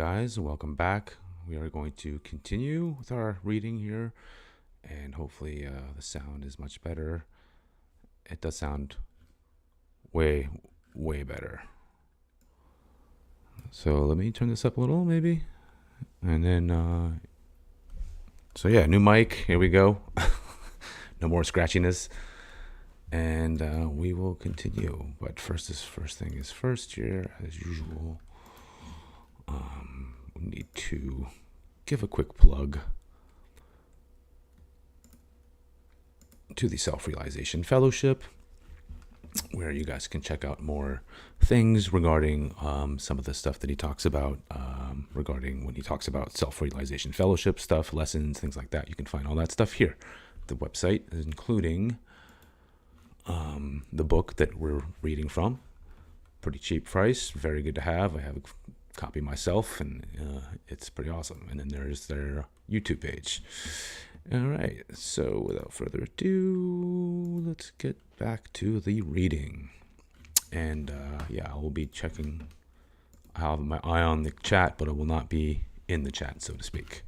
guys. Welcome back. We are going to continue with our reading here, and hopefully the sound is much better. It does sound way better. So let me turn this up a little, maybe. And then, new mic. Here we go. No more scratchiness. And we will continue. But first thing is first here, as usual. We need to give a quick plug to the Self-Realization Fellowship, where you guys can check out more things regarding some of the stuff that he talks about, regarding when he talks about Self-Realization Fellowship stuff, lessons, things like that. You can find all that stuff here. The website, including the book that we're reading from. Pretty cheap price, very good to have. I have a copy myself, and it's pretty awesome. And then there's their YouTube page. All right, so without further ado, let's get back to the reading. And I will be checking. I have my eye on the chat, but it will not be in the chat, so to speak.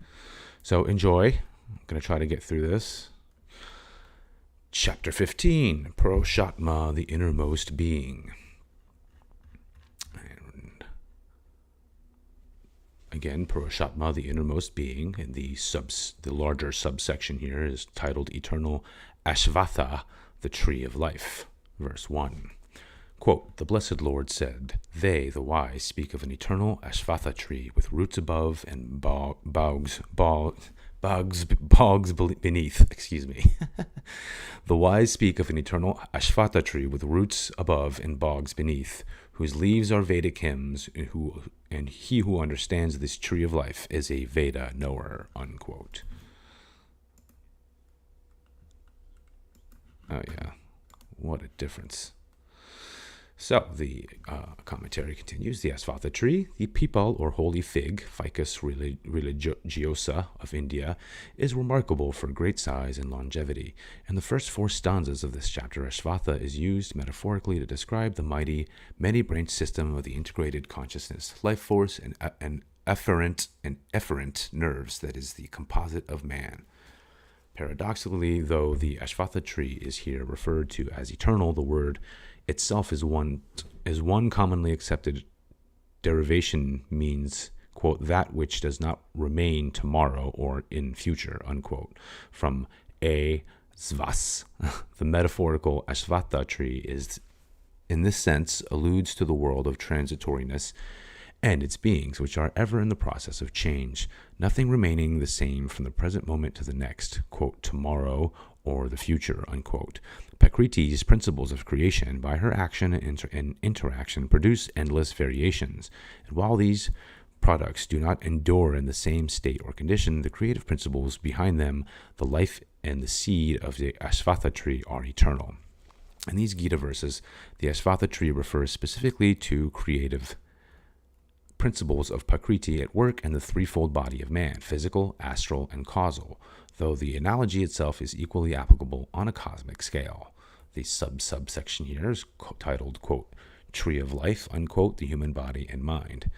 So enjoy. I'm going to try to get through this. Chapter 15, Purushatma, the innermost being. Again, Purushatma, the innermost being, and the larger subsection here is titled Eternal Ashvatha, the Tree of Life. Verse 1. Quote, the Blessed Lord said, they, the wise, speak of an eternal Ashvatha tree with roots above and bogs beneath. Excuse me. The wise speak of an eternal Ashvatha tree with roots above and bogs beneath, whose leaves are Vedic hymns, and he who understands this tree of life is a Veda knower, unquote. Oh yeah, what a difference. So the commentary continues. The Ashvatha tree, the peepal or holy fig, Ficus religiosa of India, is remarkable for great size and longevity. In the first 4 stanzas of this chapter, Ashvatha is used metaphorically to describe the mighty, many-branched system of the integrated consciousness, life force, and efferent nerves that is the composite of man. Paradoxically, though the Ashvatha tree is here referred to as eternal, the word itself is one commonly accepted derivation means, quote, that which does not remain tomorrow or in future, unquote. From a svas, the metaphorical Ashvatha tree is, in this sense, alludes to the world of transitoriness and its beings, which are ever in the process of change, nothing remaining the same from the present moment to the next, quote, tomorrow or the future, unquote. Prakriti's principles of creation, by her action and interaction, produce endless variations. And while these products do not endure in the same state or condition, the creative principles behind them, the life and the seed of the Ashvatha tree, are eternal. In these Gita verses, the Ashvatha tree refers specifically to creative principles of Prakriti at work in the threefold body of man, physical, astral, and causal, though the analogy itself is equally applicable on a cosmic scale. The subsection here is titled, quote, Tree of Life, unquote, the human body and mind.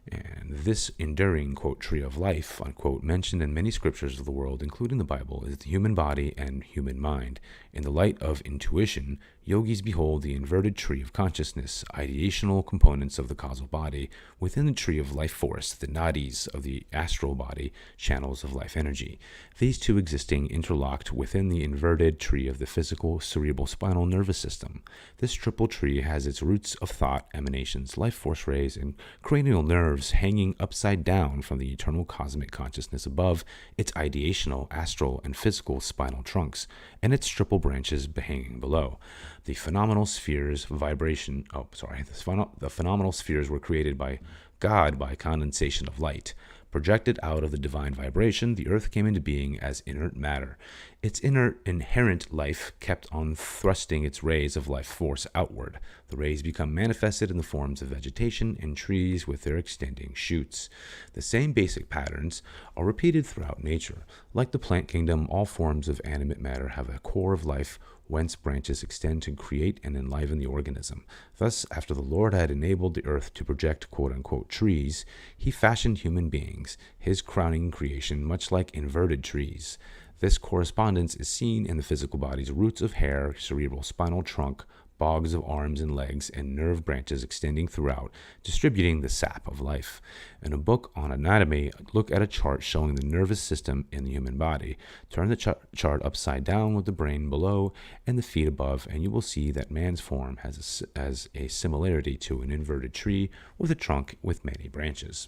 And this enduring, quote, tree of life, unquote, mentioned in many scriptures of the world, including the Bible, is the human body and human mind. In the light of intuition, yogis behold the inverted tree of consciousness, ideational components of the causal body, within the tree of life force, the nadis of the astral body, channels of life energy. These two existing interlocked within the inverted tree of the physical cerebral spinal nervous system. This triple tree has its roots of thought, emanations, life force rays, and cranial nerves hanging upside down from the eternal cosmic consciousness above, its ideational, astral, and physical spinal trunks, and its triple branches hanging below. The phenomenal spheres the phenomenal spheres were created by God by condensation of light. Projected out of the divine vibration, the earth came into being as inert matter. Its inherent life kept on thrusting its rays of life force outward. The rays become manifested in the forms of vegetation and trees with their extending shoots. The same basic patterns are repeated throughout nature. Like the plant kingdom, all forms of animate matter have a core of life whence branches extend to create and enliven the organism. Thus, after the Lord had enabled the earth to project quote-unquote trees, he fashioned human beings, his crowning creation, much like inverted trees. This correspondence is seen in the physical body's roots of hair, cerebral spinal trunk, bogs of arms and legs, and nerve branches extending throughout, distributing the sap of life. In a book on anatomy, look at a chart showing the nervous system in the human body. Turn the chart upside down with the brain below and the feet above, and you will see that man's form has a similarity to an inverted tree with a trunk with many branches.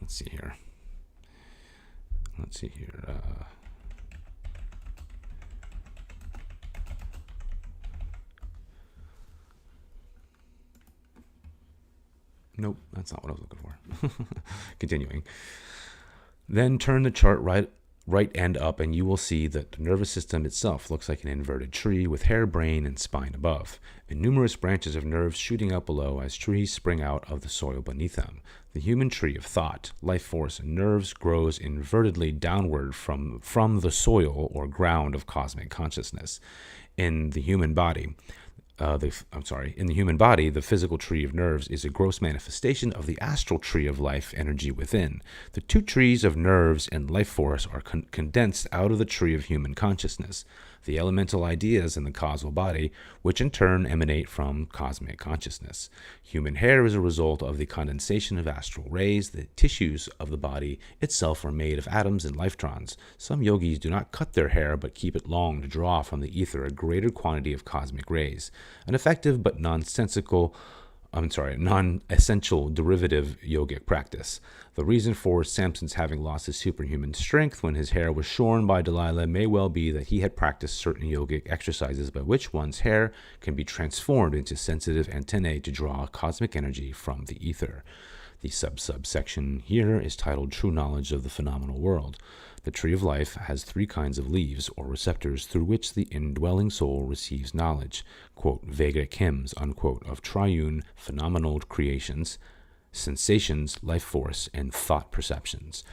Let's see here. Nope, that's not what I was looking for. Continuing. Then turn the chart right end up, and you will see that the nervous system itself looks like an inverted tree with hair, brain, and spine above, and numerous branches of nerves shooting out below as trees spring out of the soil beneath them. The human tree of thought, life force, and nerves grows invertedly downward from the soil or ground of cosmic consciousness. In the human body, the physical tree of nerves is a gross manifestation of the astral tree of life energy within. The two trees of nerves and life force are condensed out of the tree of human consciousness, the elemental ideas in the causal body, which in turn emanate from cosmic consciousness. Human hair is a result of the condensation of astral rays. The tissues of the body itself are made of atoms and lifetrons. Some yogis do not cut their hair, but keep it long to draw from the ether a greater quantity of cosmic rays. An effective but non-essential derivative yogic practice. The reason for Samson's having lost his superhuman strength when his hair was shorn by Delilah may well be that he had practiced certain yogic exercises by which one's hair can be transformed into sensitive antennae to draw cosmic energy from the ether. The subsection here is titled True Knowledge of the Phenomenal World. The tree of life has three kinds of leaves, or receptors, through which the indwelling soul receives knowledge, quote, Vedic hymns, unquote, of triune phenomenal creations, sensations, life force, and thought perceptions.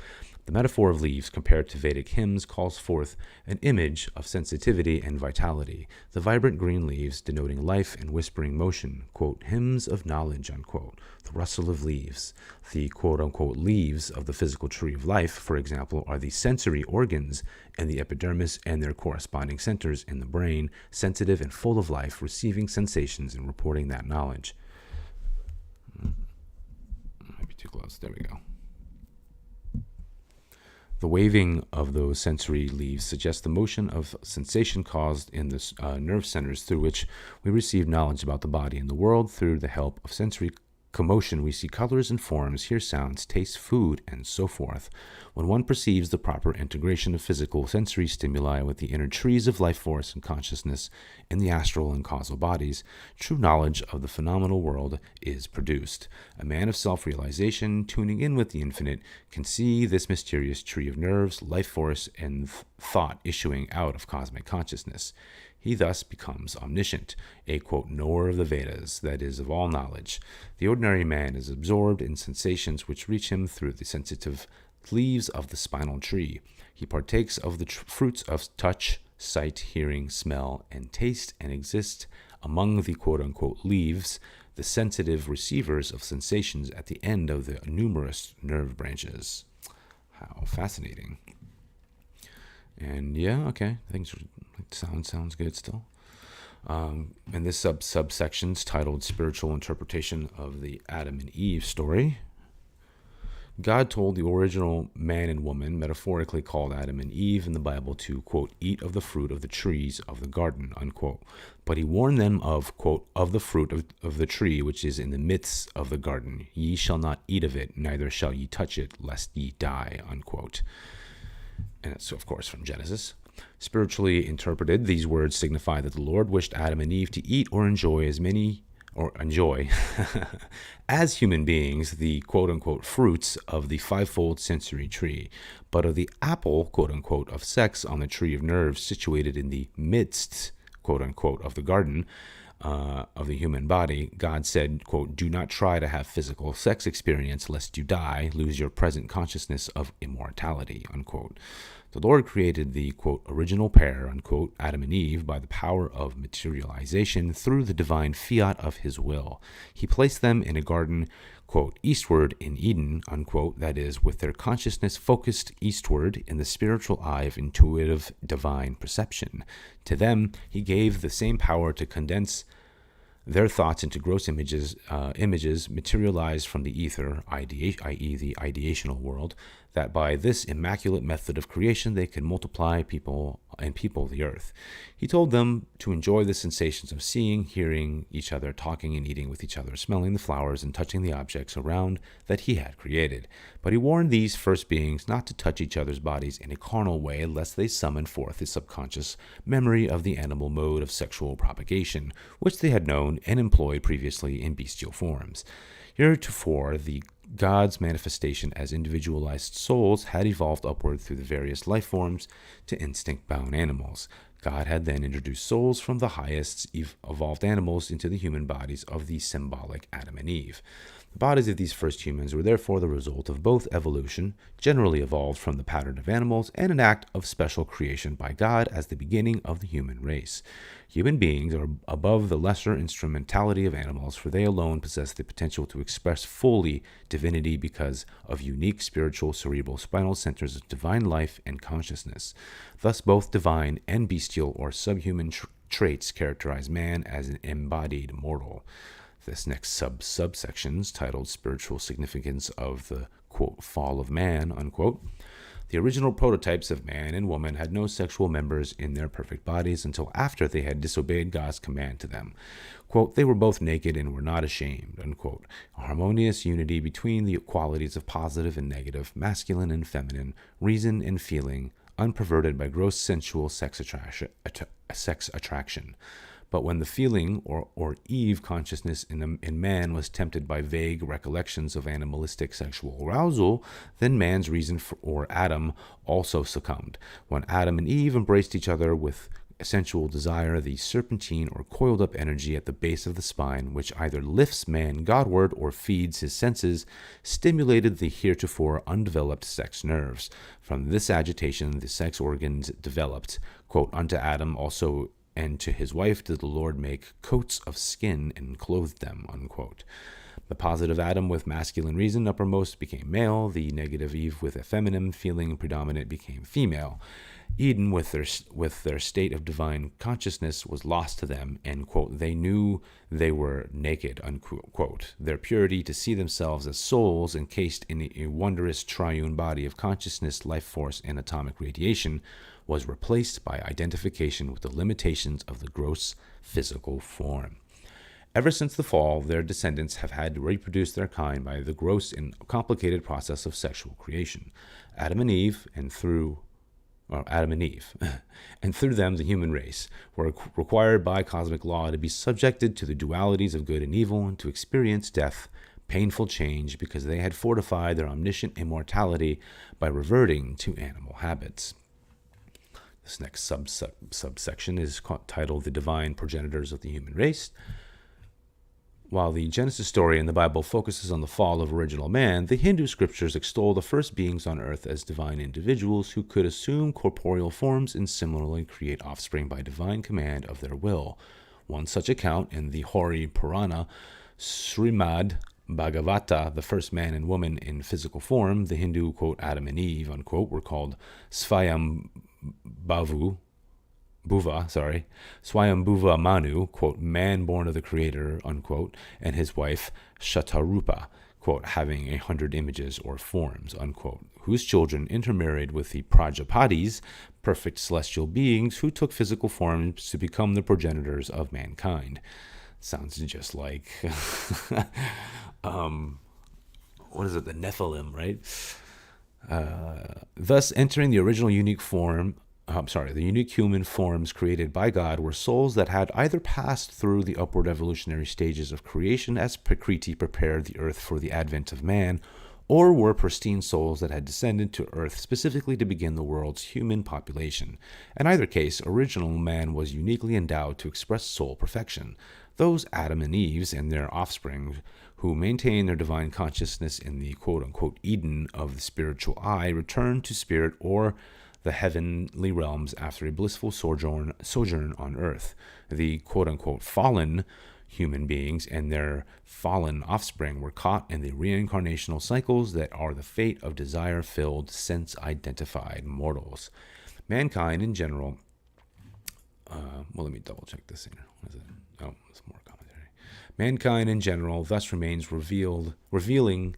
The metaphor of leaves compared to Vedic hymns calls forth an image of sensitivity and vitality. The vibrant green leaves denoting life and whispering motion, quote, hymns of knowledge, unquote, the rustle of leaves. The quote-unquote leaves of the physical tree of life, for example, are the sensory organs and the epidermis and their corresponding centers in the brain, sensitive and full of life, receiving sensations and reporting that knowledge. Might be too close. There we go. The waving of those sensory leaves suggests the motion of sensation caused in the nerve centers through which we receive knowledge about the body and the world. Through the help of sensory commotion, we see colors and forms, hear sounds, taste food, and so forth. When one perceives the proper integration of physical sensory stimuli with the inner trees of life force and consciousness in the astral and causal bodies, true knowledge of the phenomenal world is produced. A man of self-realization, tuning in with the infinite, can see this mysterious tree of nerves, life force, and thought issuing out of cosmic consciousness. He thus becomes omniscient, a, quote, knower of the Vedas, that is, of all knowledge. The ordinary man is absorbed in sensations which reach him through the sensitive leaves of the spinal tree. He partakes of the fruits of touch, sight, hearing, smell, and taste, and exists among the, quote-unquote, leaves, the sensitive receivers of sensations at the end of the numerous nerve branches. How fascinating. And yeah, okay, things sounds good still. And this subsection's titled Spiritual Interpretation of the Adam and Eve Story. God told the original man and woman, metaphorically called Adam and Eve in the Bible, to, quote, eat of the fruit of the trees of the garden, unquote. But he warned them of, quote, of the fruit of the tree which is in the midst of the garden. Ye shall not eat of it, neither shall ye touch it, lest ye die, unquote. And it's, of course, from Genesis. Spiritually interpreted, these words signify that the Lord wished Adam and Eve to eat or enjoy as human beings the quote-unquote fruits of the fivefold sensory tree, but of the apple, quote-unquote, of sex on the tree of nerves situated in the midst, quote-unquote, of the garden of the human body. God said, quote, do not try to have physical sex experience lest you die, lose your present consciousness of immortality, unquote. The Lord created the, quote, original pair, unquote, Adam and Eve, by the power of materialization through the divine fiat of his will. He placed them in a garden, quote, eastward in Eden, unquote, that is, with their consciousness focused eastward in the spiritual eye of intuitive divine perception. To them, he gave the same power to condense their thoughts into gross images materialized from the ether, i.e. the ideational world, that by this immaculate method of creation they could multiply people the earth. He told them to enjoy the sensations of seeing, hearing each other, talking and eating with each other, smelling the flowers and touching the objects around that he had created. But he warned these first beings not to touch each other's bodies in a carnal way, lest they summon forth a subconscious memory of the animal mode of sexual propagation, which they had known and employed previously in bestial forms. Heretofore, the God's manifestation as individualized souls had evolved upward through the various life forms to instinct-bound animals. God had then introduced souls from the highest evolved animals into the human bodies of the symbolic Adam and Eve. The bodies of these first humans were therefore the result of both evolution, generally evolved from the pattern of animals, and an act of special creation by God as the beginning of the human race. Human beings are above the lesser instrumentality of animals, for they alone possess the potential to express fully divinity because of unique spiritual cerebral spinal centers of divine life and consciousness. Thus, both divine and bestial or subhuman traits characterize man as an embodied mortal. This next subsections, titled Spiritual Significance of the, quote, Fall of Man, unquote. The original prototypes of man and woman had no sexual members in their perfect bodies until after they had disobeyed God's command to them. Quote, they were both naked and were not ashamed, unquote. A harmonious unity between the qualities of positive and negative, masculine and feminine, reason and feeling, unperverted by gross sensual sex attraction. But when the feeling or Eve consciousness in man was tempted by vague recollections of animalistic sexual arousal, then man's reason or Adam also succumbed. When Adam and Eve embraced each other with sensual desire, the serpentine or coiled up energy at the base of the spine, which either lifts man Godward or feeds his senses, stimulated the heretofore undeveloped sex nerves. From this agitation, the sex organs developed. Quote, unto Adam also and to his wife did the Lord make coats of skin and clothed them, unquote. The positive Adam with masculine reason uppermost became male. The negative Eve with a feminine feeling predominant became female. Eden with their state of divine consciousness was lost to them, and, quote, they knew they were naked, unquote. Their purity to see themselves as souls encased in a wondrous triune body of consciousness, life force, and atomic radiation was replaced by identification with the limitations of the gross physical form. Ever since the fall, their descendants have had to reproduce their kind by the gross and complicated process of sexual creation. Adam and Eve, and through them the human race, were required by cosmic law to be subjected to the dualities of good and evil and to experience death, painful change, because they had fortified their omniscient immortality by reverting to animal habits. This next subsection is titled The Divine Progenitors of the Human Race. While the Genesis story in the Bible focuses on the fall of original man, the Hindu scriptures extol the first beings on earth as divine individuals who could assume corporeal forms and similarly create offspring by divine command of their will. One such account in the Hori Purana, Srimad Bhagavata, the first man and woman in physical form, the Hindu, quote, Adam and Eve, unquote, were called Swayambhuva Manu, quote, man born of the Creator, unquote, and his wife Shatarupa, quote, having 100 images or forms, unquote, whose children intermarried with the Prajapatis, perfect celestial beings who took physical forms to become the progenitors of mankind. Sounds just like, the Nephilim, right? Thus, entering the original unique human forms created by God were souls that had either passed through the upward evolutionary stages of creation as Prakriti prepared the earth for the advent of man, or were pristine souls that had descended to earth specifically to begin the world's human population. In either case, original man was uniquely endowed to express soul perfection. Those Adam and Eves and their offspring who maintain their divine consciousness in the quote-unquote Eden of the spiritual eye return to spirit or the heavenly realms after a blissful sojourn on earth. The quote-unquote fallen human beings and their fallen offspring were caught in the reincarnational cycles that are the fate of desire-filled, sense-identified mortals. Mankind in general... let me double-check this here. What is it? Oh, there's more commentary. Mankind in general thus remains reveling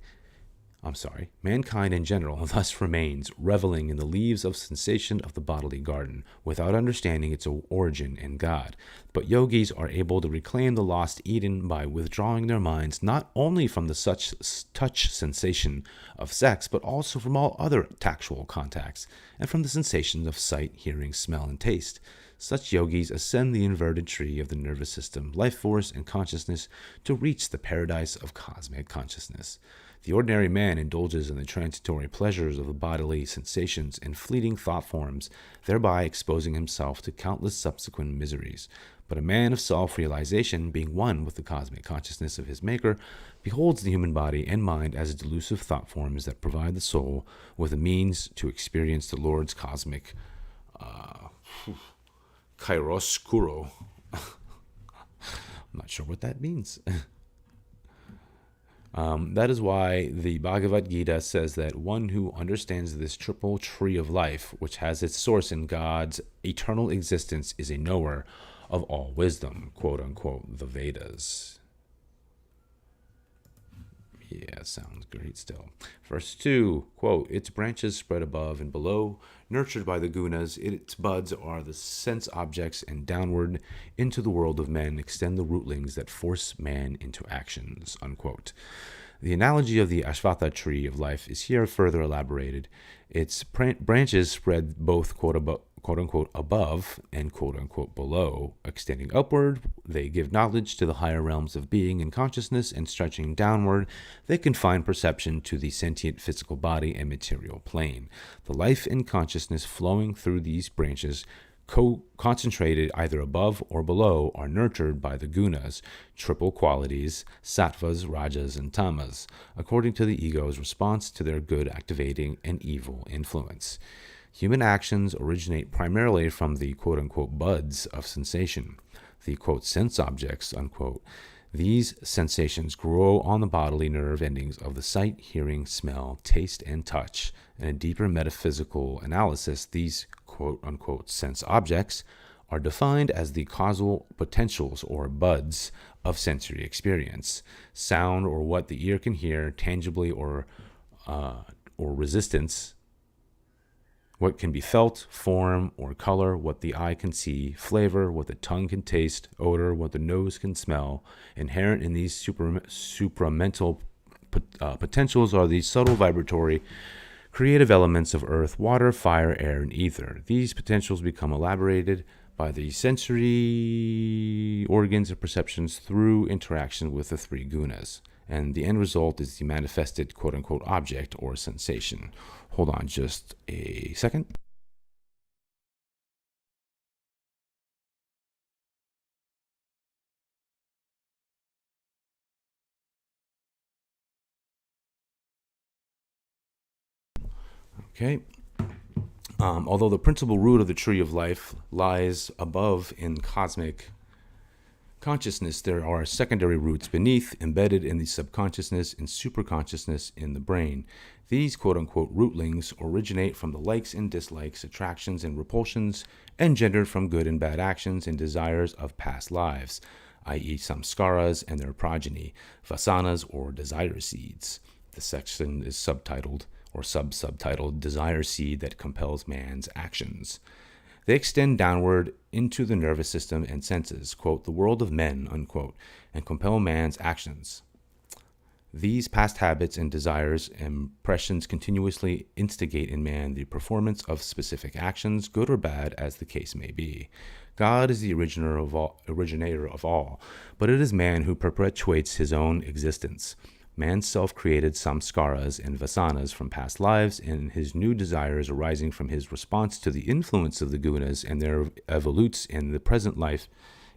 in the leaves of sensation of the bodily garden, without understanding its origin in God. But yogis are able to reclaim the lost Eden by withdrawing their minds not only from the such touch sensation of sex, but also from all other tactual contacts, and from the sensations of sight, hearing, smell, and taste. Such yogis ascend the inverted tree of the nervous system, life force, and consciousness to reach the paradise of cosmic consciousness. The ordinary man indulges in the transitory pleasures of the bodily sensations and fleeting thought forms, thereby exposing himself to countless subsequent miseries. But a man of self-realization, being one with the cosmic consciousness of his maker, beholds the human body and mind as delusive thought forms that provide the soul with a means to experience the Lord's cosmic chiaroscuro. I'm not sure what that means. That is why the Bhagavad Gita says that one who understands this triple tree of life, which has its source in God's eternal existence, is a knower of all wisdom, quote unquote, the Vedas. Yeah, sounds great still. Verse 2, quote, its branches spread above and below, nurtured by the gunas, its buds are the sense objects, and downward into the world of men extend the rootlings that force man into actions, unquote. The analogy of the Ashvatha tree of life is here further elaborated. Its branches spread both quote-unquote above and quote-unquote below. Extending upward, they give knowledge to the higher realms of being and consciousness, and stretching downward, they confine perception to the sentient physical body and material plane. The life and consciousness flowing through these branches, concentrated either above or below, are nurtured by the gunas, triple qualities, sattvas, rajas, and tamas, according to the ego's response to their good activating and evil influence. Human actions originate primarily from the quote-unquote buds of sensation, the quote sense objects, unquote. These sensations grow on the bodily nerve endings of the sight, hearing, smell, taste, and touch. In a deeper metaphysical analysis, these quote-unquote sense objects are defined as the causal potentials or buds of sensory experience. Sound, or what the ear can hear tangibly, or resistance, what can be felt, form, or color, what the eye can see, flavor, what the tongue can taste, odor, what the nose can smell. Inherent in these supramental potentials are the subtle vibratory creative elements of earth, water, fire, air, and ether. These potentials become elaborated by the sensory organs of perceptions through interaction with the three gunas, and the end result is the manifested quote-unquote object or sensation. Hold on just a second. Okay. Although the principal root of the tree of life lies above in cosmic consciousness, there are secondary roots beneath, embedded in the subconsciousness and superconsciousness in the brain. These quote-unquote rootlings originate from the likes and dislikes, attractions and repulsions, engendered from good and bad actions and desires of past lives, i.e. samskaras and their progeny, vasanas or desire seeds. The section is subtitled or subtitled Desire Seed That Compels Man's Actions. They extend downward into the nervous system and senses, quote, the world of men, unquote, and compel man's actions. These past habits and desires and impressions continuously instigate in man the performance of specific actions, good or bad as the case may be. God is the originator of all, but it is man who perpetuates his own existence. Man's self-created samskaras and vasanas from past lives, and his new desires arising from his response to the influence of the gunas and their evolutes in the present life,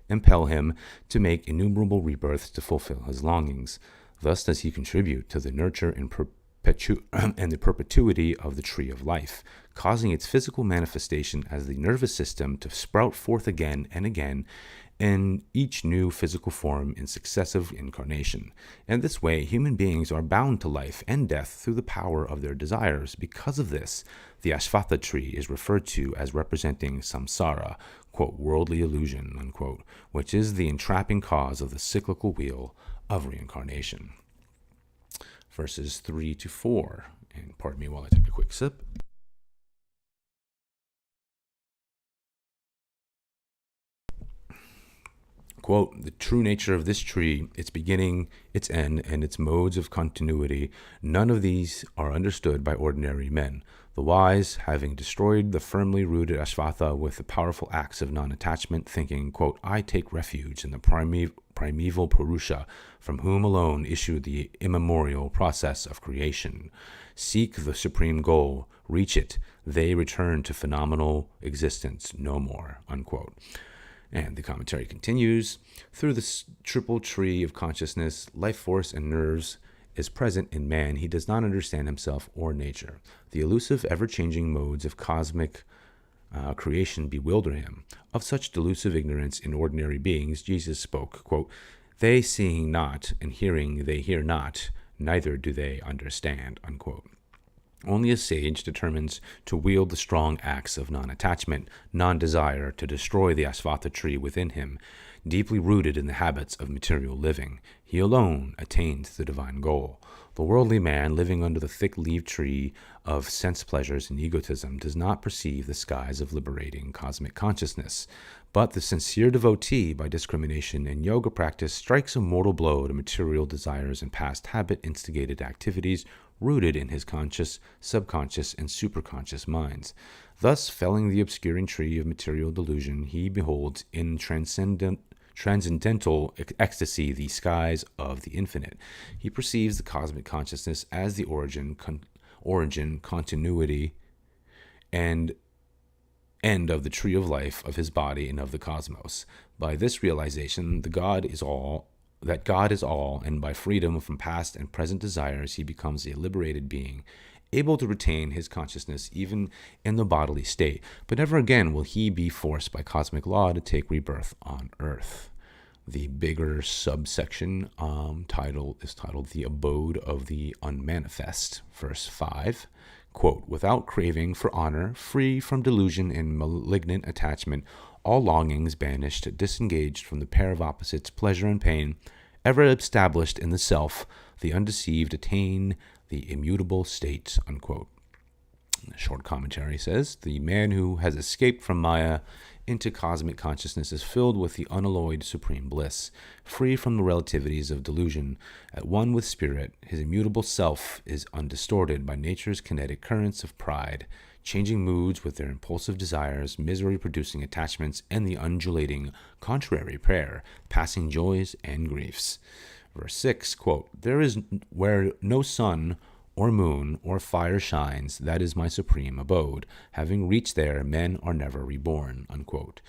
impel him to make innumerable rebirths to fulfill his longings. Thus does he contribute to the nurture and and the perpetuity of the tree of life, causing its physical manifestation as the nervous system to sprout forth again and again in each new physical form in successive incarnation. In this way, human beings are bound to life and death through the power of their desires. Because of this, the Ashvatha tree is referred to as representing samsara, quote, worldly illusion, unquote, which is the entrapping cause of the cyclical wheel of reincarnation. Verses 3 to 4, and pardon me while I take a quick sip. Quote, the true nature of this tree, its beginning, its end, and its modes of continuity, none of these are understood by ordinary men. The wise, having destroyed the firmly rooted Ashvatha with the powerful acts of non-attachment, thinking, quote, I take refuge in the primeval Purusha, from whom alone issued the immemorial process of creation. Seek the supreme goal, reach it, they return to phenomenal existence no more, unquote. And the commentary continues, through this triple tree of consciousness, life force, and nerves is present in man, he does not understand himself or nature. The elusive, ever-changing modes of cosmic creation bewilder him. Of such delusive ignorance in ordinary beings, Jesus spoke, quote, they seeing not, and hearing they hear not, neither do they understand, unquote. Only a sage determines to wield the strong axe of non-attachment, non-desire, to destroy the Ashvatha tree within him, deeply rooted in the habits of material living. He alone attains the divine goal. The worldly man, living under the thick-leaved tree of sense pleasures and egotism, does not perceive the skies of liberating cosmic consciousness. But the sincere devotee, by discrimination and yoga practice, strikes a mortal blow to material desires and past habit-instigated activities rooted in his conscious, subconscious, and superconscious minds. Thus, felling the obscuring tree of material delusion, he beholds in transcendental ecstasy the skies of the infinite. He perceives the cosmic consciousness as the origin, continuity, and end of the tree of life of his body and of the cosmos. By this realization, that God is all, and by freedom from past and present desires, he becomes a liberated being, able to retain his consciousness even in the bodily state, but never again will he be forced by cosmic law to take rebirth on earth. The bigger subsection is titled The Abode of the Unmanifest, verse 5. Quote, without craving for honor, free from delusion and malignant attachment, all longings banished, disengaged from the pair of opposites, pleasure and pain, ever established in the self, the undeceived attain the immutable state, unquote. A short commentary says, the man who has escaped from Maya into cosmic consciousness is filled with the unalloyed supreme bliss. Free from the relativities of delusion, at one with spirit, his immutable self is undistorted by nature's kinetic currents of pride, changing moods with their impulsive desires, misery-producing attachments, and the undulating contrary prayer, passing joys and griefs. Verse 6, quote, there is where no sun or moon or fire shines, that is my supreme abode. Having reached there, men are never reborn, unquote.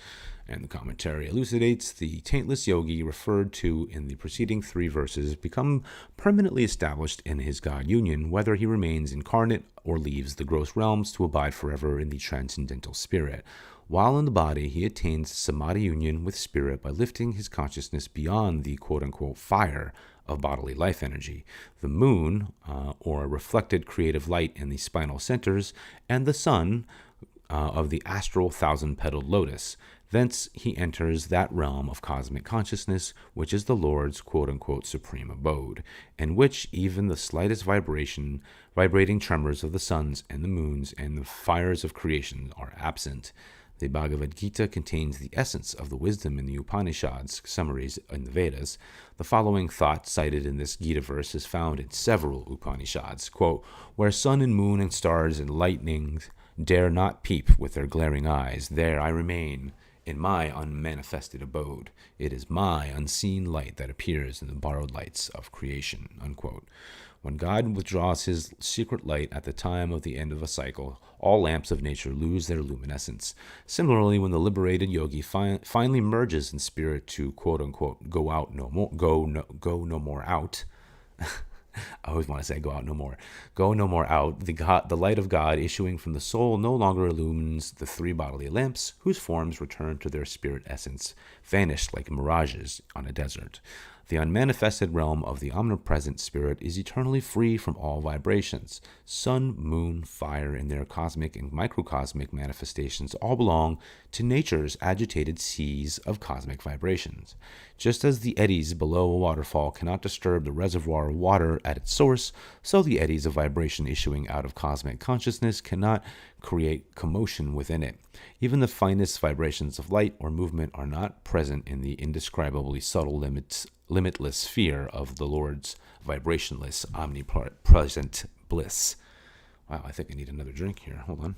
And the commentary elucidates the taintless yogi referred to in the preceding 3 verses become permanently established in his God union, whether he remains incarnate or leaves the gross realms to abide forever in the transcendental spirit. While in the body, he attains samadhi union with spirit by lifting his consciousness beyond the quote-unquote fire of bodily life energy, the moon, or reflected creative light in the spinal centers, and the sun of the astral thousand-petaled lotus. Thence he enters that realm of cosmic consciousness, which is the Lord's quote-unquote supreme abode, in which even the slightest vibrating tremors of the suns and the moons and the fires of creation are absent. The Bhagavad Gita contains the essence of the wisdom in the Upanishads, summaries in the Vedas. The following thought cited in this Gita verse is found in several Upanishads. Quote, where sun and moon and stars and lightnings dare not peep with their glaring eyes, there I remain in my unmanifested abode. It is my unseen light that appears in the borrowed lights of creation, unquote. When God withdraws his secret light at the time of the end of a cycle, all lamps of nature lose their luminescence. Similarly, when the liberated yogi finally merges in spirit to quote-unquote go no more out, I always want to say go out no more. Go no more out. The light of God issuing from the soul no longer illumines the three bodily lamps, whose forms return to their spirit essence, vanished like mirages on a desert. The unmanifested realm of the omnipresent spirit is eternally free from all vibrations. Sun, moon, fire, and their cosmic and microcosmic manifestations all belong to nature's agitated seas of cosmic vibrations. Just as the eddies below a waterfall cannot disturb the reservoir of water at its source, so the eddies of vibration issuing out of cosmic consciousness cannot create commotion within it. Even the finest vibrations of light or movement are not present in the indescribably subtle limitless sphere of the Lord's vibrationless, omnipresent bliss. Wow, I think I need another drink here. Hold on.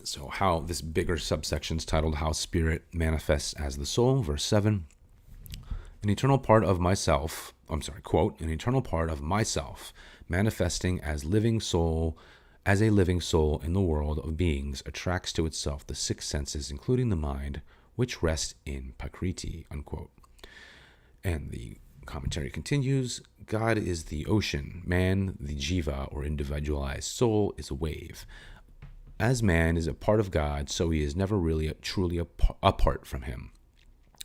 So how this bigger subsection is titled How Spirit Manifests as the Soul, verse 7. An eternal part of myself, quote, an eternal part of myself, manifesting as a living soul in the world of beings, attracts to itself the six senses, including the mind, which rest in Prakriti, unquote. And the commentary continues, God is the ocean, man, the jiva, or individualized soul, is a wave. As man is a part of God, so he is never really truly apart from him.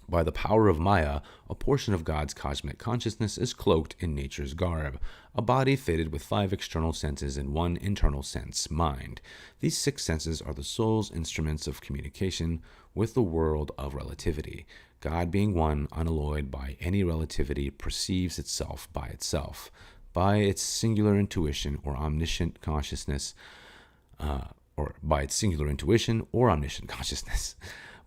By the power of Maya, a portion of God's cosmic consciousness is cloaked in nature's garb, a body fitted with 5 external senses and 1 internal sense, mind. These 6 senses are the soul's instruments of communication with the world of relativity. God, being one, unalloyed by any relativity, perceives itself, by its singular intuition or omniscient consciousness,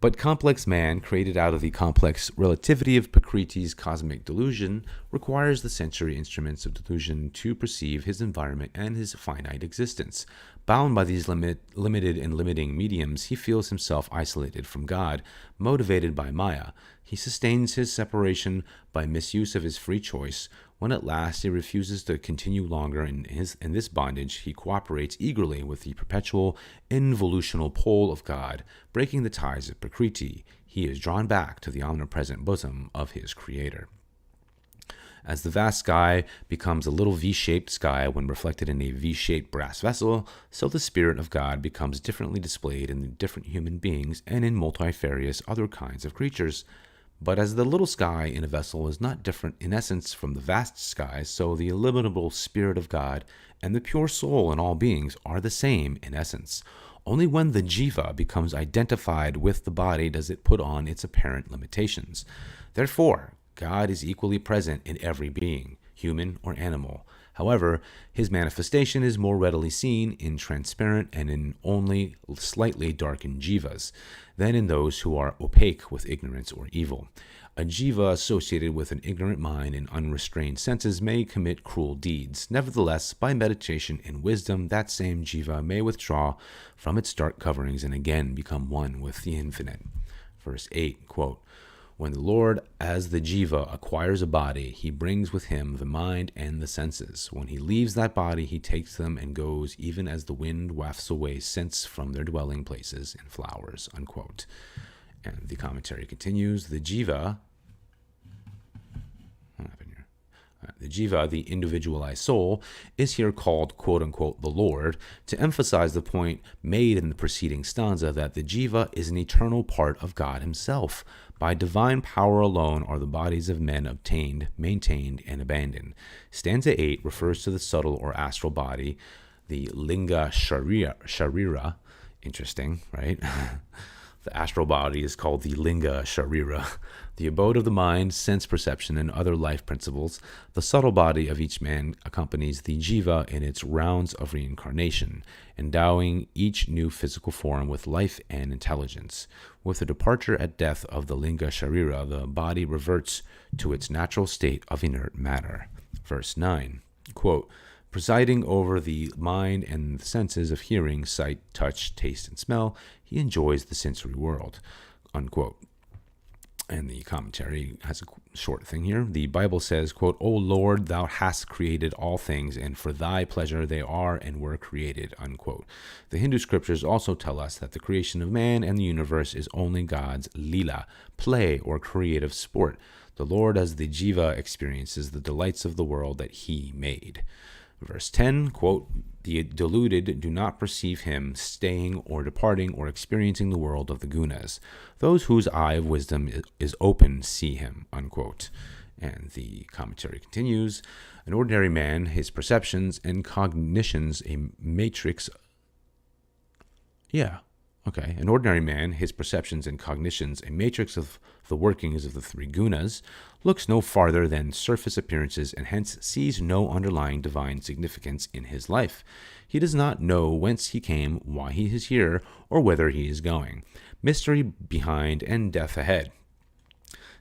But complex man, created out of the complex relativity of Prakriti's cosmic delusion, requires the sensory instruments of delusion to perceive his environment and his finite existence. Bound by these limited and limiting mediums, he feels himself isolated from God, motivated by Maya. He sustains his separation by misuse of his free choice. When at last he refuses to continue longer in this bondage, he cooperates eagerly with the perpetual involutional pole of God, breaking the ties of Prakriti. He is drawn back to the omnipresent bosom of his Creator. As the vast sky becomes a little V-shaped sky when reflected in a V-shaped brass vessel, so the Spirit of God becomes differently displayed in different human beings and in multifarious other kinds of creatures. But as the little sky in a vessel is not different in essence from the vast sky, so the illimitable Spirit of God and the pure soul in all beings are the same in essence. Only when the jiva becomes identified with the body does it put on its apparent limitations. Therefore, God is equally present in every being, human or animal. However, his manifestation is more readily seen in transparent and in only slightly darkened jivas than in those who are opaque with ignorance or evil. A jiva associated with an ignorant mind and unrestrained senses may commit cruel deeds. Nevertheless, by meditation and wisdom, that same jiva may withdraw from its dark coverings and again become one with the infinite. Verse 8, quote, when the Lord, as the jiva, acquires a body, he brings with him the mind and the senses. When he leaves that body, he takes them and goes, even as the wind wafts away scents from their dwelling places and flowers, unquote. And the commentary continues, the jiva, the individualized soul, is here called, quote-unquote, the Lord, to emphasize the point made in the preceding stanza that the jiva is an eternal part of God himself. By divine power alone are the bodies of men obtained, maintained, and abandoned. Stanza 8 refers to the subtle or astral body, the linga sharira. Interesting, right? The astral body is called the linga sharira, the abode of the mind, sense perception, and other life principles. The subtle body of each man accompanies the jiva in its rounds of reincarnation, endowing each new physical form with life and intelligence. With the departure at death of the linga sharira, the body reverts to its natural state of inert matter. Verse 9, quote, presiding over the mind and the senses of hearing, sight, touch, taste, and smell, he enjoys the sensory world, unquote. And the commentary has a short thing here. The Bible says, quote, "O Lord, thou hast created all things, and for thy pleasure they are and were created," unquote. The Hindu scriptures also tell us that the creation of man and the universe is only God's lila, play or creative sport. The Lord as the jiva experiences the delights of the world that he made. Verse 10, quote, "The deluded do not perceive him staying or departing or experiencing the world of the gunas. Those whose eye of wisdom is open see him," unquote. And the commentary continues, "An ordinary man, his perceptions and cognitions, a matrix..." An ordinary man, his perceptions and cognitions, a matrix of the workings of the three gunas, looks no farther than surface appearances and hence sees no underlying divine significance in his life. He does not know whence he came, why he is here, or whither he is going. Mystery behind and death ahead.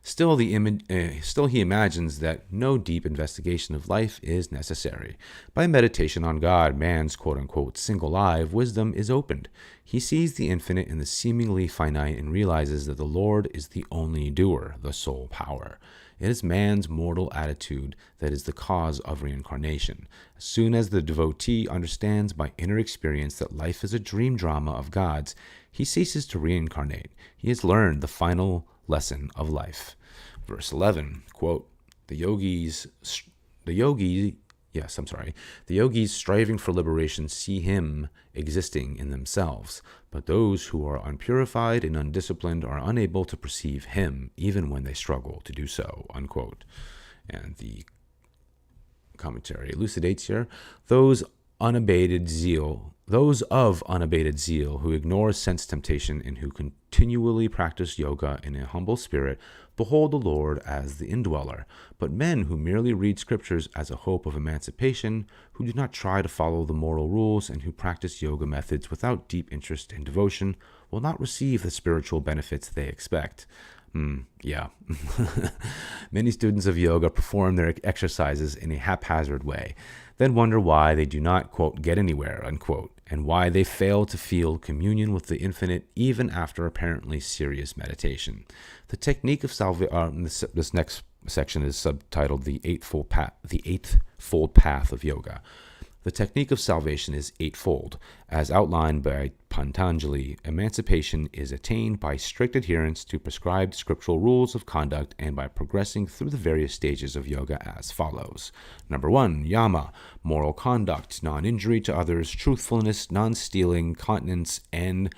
Still, he imagines that no deep investigation of life is necessary. By meditation on God, man's quote-unquote single eye of wisdom is opened. He sees the infinite in the seemingly finite and realizes that the Lord is the only doer, the sole power. It is man's mortal attitude that is the cause of reincarnation. As soon as the devotee understands by inner experience that life is a dream drama of God's, he ceases to reincarnate. He has learned the final lesson of life. Verse 11, quote, The yogis striving for liberation see him existing in themselves, but those who are unpurified and undisciplined are unable to perceive him, even when they struggle to do so," unquote. And the commentary elucidates here, those of unabated zeal who ignore sense temptation and who continually practice yoga in a humble spirit behold the Lord as the indweller. But men who merely read scriptures as a hope of emancipation, who do not try to follow the moral rules, and who practice yoga methods without deep interest and devotion, will not receive the spiritual benefits they expect. Many students of yoga perform their exercises in a haphazard way, then wonder why they do not, quote, get anywhere, unquote, and why they fail to feel communion with the infinite even after apparently serious meditation. The technique of salvation, this next section is subtitled the Eightfold Path of Yoga. The technique of salvation is eightfold. As outlined by Patanjali, emancipation is attained by strict adherence to prescribed scriptural rules of conduct and by progressing through the various stages of yoga as follows. Number 1, yama, moral conduct, non-injury to others, truthfulness, non-stealing, continence, and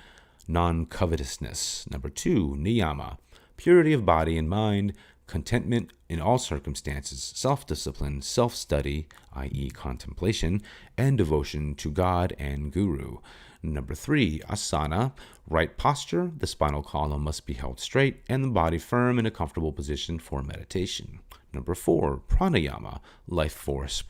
non-covetousness. Number 2, niyama, purity of body and mind, contentment in all circumstances, self-discipline, self-study, i.e. contemplation, and devotion to God and Guru. Number 3, asana, right posture. The spinal column must be held straight and the body firm in a comfortable position for meditation. Number 4, pranayama, life force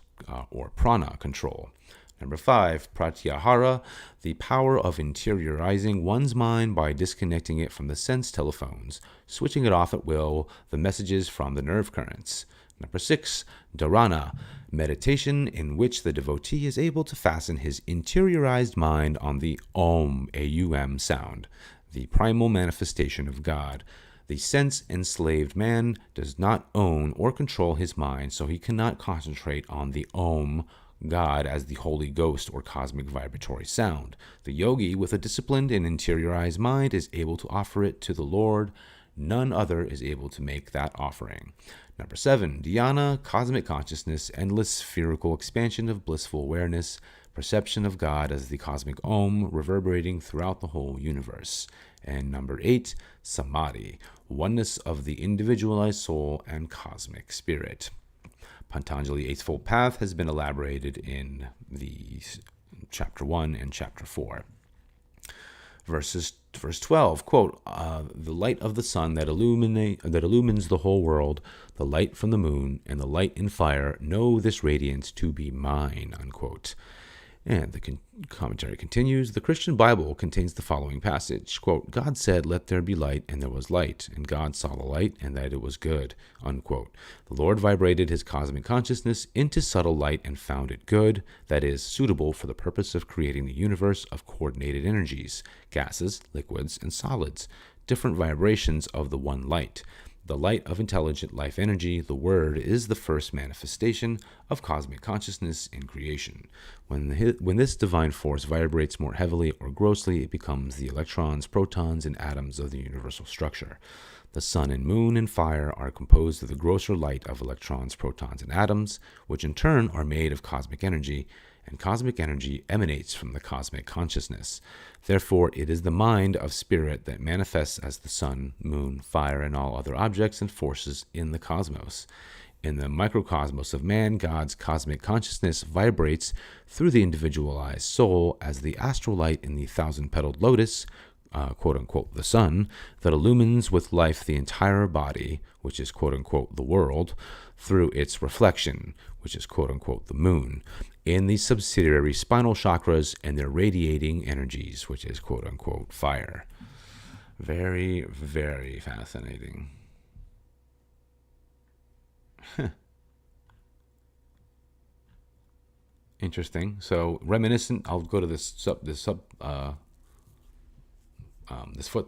or prana control. Number 5, pratyahara, the power of interiorizing one's mind by disconnecting it from the sense telephones, switching it off at will, the messages from the nerve currents. Number 6, dharana, meditation in which the devotee is able to fasten his interiorized mind on the Om, A-U-M sound, the primal manifestation of God. The sense-enslaved man does not own or control his mind, so he cannot concentrate on the Om, God, as the Holy Ghost or cosmic vibratory sound. The yogi with a disciplined and interiorized mind is able to offer it to the Lord. None other is able to make that offering. Number 7, dhyana, cosmic consciousness, endless spherical expansion of blissful awareness, perception of God as the cosmic Om reverberating throughout the whole universe. And number 8, samadhi, oneness of the individualized soul and cosmic spirit. Patanjali Eightfold Path has been elaborated in the chapter 1 and chapter 4. Verse 12, quote, the light of the sun that illumines the whole world, the light from the moon, and the light in fire, know this radiance to be mine, unquote. And the commentary continues, the Christian Bible contains the following passage, quote, God said, let there be light, and there was light, and God saw the light, and that it was good, unquote. The Lord vibrated his cosmic consciousness into subtle light and found it good, that is, suitable for the purpose of creating the universe of coordinated energies, gases, liquids, and solids, different vibrations of the one light. the light of intelligent life energy, the Word, is the first manifestation of cosmic consciousness in creation. When this divine force vibrates more heavily or grossly, it becomes the electrons, protons, and atoms of the universal structure. The sun and moon and fire are composed of the grosser light of electrons, protons, and atoms, which in turn are made of cosmic energy, and cosmic energy emanates from the cosmic consciousness. Therefore, it is the mind of spirit that manifests as the sun, moon, fire, and all other objects and forces in the cosmos. In the microcosmos of man, God's cosmic consciousness vibrates through the individualized soul as the astral light in the thousand-petaled lotus, quote-unquote, the sun, that illumines with life the entire body, which is, quote-unquote, the world, through its reflection, which is, quote-unquote, the moon, in the subsidiary spinal chakras and their radiating energies, which is, quote-unquote, fire. Very, very fascinating. Interesting. So reminiscent, I'll go to this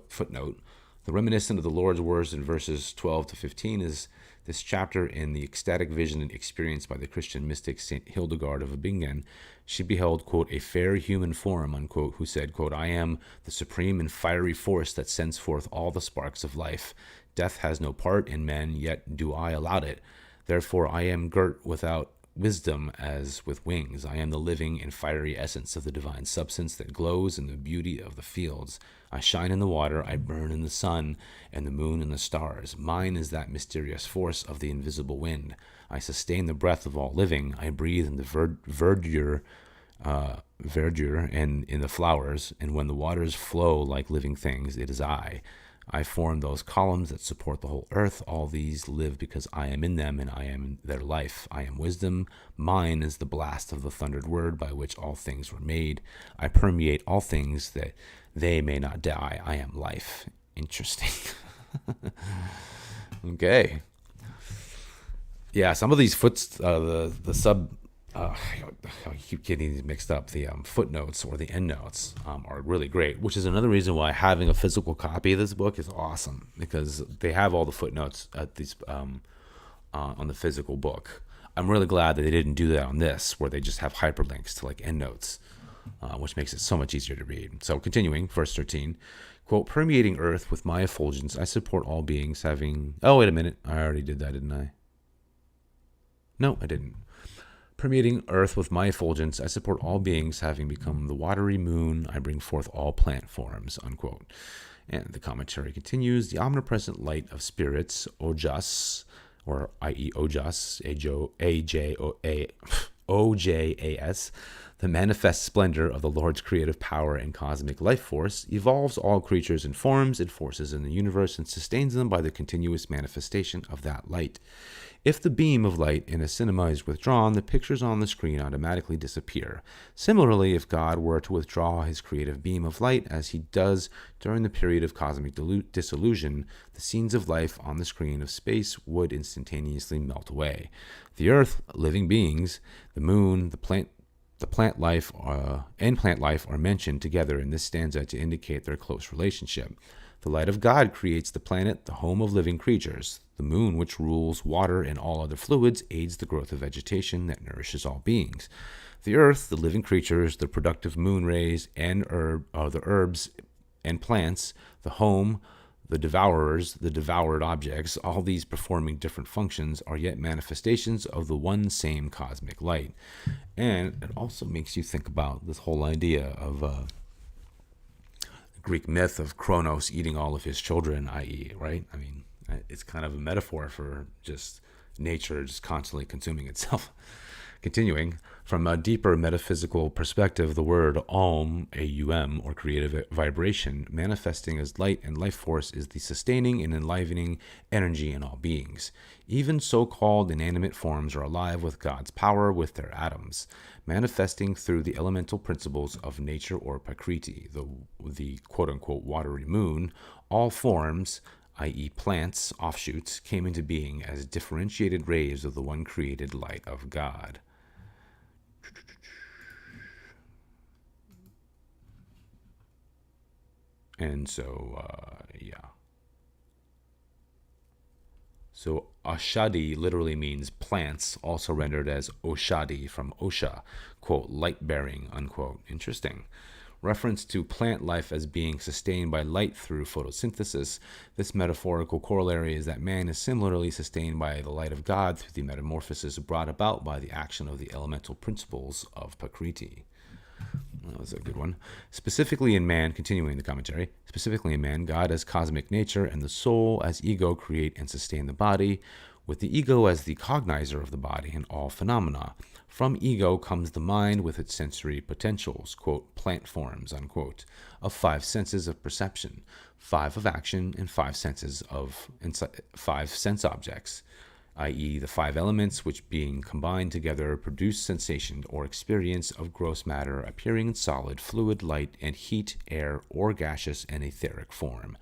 footnote. The reminiscent of the Lord's words in verses 12 to 15 is this chapter in the ecstatic vision experienced by the Christian mystic Saint Hildegard of Bingen. She beheld, quote, a fair human form, unquote, who said, quote, I am the supreme and fiery force that sends forth all the sparks of life. Death has no part in men, yet do I allow it. Therefore I am girt without wisdom as with wings. I am the living and fiery essence of the divine substance that glows in the beauty of the fields. I shine in the water, I burn in the sun and the moon and the stars. Mine is that mysterious force of the invisible wind. I sustain the breath of all living. I breathe in the verdure and in the flowers, and when the waters flow like living things, it is I. I form those columns that support the whole earth. All these live because I am in them, and I am their life. I am wisdom. Mine is the blast of the thundered word by which all things were made. I permeate all things that they may not die. I am life. Interesting. Okay. Yeah, some of these I keep getting these mixed up. The footnotes or the endnotes are really great, which is another reason why having a physical copy of this book is awesome, because they have all the footnotes at these on the physical book. I'm really glad that they didn't do that on this, where they just have hyperlinks to like endnotes, which makes it so much easier to read. So continuing, verse 13, quote, permeating earth with my effulgence, I support all beings having... Oh, wait a minute. I already did that, didn't I? No, I didn't. Permeating earth with my effulgence, I support all beings, having become the watery moon, I bring forth all plant forms, unquote. And the commentary continues, the omnipresent light of spirits, Ojas, or i.e. Ojas, O-J-A-S, the manifest splendor of the Lord's creative power and cosmic life force, evolves all creatures and forms and forces in the universe and sustains them by the continuous manifestation of that light. If the beam of light in a cinema is withdrawn, the pictures on the screen automatically disappear. Similarly, if God were to withdraw his creative beam of light, as he does during the period of cosmic dissolution, the scenes of life on the screen of space would instantaneously melt away. The earth, living beings, the moon, the plant life are mentioned together in this stanza to indicate their close relationship. The light of God creates the planet, the home of living creatures. The moon, which rules water and all other fluids, aids the growth of vegetation that nourishes all beings. The earth, the living creatures, the productive moon rays, and the herbs and plants, the home, the devourers, the devoured objects, all these performing different functions, are yet manifestations of the one same cosmic light. And it also makes you think about this whole idea of Greek myth of Kronos eating all of his children, i.e., right? I mean, it's kind of a metaphor for just nature just constantly consuming itself. Continuing, from a deeper metaphysical perspective, the word Aum, A-U-M, or creative vibration, manifesting as light and life force, is the sustaining and enlivening energy in all beings. Even so-called inanimate forms are alive with God's power with their atoms, manifesting through the elemental principles of nature or Prakriti, the quote-unquote watery moon. All forms, i.e. plants, offshoots, came into being as differentiated rays of the one created light of God. And so, yeah. So Ashadi literally means plants, also rendered as Oshadi from Osha, quote, light-bearing, unquote. Interesting. Reference to plant life as being sustained by light through photosynthesis. This metaphorical corollary is that man is similarly sustained by the light of God through the metamorphosis brought about by the action of the elemental principles of Prakriti. That was a good one. Specifically in man, continuing the commentary, specifically in man, God as cosmic nature and the soul as ego create and sustain the body, with the ego as the cognizer of the body and all phenomena. From ego comes the mind with its sensory potentials, quote, plant forms, unquote, of 5 senses of perception, 5 of action, and 5 senses of 5 sense objects, i.e. the 5 elements which being combined together produce sensation or experience of gross matter appearing in solid, fluid, light, and heat, air, or gaseous and etheric form.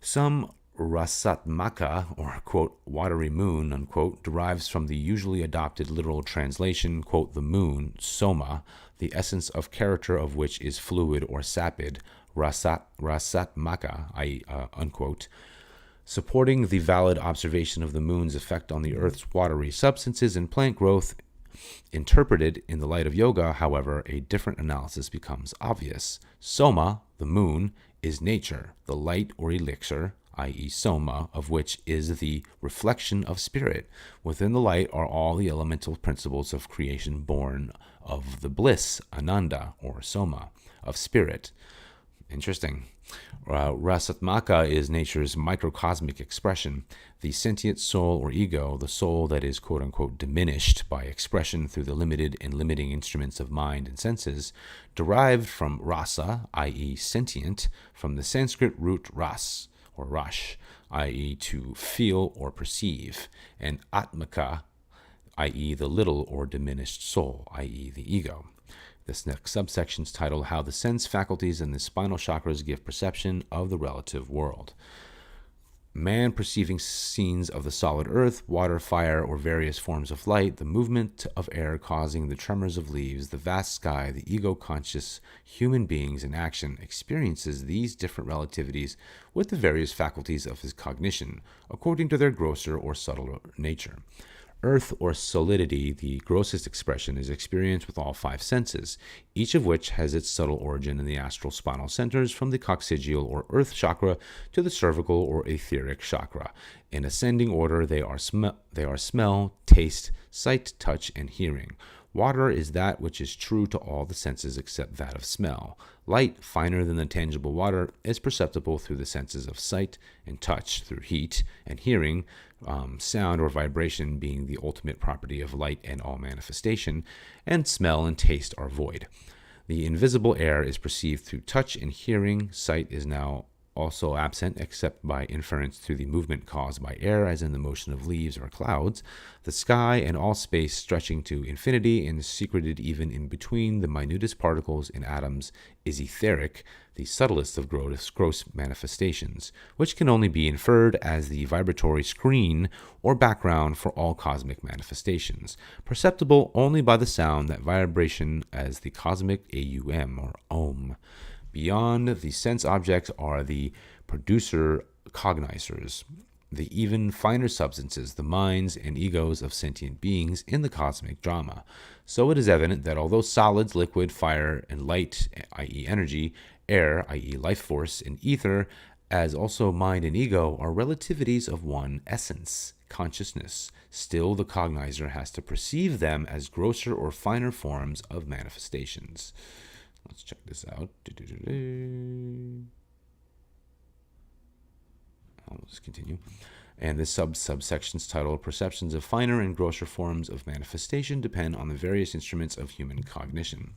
Some Rasatmaka, or, quote, watery moon, unquote, derives from the usually adopted literal translation, quote, the moon, soma, the essence of character of which is fluid or sapid, Rasatmaka, i.e., unquote, supporting the valid observation of the moon's effect on the earth's watery substances and plant growth. Interpreted in the light of yoga, however, a different analysis becomes obvious. Soma, the moon, is nature, the light or elixir, i.e. soma, of which is the reflection of spirit. Within the light are all the elemental principles of creation born of the bliss, ananda, or soma, of spirit. Interesting. Rasatmaka is nature's microcosmic expression, the sentient soul or ego, the soul that is quote-unquote diminished by expression through the limited and limiting instruments of mind and senses, derived from rasa, i.e. sentient, from the Sanskrit root ras, or rash, i.e. to feel or perceive, and atmaka, i.e. the little or diminished soul, i.e. the ego. This next subsection is titled How the Sense Faculties and the Spinal Chakras Give Perception of the Relative World. Man perceiving scenes of the solid earth, water, fire, or various forms of light, the movement of air causing the tremors of leaves, the vast sky, the ego-conscious human beings in action experiences these different relativities with the various faculties of his cognition, according to their grosser or subtler nature. Earth or solidity, the grossest expression, is experienced with all 5 senses, each of which has its subtle origin in the astral spinal centers from the coccygeal or earth chakra to the cervical or etheric chakra. In ascending order, they are smell, taste, sight, touch, and hearing. Water is that which is true to all the senses except that of smell. Light, finer than the tangible water, is perceptible through the senses of sight and touch, through heat and hearing, sound or vibration being the ultimate property of light and all manifestation, and smell and taste are void. The invisible air is perceived through touch and hearing. Sight is now also absent except by inference through the movement caused by air, as in the motion of leaves or clouds. The sky and all space stretching to infinity and secreted even in between the minutest particles and atoms is etheric, the subtlest of gross manifestations, which can only be inferred as the vibratory screen or background for all cosmic manifestations, perceptible only by the sound that vibration as the cosmic aum or om. Beyond the sense objects are the producer cognizers, the even finer substances, the minds and egos of sentient beings in the cosmic drama. So it is evident that although solids, liquid, fire, and light, i.e. energy, air, i.e. life force, and ether, as also mind and ego, are relativities of one essence, consciousness, still the cognizer has to perceive them as grosser or finer forms of manifestations. Let's check this out. Let's continue. And this subsection's title, Perceptions of Finer and Grosser Forms of Manifestation Depend on the Various Instruments of Human Cognition.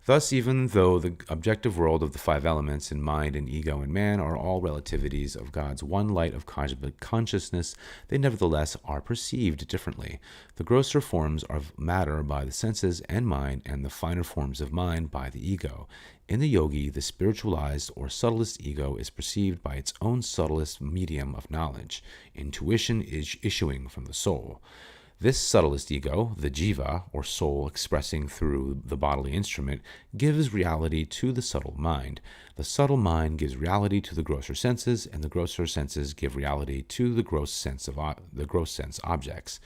Thus, even though the objective world of the 5 elements in mind and ego and man are all relativities of God's one light of cosmic consciousness, they nevertheless are perceived differently. The grosser forms of matter by the senses and mind, and the finer forms of mind by the ego. In the yogi, the spiritualized or subtlest ego is perceived by its own subtlest medium of knowledge. Intuition is issuing from the soul. This subtlest ego, the jiva, or soul expressing through the bodily instrument, gives reality to the subtle mind. The subtle mind gives reality to the grosser senses, and the grosser senses give reality to the gross sense objects.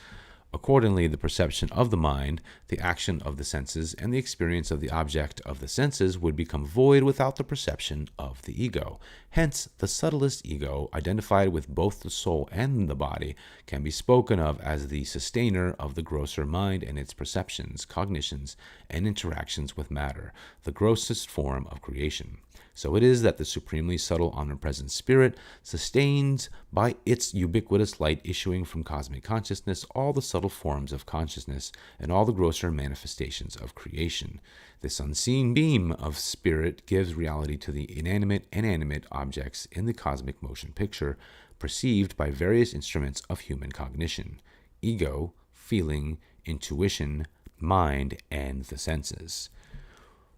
Accordingly, the perception of the mind, the action of the senses, and the experience of the object of the senses would become void without the perception of the ego. Hence, the subtlest ego, identified with both the soul and the body, can be spoken of as the sustainer of the grosser mind and its perceptions, cognitions, and interactions with matter, the grossest form of creation. So it is that the supremely subtle omnipresent spirit sustains by its ubiquitous light issuing from cosmic consciousness all the subtle forms of consciousness and all the grosser manifestations of creation. This unseen beam of spirit gives reality to the inanimate and animate objects in the cosmic motion picture, perceived by various instruments of human cognition: ego, feeling, intuition, mind, and the senses.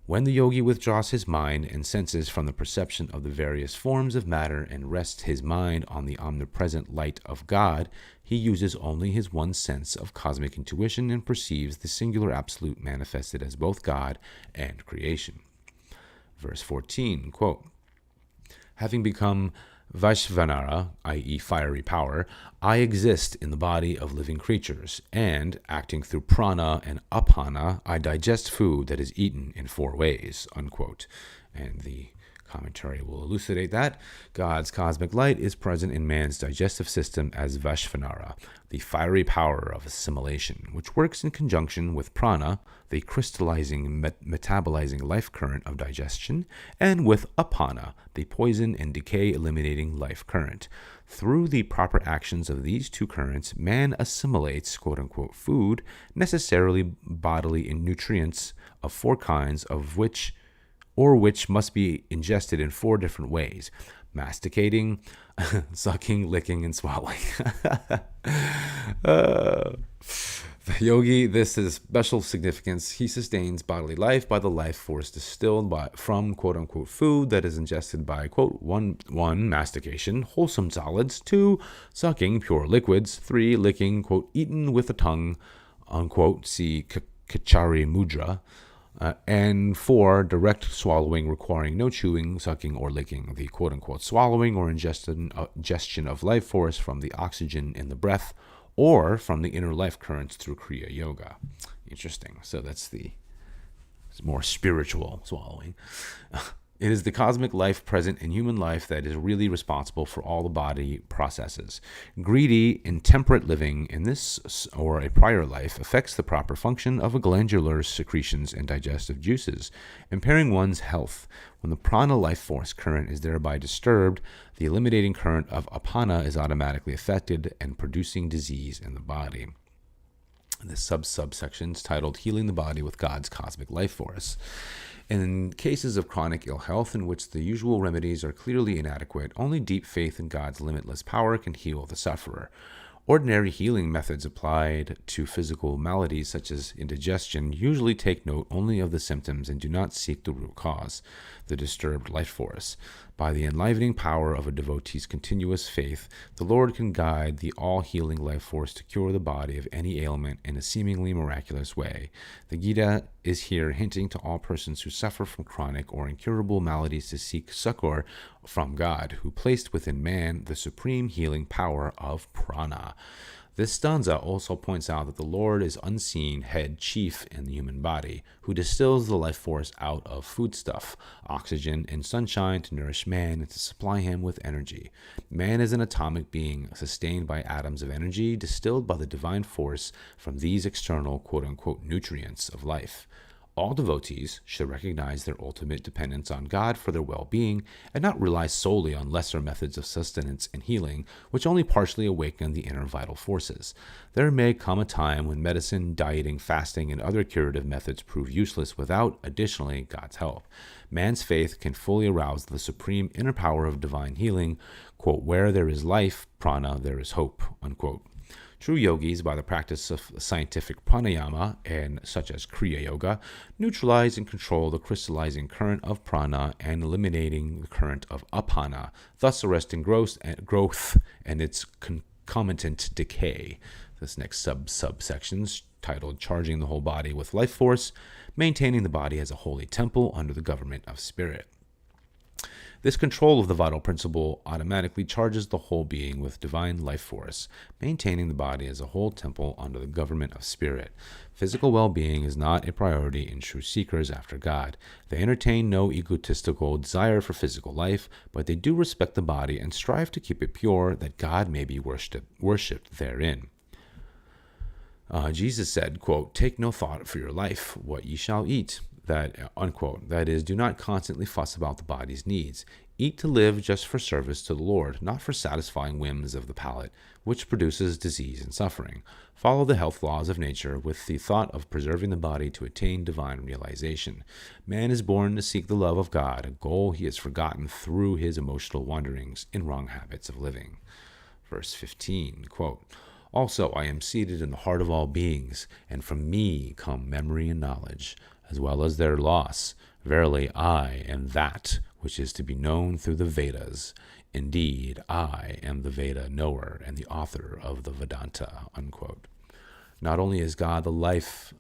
When the yogi withdraws his mind and senses from the perception of the various forms of matter and rests his mind on the omnipresent light of God, he uses only his one sense of cosmic intuition and perceives the singular absolute manifested as both God and creation. Verse 14, quote, having become Vaishvanara, i.e. fiery power, I exist in the body of living creatures, and, acting through prana and apana, I digest food that is eaten in 4 ways, unquote. And the commentary will elucidate that. God's cosmic light is present in man's digestive system as Vaishvanara, the fiery power of assimilation, which works in conjunction with prana, the crystallizing, metabolizing life current of digestion, and with apana, the poison and decay eliminating life current. Through the proper actions of these 2 currents, man assimilates, quote-unquote, food, necessarily bodily in nutrients of 4 kinds, of which must be ingested in 4 different ways: masticating, sucking, licking, and swallowing. The yogi, this is special significance. He sustains bodily life by the life force distilled from quote-unquote food that is ingested by, quote, 1, mastication, wholesome solids; 2, sucking, pure liquids; 3, licking, quote, eaten with the tongue, unquote, see Kachari Mudra; and 4, direct swallowing requiring no chewing, sucking, or licking, the quote-unquote swallowing or ingestion of life force from the oxygen in the breath or from the inner life currents through Kriya Yoga. Interesting. So that's the more spiritual swallowing. It is the cosmic life present in human life that is really responsible for all the body processes. Greedy, intemperate living in this or a prior life affects the proper function of a glandular secretions and digestive juices, impairing one's health. When the prana life force current is thereby disturbed, the eliminating current of apana is automatically affected and producing disease in the body. The subsections titled Healing the Body with God's Cosmic Life Force. In cases of chronic ill health in which the usual remedies are clearly inadequate, only deep faith in God's limitless power can heal the sufferer. Ordinary healing methods applied to physical maladies such as indigestion usually take note only of the symptoms and do not seek the root cause, the disturbed life force. By the enlivening power of a devotee's continuous faith, the Lord can guide the all-healing life force to cure the body of any ailment in a seemingly miraculous way. The Gita is here hinting to all persons who suffer from chronic or incurable maladies to seek succor from God, who placed within man the supreme healing power of prana. This stanza also points out that the Lord is unseen head chief in the human body, who distills the life force out of foodstuff, oxygen, and sunshine to nourish man and to supply him with energy. Man is an atomic being sustained by atoms of energy distilled by the divine force from these external quote-unquote nutrients of life. All devotees should recognize their ultimate dependence on God for their well-being and not rely solely on lesser methods of sustenance and healing, which only partially awaken the inner vital forces. There may come a time when medicine, dieting, fasting, and other curative methods prove useless without, additionally, God's help. Man's faith can fully arouse the supreme inner power of divine healing, quote, where there is life, prana, there is hope, unquote. True yogis, by the practice of scientific pranayama, and such as Kriya Yoga, neutralize and control the crystallizing current of prana and eliminating the current of apana, thus arresting growth and its concomitant decay. This next subsection is titled Charging the Whole Body with Life Force, maintaining the body as a holy temple under the government of spirit. This control of the vital principle automatically charges the whole being with divine life force, maintaining the body as a whole temple under the government of spirit. Physical well-being is not a priority in true seekers after God. They entertain no egotistical desire for physical life, but they do respect the body and strive to keep it pure, that God may be worshipped therein. Jesus said, quote, "Take no thought for your life, what ye shall eat." That, unquote. That is, do not constantly fuss about the body's needs. Eat to live just for service to the Lord, not for satisfying whims of the palate, which produces disease and suffering. Follow the health laws of nature with the thought of preserving the body to attain divine realization. Man is born to seek the love of God, a goal he has forgotten through his emotional wanderings in wrong habits of living. Verse 15, quote, "Also I am seated in the heart of all beings, and from me come memory and knowledge, as well as their loss. Verily, I am that which is to be known through the Vedas. Indeed, I am the Veda knower and the author of the Vedanta." Unquote. Not only is God the life,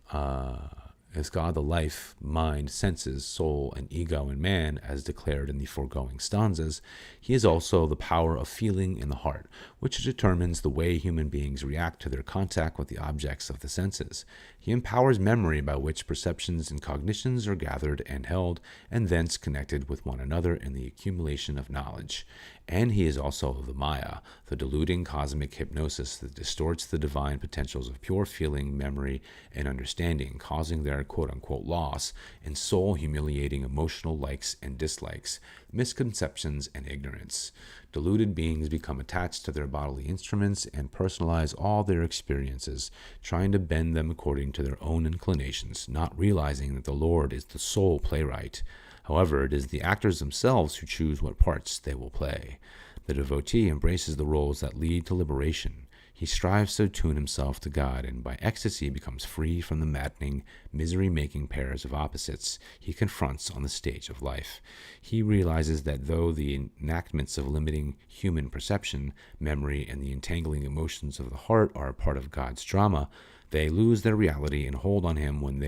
mind, senses, soul, and ego in man, as declared in the foregoing stanzas, he is also the power of feeling in the heart, which determines the way human beings react to their contact with the objects of the senses. He empowers memory, by which perceptions and cognitions are gathered and held, and thence connected with one another in the accumulation of knowledge. And he is also the Maya, the deluding cosmic hypnosis that distorts the divine potentials of pure feeling, memory, and understanding, causing their quote-unquote loss in soul-humiliating emotional likes and dislikes, misconceptions, and ignorance. Deluded beings become attached to their bodily instruments and personalize all their experiences, trying to bend them according to their own inclinations, not realizing that the Lord is the sole playwright. However, it is the actors themselves who choose what parts they will play. The devotee embraces the roles that lead to liberation. He strives to attune himself to God, and by ecstasy becomes free from the maddening, misery-making pairs of opposites he confronts on the stage of life. He realizes that though the enactments of limiting human perception, memory, and the entangling emotions of the heart are a part of God's drama, they lose their reality and hold on him when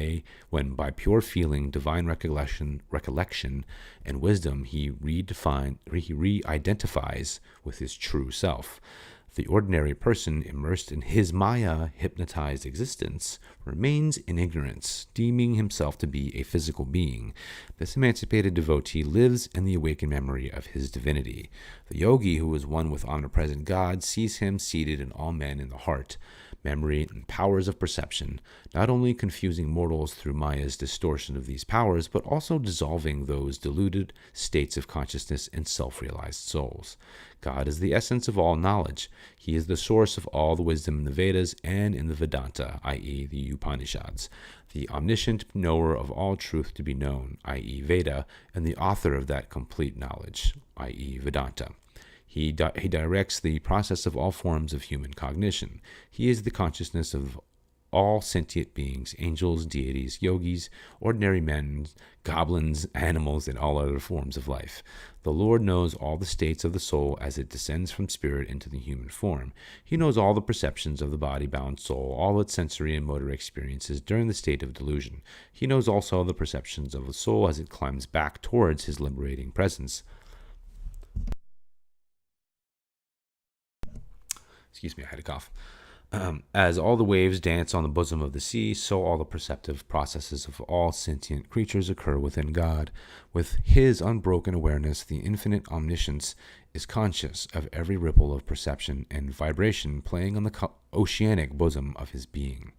by pure feeling, divine recollection, and wisdom, he re-identifies with his true self. The ordinary person, immersed in his Maya hypnotized existence, remains in ignorance, deeming himself to be a physical being. This emancipated devotee lives in the awakened memory of his divinity. The yogi, who is one with omnipresent God, sees him seated in all men in the heart, memory, and powers of perception, not only confusing mortals through Maya's distortion of these powers, but also dissolving those deluded states of consciousness in self-realized souls. God is the essence of all knowledge. He is the source of all the wisdom in the Vedas and in the Vedanta, i.e. the Upanishads, the omniscient knower of all truth to be known, i.e. Veda, and the author of that complete knowledge, i.e. Vedanta. He directs the process of all forms of human cognition. He is the consciousness of all sentient beings, angels, deities, yogis, ordinary men, goblins, animals, and all other forms of life. The Lord knows all the states of the soul as it descends from spirit into the human form. He knows all the perceptions of the body-bound soul, all its sensory and motor experiences during the state of delusion. He knows also the perceptions of the soul as it climbs back towards his liberating presence. Excuse me, I had a cough. As all the waves dance on the bosom of the sea, so all the perceptive processes of all sentient creatures occur within God. With his unbroken awareness, the infinite omniscience is conscious of every ripple of perception and vibration playing on the oceanic bosom of his being.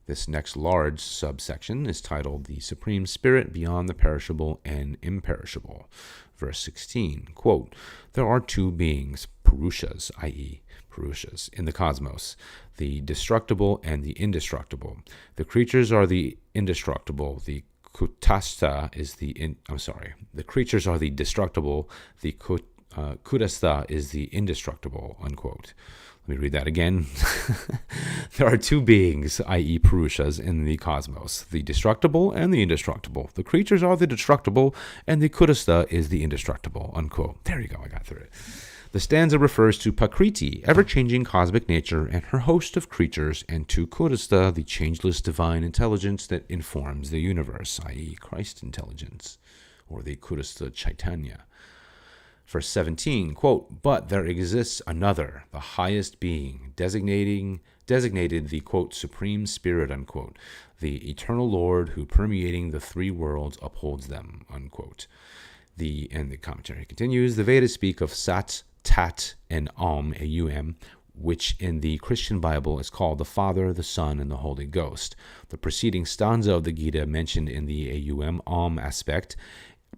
This next large subsection is titled The Supreme Spirit Beyond the Perishable and Imperishable. Verse 16, quote, "There are two beings, Purushas, i.e. Purushas, in the cosmos, the destructible and the indestructible. The creatures are the indestructible, the Kutastha is the the creatures are the destructible, the Kutastha is the indestructible," unquote. Let me read that again. There are two beings, i.e. Purushas, in the cosmos, the destructible and the indestructible. The creatures are the destructible, and the Kutastha is the indestructible, unquote. There you go, I got through it. The stanza refers to Prakriti, ever-changing cosmic nature, and her host of creatures, and to Kurasta, the changeless divine intelligence that informs the universe, i.e. Christ intelligence, or the Kurasta Chaitanya. Verse 17, quote, but there exists another, the highest being, designated the, quote, supreme spirit, unquote, the eternal Lord who permeating the three worlds upholds them, unquote. And the commentary continues, the Vedas speak of Sat, Tat, and Om, A-U-M, which in the Christian Bible is called the Father, the Son, and the Holy Ghost. The preceding stanza of the Gita mentioned in the A-U-M, Om aspect,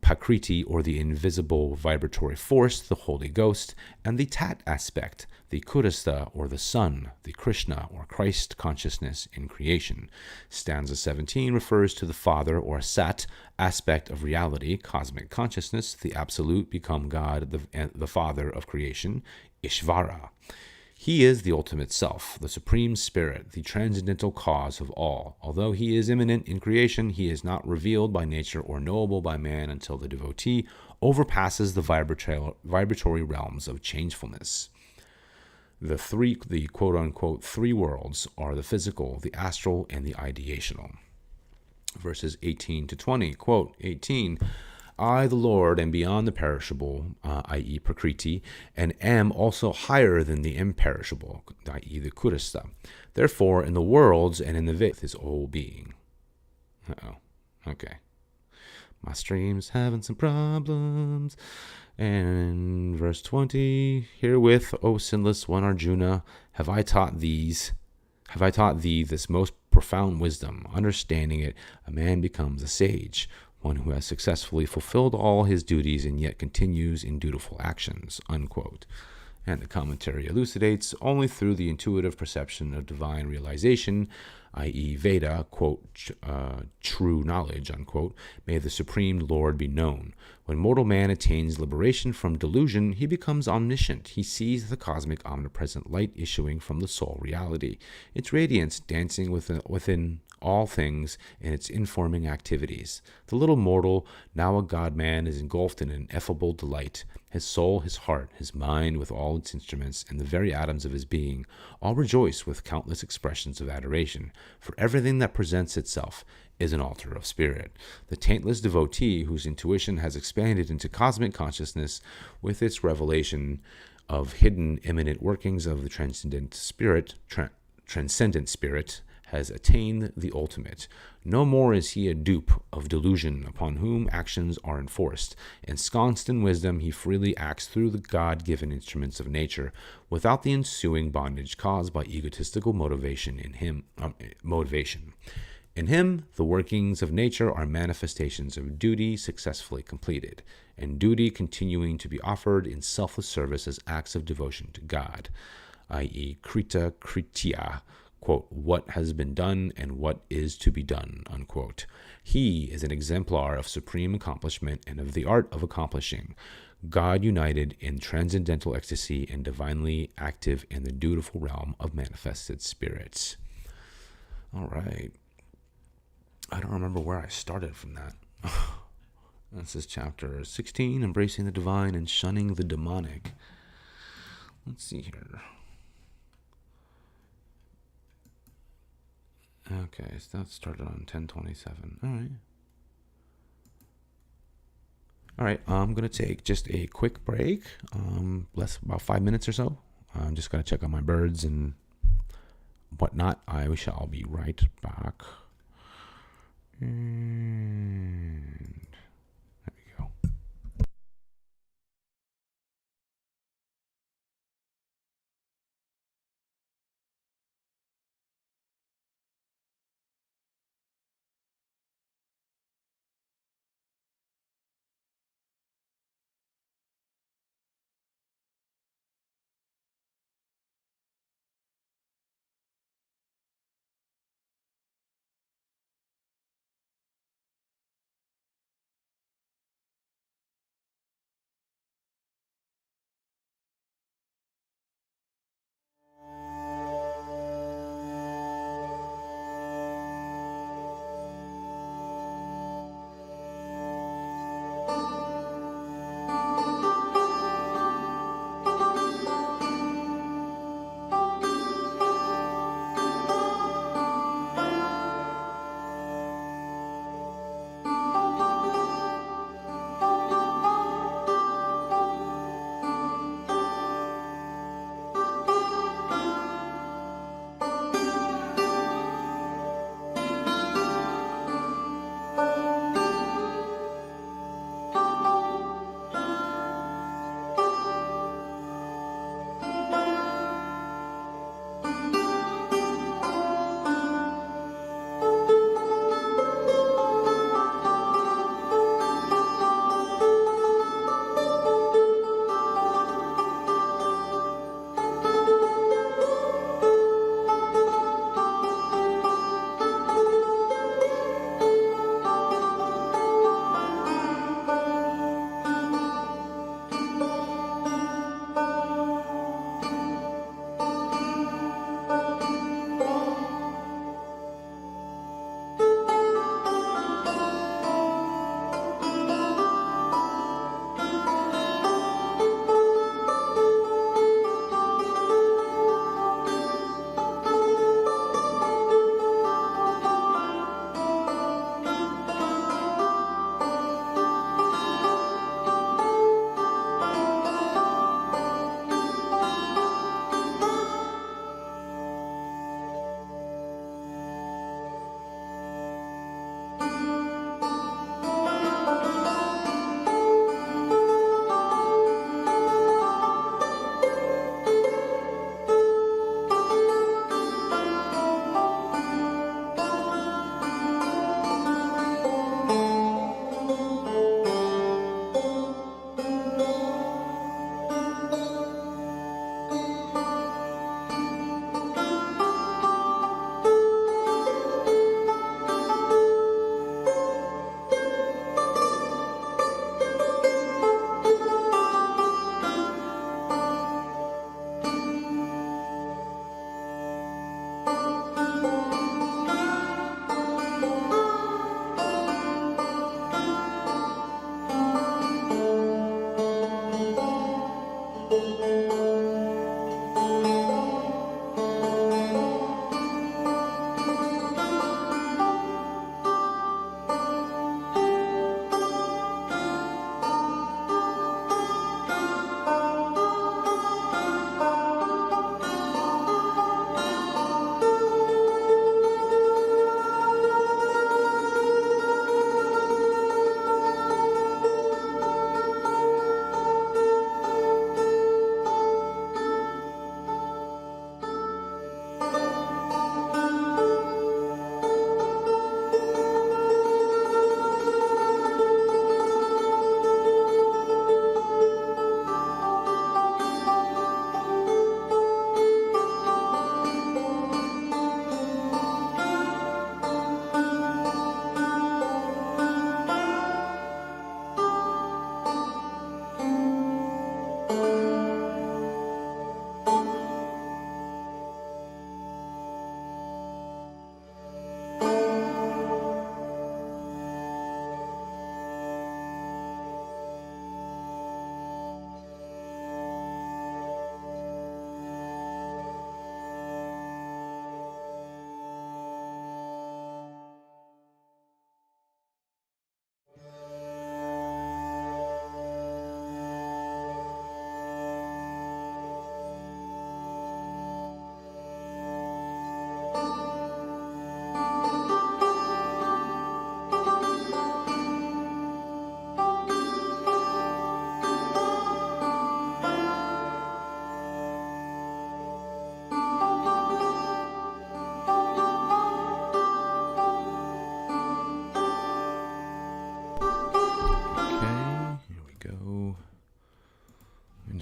Prakriti, or the invisible vibratory force, the Holy Ghost, and the Tat aspect, the Kurasta, or the Sun, the Krishna, or Christ consciousness in creation. Stanza 17 refers to the Father, or Sat, aspect of reality, cosmic consciousness, the Absolute become God, the Father of creation, Ishvara. He is the ultimate self, the supreme spirit, the transcendental cause of all. Although he is immanent in creation, he is not revealed by nature or knowable by man until the devotee overpasses the vibratory realms of changefulness. The quote-unquote three worlds are the physical, the astral, and the ideational. Verses 18 to 20, quote, 18, I, the Lord, am beyond the perishable, i.e. Prakriti, and am also higher than the imperishable, i.e. the Kurasta. Therefore, in the worlds and in the his whole being. Okay. My stream's having some problems. And verse 20, herewith, O sinless one Arjuna, have I taught thee this most profound wisdom. Understanding it, a man becomes a sage, one who has successfully fulfilled all his duties and yet continues in dutiful actions, unquote. And the commentary elucidates, only through the intuitive perception of divine realization, i.e. Veda, quote, true knowledge, unquote, may the Supreme Lord be known. When mortal man attains liberation from delusion, he becomes omniscient. He sees the cosmic omnipresent light issuing from the soul reality, its radiance dancing within all things in its informing activities. The little mortal, now a God-man, is engulfed in an ineffable delight. His soul, his heart, his mind with all its instruments, and the very atoms of his being, all rejoice with countless expressions of adoration, for everything that presents itself is an altar of spirit. The taintless devotee, whose intuition has expanded into cosmic consciousness with its revelation of hidden immanent workings of the transcendent spirit, has attained the ultimate. No more is he a dupe of delusion upon whom actions are enforced. Ensconced in wisdom, he freely acts through the God-given instruments of nature, without the ensuing bondage caused by egotistical motivation in him. In him, the workings of nature are manifestations of duty successfully completed, and duty continuing to be offered in selfless service as acts of devotion to God, i.e. Krita Kritya, quote, what has been done and what is to be done, unquote. He is an exemplar of supreme accomplishment and of the art of accomplishing, God united in transcendental ecstasy and divinely active in the dutiful realm of manifested spirits. All right. I don't remember where I started from that. This is chapter 16, Embracing the Divine and Shunning the Demonic. Let's see here. Okay, so that started on 10:27. All right, I'm going to take just a quick break, about 5 minutes or so. I'm just going to check on my birds and whatnot. I shall be right back. And there we go.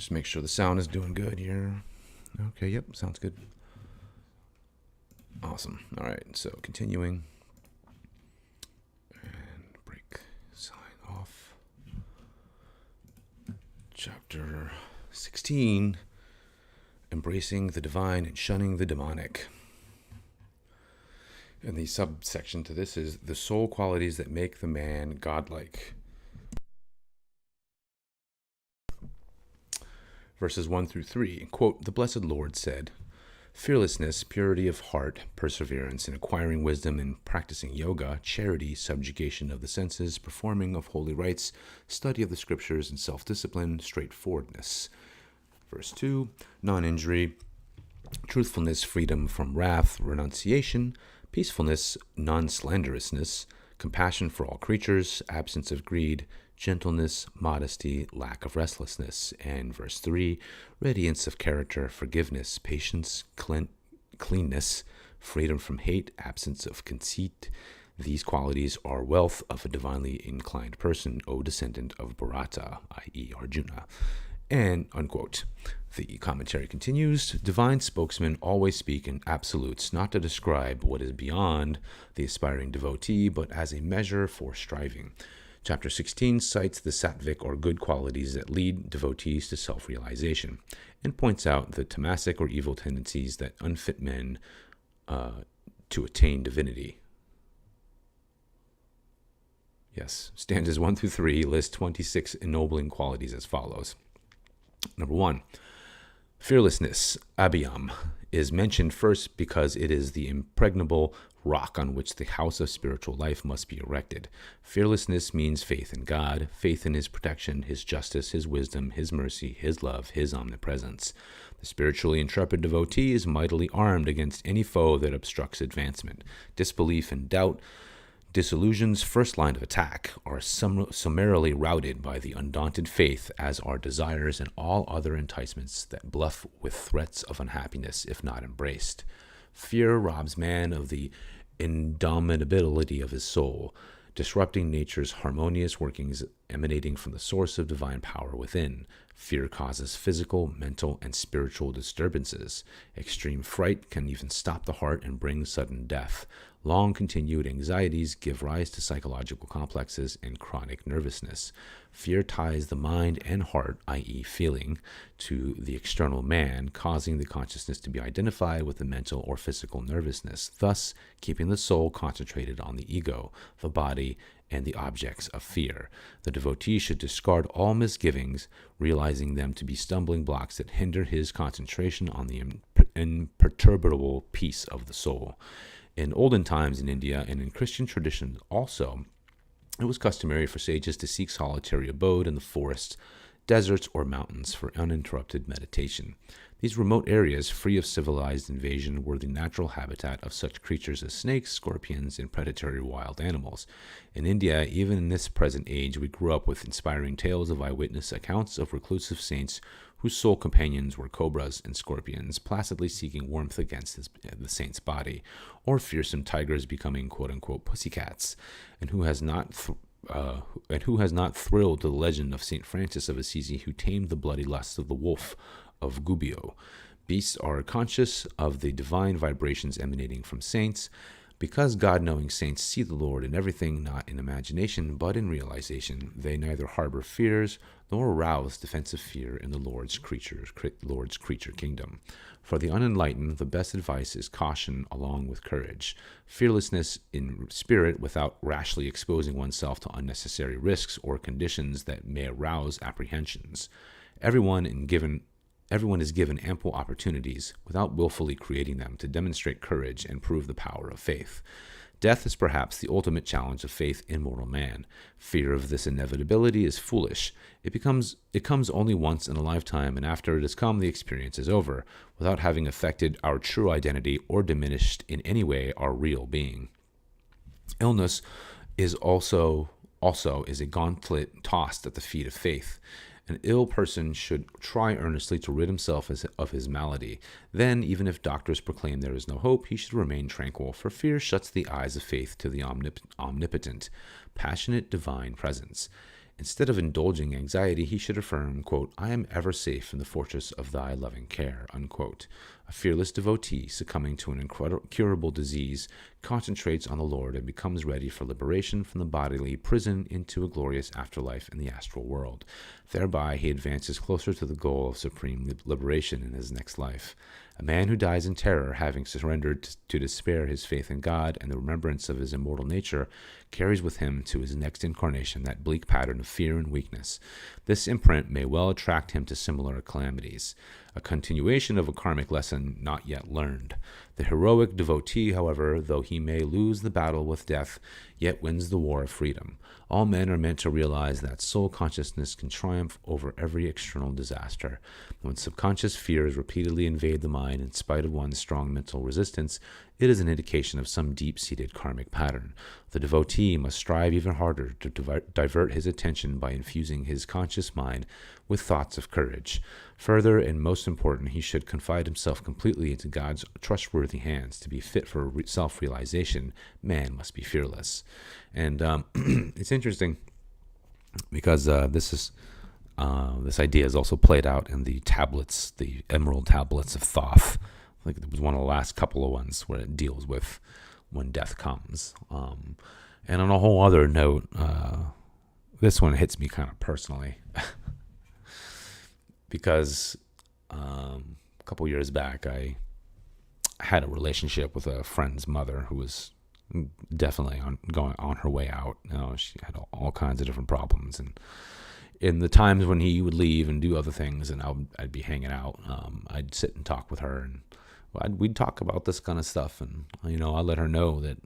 Just make sure the sound is doing good here. Okay, yep, sounds good. Awesome. All right, so continuing. And break sign off. Chapter 16, Embracing the Divine and Shunning the Demonic. And the subsection to this is the soul qualities that make the man godlike. Verses 1 through 3, quote, "The Blessed Lord said, fearlessness, purity of heart, perseverance in acquiring wisdom and practicing yoga, charity, subjugation of the senses, performing of holy rites, study of the scriptures, and self-discipline, straightforwardness." Verse 2, non-injury, truthfulness, freedom from wrath, renunciation, peacefulness, non-slanderousness, compassion for all creatures, absence of greed, gentleness, modesty, lack of restlessness. And verse 3, radiance of character, forgiveness, patience, cleanness, freedom from hate, absence of conceit. These qualities are wealth of a divinely inclined person, O descendant of Bharata, i.e. Arjuna. And, unquote. The commentary continues, divine spokesmen always speak in absolutes, not to describe what is beyond the aspiring devotee, but as a measure for striving. Chapter 16 cites the sattvic or good qualities that lead devotees to self-realization and points out the tamasic or evil tendencies that unfit men to attain divinity. Yes, stanzas 1 through 3 list 26 ennobling qualities as follows. Number 1, fearlessness, abhayam, is mentioned first because it is the impregnable rock on which the house of spiritual life must be erected. Fearlessness means faith in God, faith in his protection, his justice, his wisdom, his mercy, his love, his omnipresence. The spiritually intrepid devotee is mightily armed against any foe that obstructs advancement. Disbelief and doubt, disillusion's first line of attack, are summarily routed by the undaunted faith, as are desires and all other enticements that bluff with threats of unhappiness if not embraced. Fear robs man of the indomitability of his soul, disrupting nature's harmonious workings emanating from the source of divine power within. Fear causes physical, mental, and spiritual disturbances. Extreme fright can even stop the heart and bring sudden death. Long-continued anxieties give rise to psychological complexes and chronic nervousness. Fear ties the mind and heart, i.e. feeling, to the external man, causing the consciousness to be identified with the mental or physical nervousness, thus keeping the soul concentrated on the ego, the body, and the objects of fear. The devotee should discard all misgivings, realizing them to be stumbling blocks that hinder his concentration on the imperturbable peace of the soul. In olden times in India and in Christian traditions also, it was customary for sages to seek solitary abode in the forests, deserts, or mountains for uninterrupted meditation. These remote areas, free of civilized invasion, were the natural habitat of such creatures as snakes, scorpions, and predatory wild animals. In India, even in this present age, we grew up with inspiring tales of eyewitness accounts of reclusive saints whose sole companions were cobras and scorpions, placidly seeking warmth against the saint's body, or fearsome tigers becoming quote-unquote pussycats, and who has not thrilled to the legend of St. Francis of Assisi, who tamed the bloody lusts of the wolf of Gubbio. Beasts are conscious of the divine vibrations emanating from saints, because God-knowing saints see the Lord in everything, not in imagination, but in realization. They neither harbor fears nor arouse defensive fear in the Lord's creature kingdom. For the unenlightened, the best advice is caution along with courage, fearlessness in spirit without rashly exposing oneself to unnecessary risks or conditions that may arouse apprehensions. Everyone is given ample opportunities, without willfully creating them, to demonstrate courage and prove the power of faith. Death is perhaps the ultimate challenge of faith in mortal man. Fear of this inevitability is foolish. It comes only once in a lifetime, and after it has come, the experience is over, without having affected our true identity or diminished in any way our real being. Illness is also is a gauntlet tossed at the feet of faith. An ill person should try earnestly to rid himself of his malady. Then, even if doctors proclaim there is no hope, he should remain tranquil, for fear shuts the eyes of faith to the omnipotent, passionate divine presence. Instead of indulging anxiety, he should affirm, quote, I am ever safe in the fortress of thy loving care, unquote. A fearless devotee succumbing to an incurable disease concentrates on the Lord and becomes ready for liberation from the bodily prison into a glorious afterlife in the astral world. Thereby, he advances closer to the goal of supreme liberation in his next life. A man who dies in terror, having surrendered to despair his faith in God and the remembrance of his immortal nature, carries with him to his next incarnation that bleak pattern of fear and weakness. This imprint may well attract him to similar calamities, a continuation of a karmic lesson not yet learned. The heroic devotee, however, though he may lose the battle with death, yet wins the war of freedom. All men are meant to realize that soul consciousness can triumph over every external disaster. When subconscious fears repeatedly invade the mind in spite of one's strong mental resistance, it is an indication of some deep-seated karmic pattern. The devotee must strive even harder to divert his attention by infusing his conscious mind with thoughts of courage. Further, and most important, he should confide himself completely into God's trustworthy hands. To be fit for self-realization, man must be fearless. And it's interesting because this idea is also played out in the tablets, the Emerald Tablets of Thoth. I think it was one of the last couple of ones where it deals with when death comes. And on a whole other note, this one hits me kind of personally because a couple years back, I had a relationship with a friend's mother who was definitely going on her way out. She had all kinds of different problems, and in the times when he would leave and do other things, and I'd be hanging out, I'd sit and talk with her, and we'd talk about this kind of stuff, and I let her know that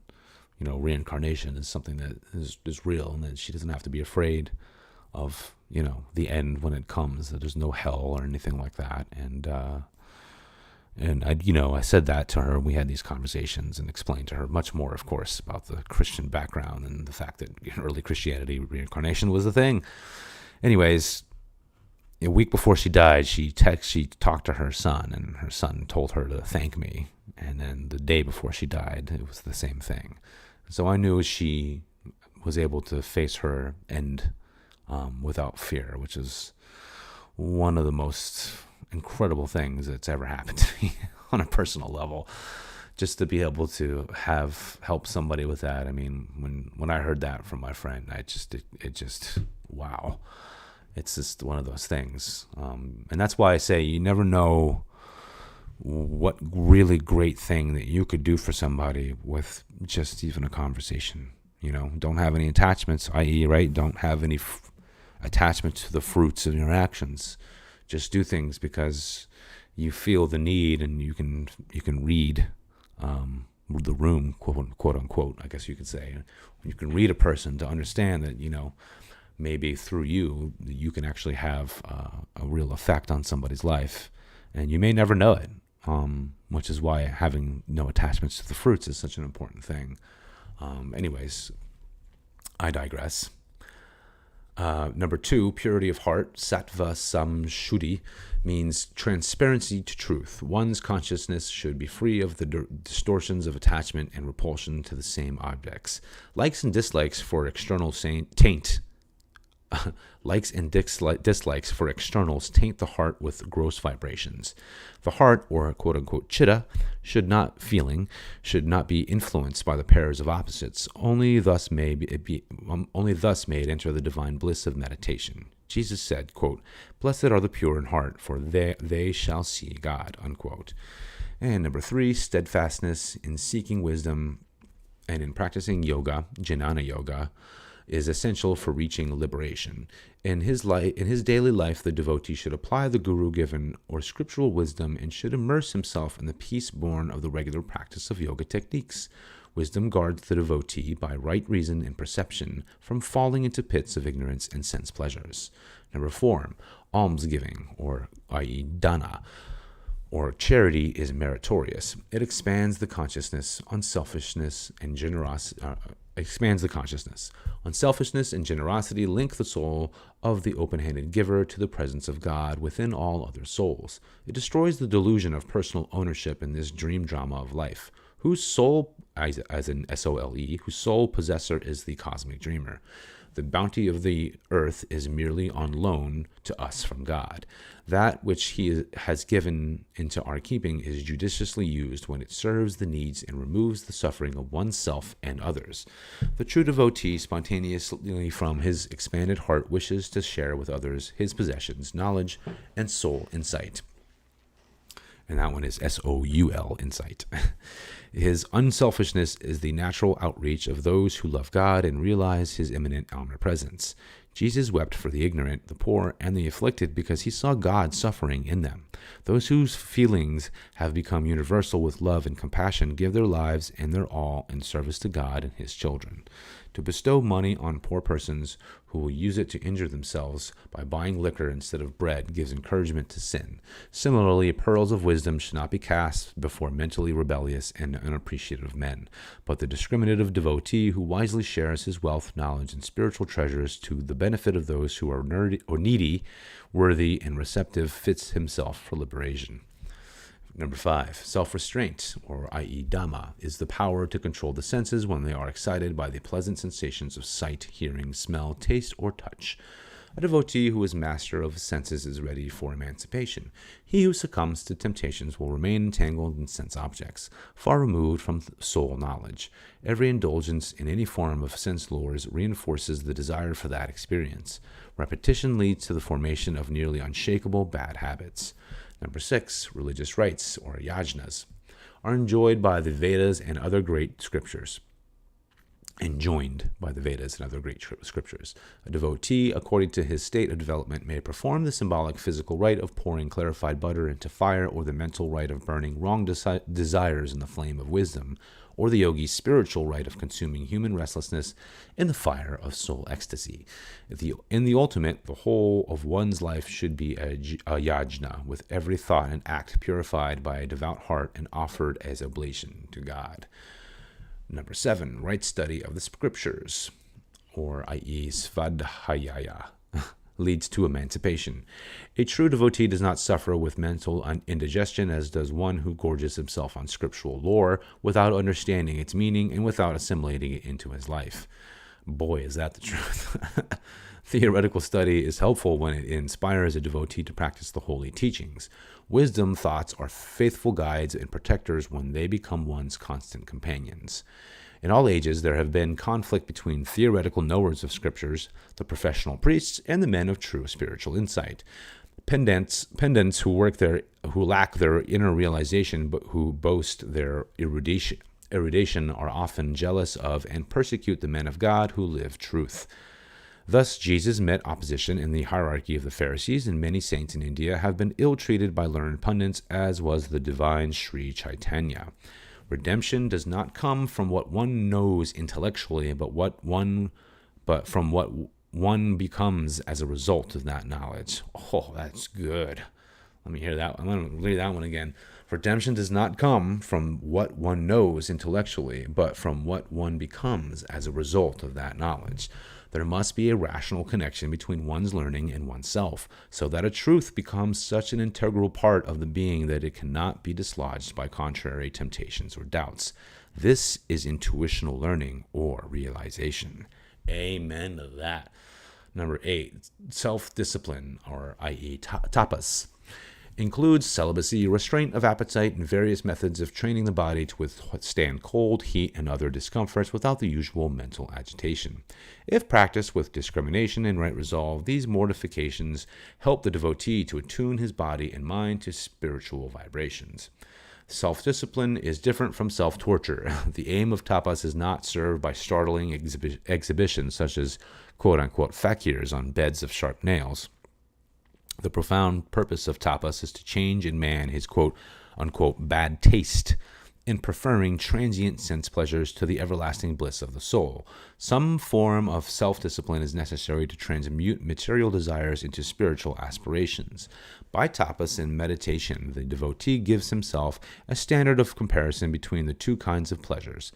reincarnation is something that is real, and that she doesn't have to be afraid of the end when it comes. That there's no hell or anything like that, and I said that to her. We had these conversations and explained to her much more, of course, about the Christian background and the fact that in early Christianity, reincarnation was a thing. Anyways, a week before she died, she talked to her son, and her son told her to thank me. And then the day before she died, it was the same thing. So I knew she was able to face her end without fear, which is one of the most incredible things that's ever happened to me on a personal level. Just to be able to help somebody with that. I mean, when I heard that from my friend, it just wow. It's just one of those things. And that's why I say you never know what really great thing that you could do for somebody with just even a conversation. Don't have any attachments, i.e., right? Don't have any attachment to the fruits of your actions. Just do things because you feel the need, and you can read the room, quote unquote, I guess you could say. You can read a person to understand that, maybe through you can actually have a real effect on somebody's life, and you may never know it, which is why having no attachments to the fruits is such an important thing. Anyways, I digress. Number 2, purity of heart, sattva samshuddhi, means transparency to truth. One's consciousness should be free of the distortions of attachment and repulsion to the same objects. Likes and dislikes for external likes and dislikes for externals taint the heart with gross vibrations. The heart, or quote-unquote chitta, should not be influenced by the pairs of opposites. Only thus may it enter the divine bliss of meditation. Jesus said, quote, "Blessed are the pure in heart, for they shall see God," unquote. And number 3, steadfastness in seeking wisdom and in practicing yoga, jnana yoga, is essential for reaching liberation. In his daily life, the devotee should apply the guru-given or scriptural wisdom and should immerse himself in the peace born of the regular practice of yoga techniques. Wisdom guards the devotee by right reason and perception from falling into pits of ignorance and sense pleasures. Number 4, almsgiving, or i.e. dana, or charity, is meritorious. It expands the consciousness on selfishness and generosity. Unselfishness and generosity link the soul of the open-handed giver to the presence of God within all other souls. It destroys the delusion of personal ownership in this dream drama of life. Whose soul, as in SOLE, whose sole possessor is the cosmic dreamer. The bounty of the earth is merely on loan to us from God. That which he has given into our keeping is judiciously used when it serves the needs and removes the suffering of oneself and others. The true devotee, spontaneously from his expanded heart, wishes to share with others his possessions, knowledge, and soul insight. And that one is SOUL, insight. His unselfishness is the natural outreach of those who love God and realize his imminent omnipresence. Jesus wept for the ignorant, the poor, and the afflicted because he saw God suffering in them. Those whose feelings have become universal with love and compassion give their lives and their all in service to God and his children. To bestow money on poor persons who will use it to injure themselves by buying liquor instead of bread gives encouragement to sin. Similarly, pearls of wisdom should not be cast before mentally rebellious and unappreciative men, but the discriminative devotee who wisely shares his wealth, knowledge, and spiritual treasures to the benefit of those who are needy, worthy, and receptive fits himself for liberation. Number 5, self-restraint, or i.e. Dhamma, is the power to control the senses when they are excited by the pleasant sensations of sight, hearing, smell, taste, or touch. A devotee who is master of his senses is ready for emancipation. He who succumbs to temptations will remain entangled in sense objects, far removed from soul knowledge. Every indulgence in any form of sense lures reinforces the desire for that experience. Repetition leads to the formation of nearly unshakable bad habits. Number 6, religious rites, or yajnas, are enjoined by the Vedas and other great scriptures. A devotee, according to his state of development, may perform the symbolic physical rite of pouring clarified butter into fire, or the mental rite of burning wrong desires in the flame of wisdom, or the yogi's spiritual rite of consuming human restlessness in the fire of soul ecstasy. In the ultimate, the whole of one's life should be a yajna, with every thought and act purified by a devout heart and offered as oblation to God. Number 7, right study of the scriptures, or i.e. svadhyaya, leads to emancipation. A true devotee does not suffer with mental indigestion as does one who gorges himself on scriptural lore without understanding its meaning and without assimilating it into his life. Boy, is that the truth. Theoretical study is helpful when it inspires a devotee to practice the holy teachings. Wisdom thoughts are faithful guides and protectors when they become one's constant companions. In all ages, there have been conflict between theoretical knowers of scriptures, the professional priests, and the men of true spiritual insight. Pedants who lack their inner realization but who boast their erudition are often jealous of and persecute the men of God who live truth. Thus, Jesus met opposition in the hierarchy of the Pharisees, and many saints in India have been ill-treated by learned pundits, as was the divine Sri Chaitanya. Redemption does not come from what one knows intellectually, but from what one becomes as a result of that knowledge. Oh, that's good. Let me hear that one. Let me read that one again. Redemption does not come from what one knows intellectually, but from what one becomes as a result of that knowledge. There must be a rational connection between one's learning and oneself, so that a truth becomes such an integral part of the being that it cannot be dislodged by contrary temptations or doubts. This is intuitional learning or realization. Amen to that. Number 8, self-discipline, or i.e. tapas, includes celibacy, restraint of appetite, and various methods of training the body to withstand cold, heat, and other discomforts without the usual mental agitation. If practiced with discrimination and right resolve, these mortifications help the devotee to attune his body and mind to spiritual vibrations. Self-discipline is different from self-torture. The aim of tapas is not served by startling exhibitions such as quote-unquote fakirs on beds of sharp nails. The profound purpose of tapas is to change in man his quote-unquote bad taste in preferring transient sense pleasures to the everlasting bliss of the soul. Some form of self-discipline is necessary to transmute material desires into spiritual aspirations. By tapas and meditation, the devotee gives himself a standard of comparison between the two kinds of pleasures.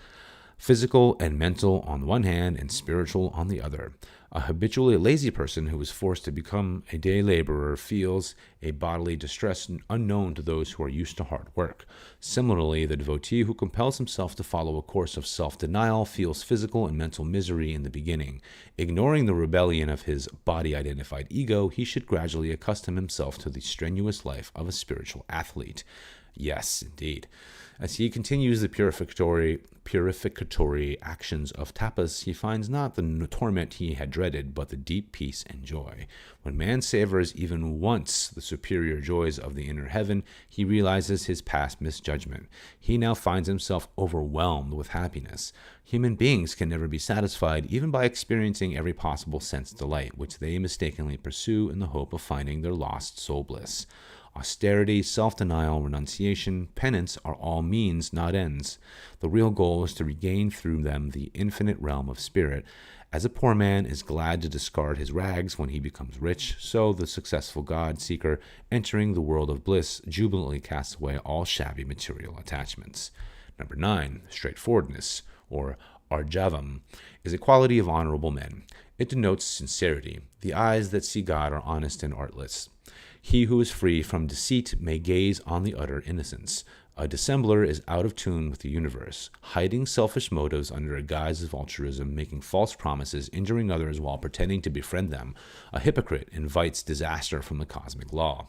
physical and mental on one hand and spiritual on the other. A habitually lazy person who is forced to become a day laborer feels a bodily distress unknown to those who are used to hard work. Similarly, the devotee who compels himself to follow a course of self-denial feels physical and mental misery in the beginning. Ignoring the rebellion of his body-identified ego, he should gradually accustom himself to the strenuous life of a spiritual athlete. Yes, indeed. As he continues the purificatory actions of tapas, he finds not the torment he had dreaded, but the deep peace and joy. When man savors even once the superior joys of the inner heaven, he realizes his past misjudgment. He now finds himself overwhelmed with happiness. Human beings can never be satisfied, even by experiencing every possible sense delight, which they mistakenly pursue in the hope of finding their lost soul bliss. Austerity, self-denial, renunciation, penance are all means, not ends. The real goal is to regain through them the infinite realm of spirit. As a poor man is glad to discard his rags when he becomes rich, so the successful God-seeker, entering the world of bliss, jubilantly casts away all shabby material attachments. Number 9, straightforwardness, or arjavam, is a quality of honorable men. It denotes sincerity. The eyes that see God are honest and artless. He who is free from deceit may gaze on the utter innocence. A dissembler is out of tune with the universe, hiding selfish motives under a guise of altruism, making false promises, injuring others while pretending to befriend them. A hypocrite invites disaster from the cosmic law.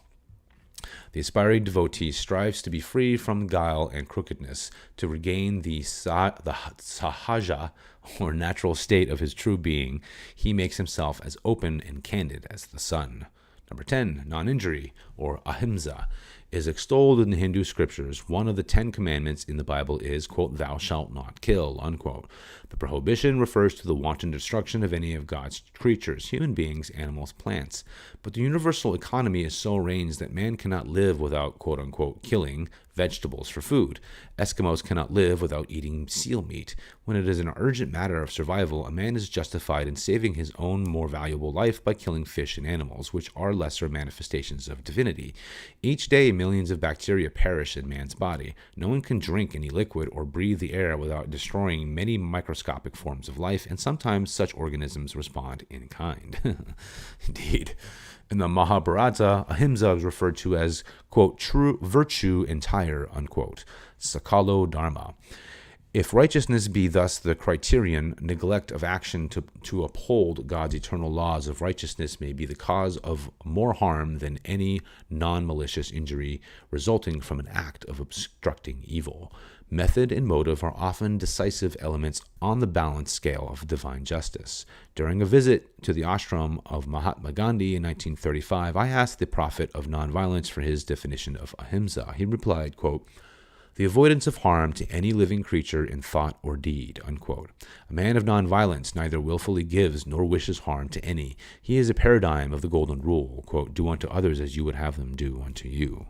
The aspiring devotee strives to be free from guile and crookedness, to regain the sahaja, or natural state of his true being. He makes himself as open and candid as the sun. Number 10, non-injury, or ahimsa, is extolled in the Hindu scriptures. One of the 10 commandments in the Bible is, quote, "Thou shalt not kill," unquote. The prohibition refers to the wanton destruction of any of God's creatures, human beings, animals, plants. But the universal economy is so arranged that man cannot live without, quote unquote, killing vegetables for food. Eskimos cannot live without eating seal meat. When it is an urgent matter of survival, a man is justified in saving his own more valuable life by killing fish and animals, which are lesser manifestations of divinity. Each day, millions of bacteria perish in man's body. No one can drink any liquid or breathe the air without destroying many microscopic forms of life, and sometimes such organisms respond in kind. Indeed. In the Mahabharata, ahimsa is referred to as, quote, true virtue entire, unquote, sakalo dharma. If righteousness be thus the criterion, neglect of action to uphold God's eternal laws of righteousness may be the cause of more harm than any non-malicious injury resulting from an act of obstructing evil. Method and motive are often decisive elements on the balance scale of divine justice. During a visit to the ashram of Mahatma Gandhi in 1935, I asked the prophet of nonviolence for his definition of ahimsa. He replied, quote, "The avoidance of harm to any living creature in thought or deed," unquote. A man of nonviolence neither willfully gives nor wishes harm to any. He is a paradigm of the golden rule, quote, "Do unto others as you would have them do unto you."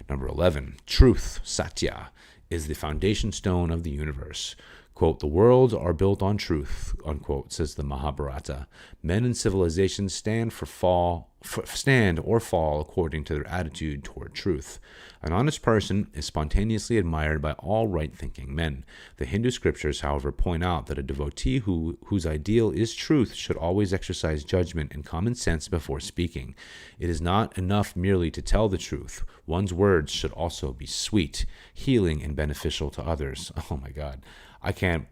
Number 11, truth, satya, is the foundation stone of the universe. Quote, "The worlds are built on truth," unquote, says the Mahabharata. Men and civilizations stand or fall according to their attitude toward truth. An honest person is spontaneously admired by all right-thinking men. The Hindu scriptures, however, point out that a devotee whose ideal is truth should always exercise judgment and common sense before speaking. It is not enough merely to tell the truth. One's words should also be sweet, healing, and beneficial to others. Oh my God. I can't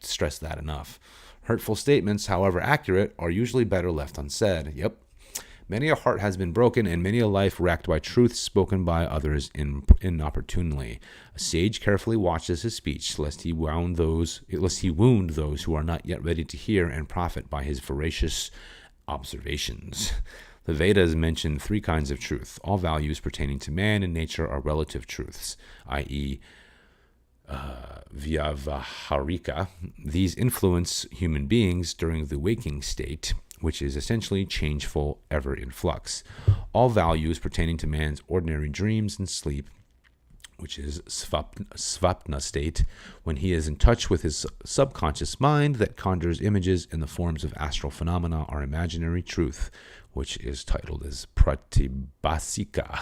stress that enough. Hurtful statements, however accurate, are usually better left unsaid. Yep. Many a heart has been broken and many a life wrecked by truths spoken by others inopportunely. A sage carefully watches his speech, lest he wound those who are not yet ready to hear and profit by his veracious observations. The Vedas mention 3 kinds of truth. All values pertaining to man and nature are relative truths, i.e., vyavaharika. These influence human beings during the waking state, which is essentially changeful, ever in flux. All values pertaining to man's ordinary dreams and sleep which is svapna state, when he is in touch with his subconscious mind that conjures images in the forms of astral phenomena or imaginary truth, which is titled as pratibhasika.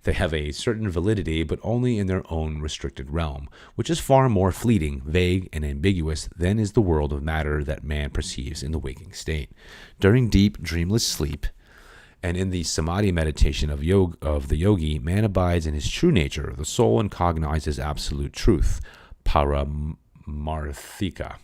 They have a certain validity, but only in their own restricted realm, which is far more fleeting, vague, and ambiguous than is the world of matter that man perceives in the waking state. During deep, dreamless sleep, and in the samadhi meditation of the yogi, man abides in his true nature, the soul, and cognizes absolute truth, paramarthika.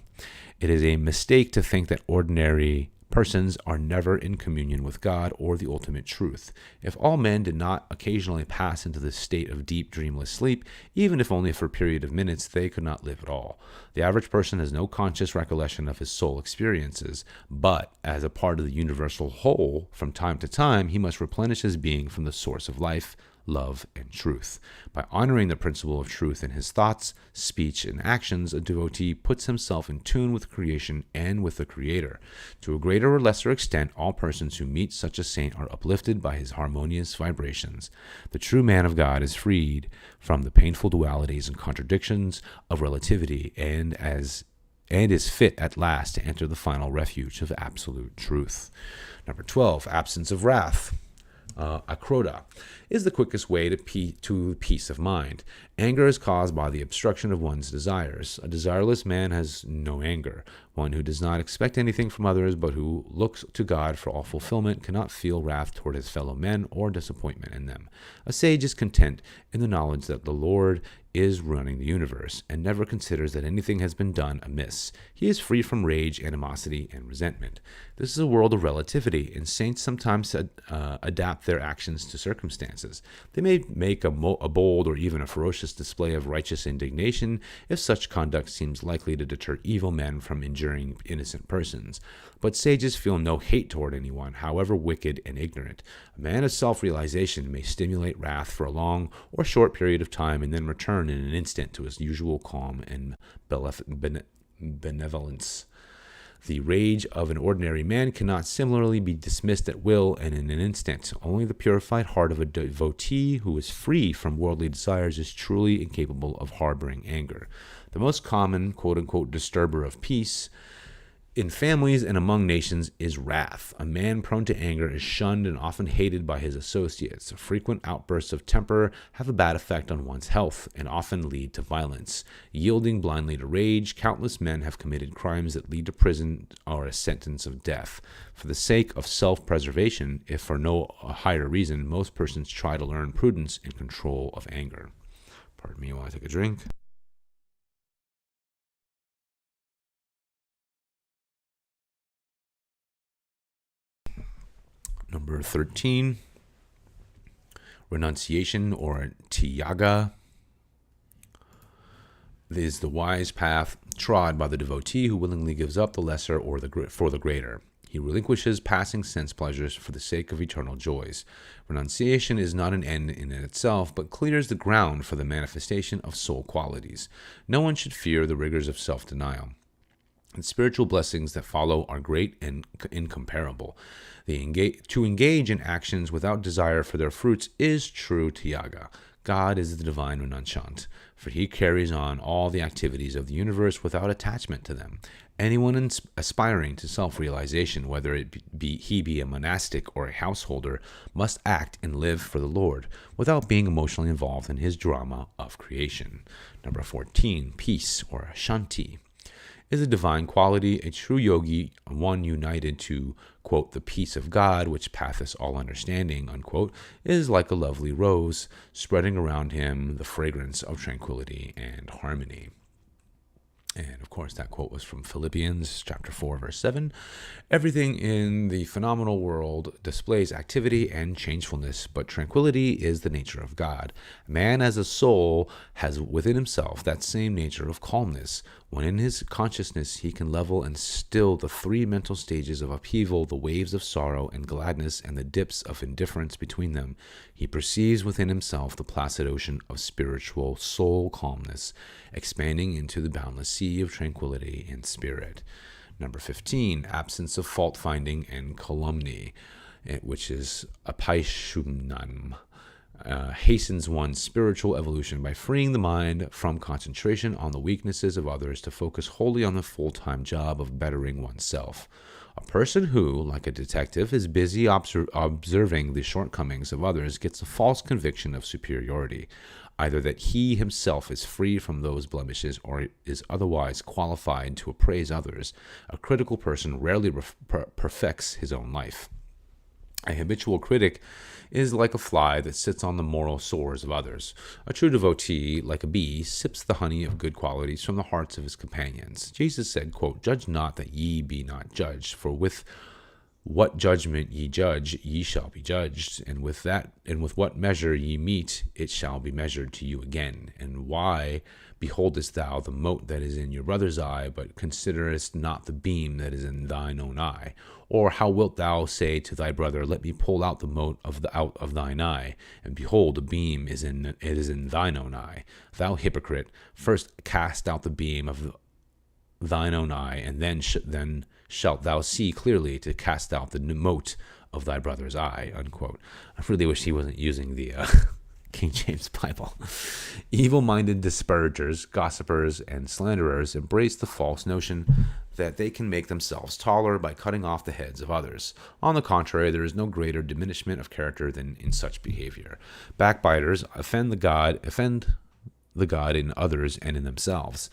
It is a mistake to think that ordinary persons are never in communion with God or the ultimate truth. If all men did not occasionally pass into this state of deep, dreamless sleep, even if only for a period of minutes, they could not live at all. The average person has no conscious recollection of his soul experiences, but as a part of the universal whole, from time to time, he must replenish his being from the source of life, love, and truth. By honoring the principle of truth in his thoughts, speech, and actions, a devotee puts himself in tune with creation and with the Creator. To a greater or lesser extent, all persons who meet such a saint are uplifted by his harmonious vibrations. The true man of God is freed from the painful dualities and contradictions of relativity and is fit at last to enter the final refuge of absolute truth. Number 12, absence of wrath. Akrodha is the quickest way to peace of mind. Anger is caused by the obstruction of one's desires. A desireless man has no anger. One who does not expect anything from others, but who looks to God for all fulfillment, cannot feel wrath toward his fellow men or disappointment in them. A sage is content in the knowledge that the Lord is running the universe, and never considers that anything has been done amiss. He is free from rage, animosity, and resentment. This is a world of relativity, and saints sometimes adapt their actions to circumstances. They may make a bold or even a ferocious display of righteous indignation if such conduct seems likely to deter evil men from injuring innocent persons. But sages feel no hate toward anyone, however wicked and ignorant. A man of self-realization may stimulate wrath for a long or short period of time and then return in an instant to his usual calm and benevolence. The rage of an ordinary man cannot similarly be dismissed at will and in an instant. Only the purified heart of a devotee who is free from worldly desires is truly incapable of harboring anger. The most common, quote-unquote, disturber of peace in families and among nations is wrath. A man prone to anger is shunned and often hated by his associates. Frequent outbursts of temper have a bad effect on one's health and often lead to violence. Yielding blindly to rage, countless men have committed crimes that lead to prison or a sentence of death. For the sake of self-preservation, if for no higher reason, most persons try to learn prudence and control of anger. Pardon me while I take a drink. Number 13, renunciation or tyaga is the wise path trod by the devotee who willingly gives up the lesser or for the greater. He relinquishes passing sense pleasures for the sake of eternal joys. Renunciation is not an end in itself, but clears the ground for the manifestation of soul qualities. No one should fear the rigors of self-denial. The spiritual blessings that follow are great and incomparable. To engage in actions without desire for their fruits is true tyaga. God is the divine renunciant, for he carries on all the activities of the universe without attachment to them. Anyone aspiring to self-realization, whether he be a monastic or a householder, must act and live for the Lord without being emotionally involved in his drama of creation. Number 14, peace or shanti is a divine quality. A true yogi, one united to, quote, the peace of God, which passeth all understanding, unquote, is like a lovely rose, spreading around him the fragrance of tranquility and harmony. And of course, that quote was from Philippians chapter 4, verse 7. Everything in the phenomenal world displays activity and changefulness, but tranquility is the nature of God. Man as a soul has within himself that same nature of calmness. When in his consciousness he can level and still the three mental stages of upheaval, the waves of sorrow and gladness, and the dips of indifference between them, he perceives within himself the placid ocean of spiritual soul calmness, expanding into the boundless sea of tranquility in spirit. Number 15, absence of fault-finding and calumny, which is apaishumnam. hastens one's spiritual evolution by freeing the mind from concentration on the weaknesses of others to focus wholly on the full-time job of bettering oneself. A person who, like a detective, is busy observing the shortcomings of others gets a false conviction of superiority, either that he himself is free from those blemishes or is otherwise qualified to appraise others. A critical person rarely perfects his own life. A habitual critic is like a fly that sits on the moral sores of others. A true devotee, like a bee, sips the honey of good qualities from the hearts of his companions. Jesus said, quote, "Judge not that ye be not judged, for with what judgment ye judge, ye shall be judged, and with what measure ye mete, it shall be measured to you again. And why beholdest thou the mote that is in your brother's eye, but considerest not the beam that is in thine own eye? Or how wilt thou say to thy brother, Let me pull out the mote out of thine eye, and behold, the beam is in thine own eye? Thou hypocrite, first cast out the beam of thine own eye, and then shalt thou see clearly to cast out the mote of thy brother's eye," unquote. I really wish he wasn't using the King James Bible. Evil-minded disparagers, gossipers, and slanderers embrace the false notion that they can make themselves taller by cutting off the heads of others. On the contrary, there is no greater diminishment of character than in such behavior. Backbiters offend the God in others and in themselves.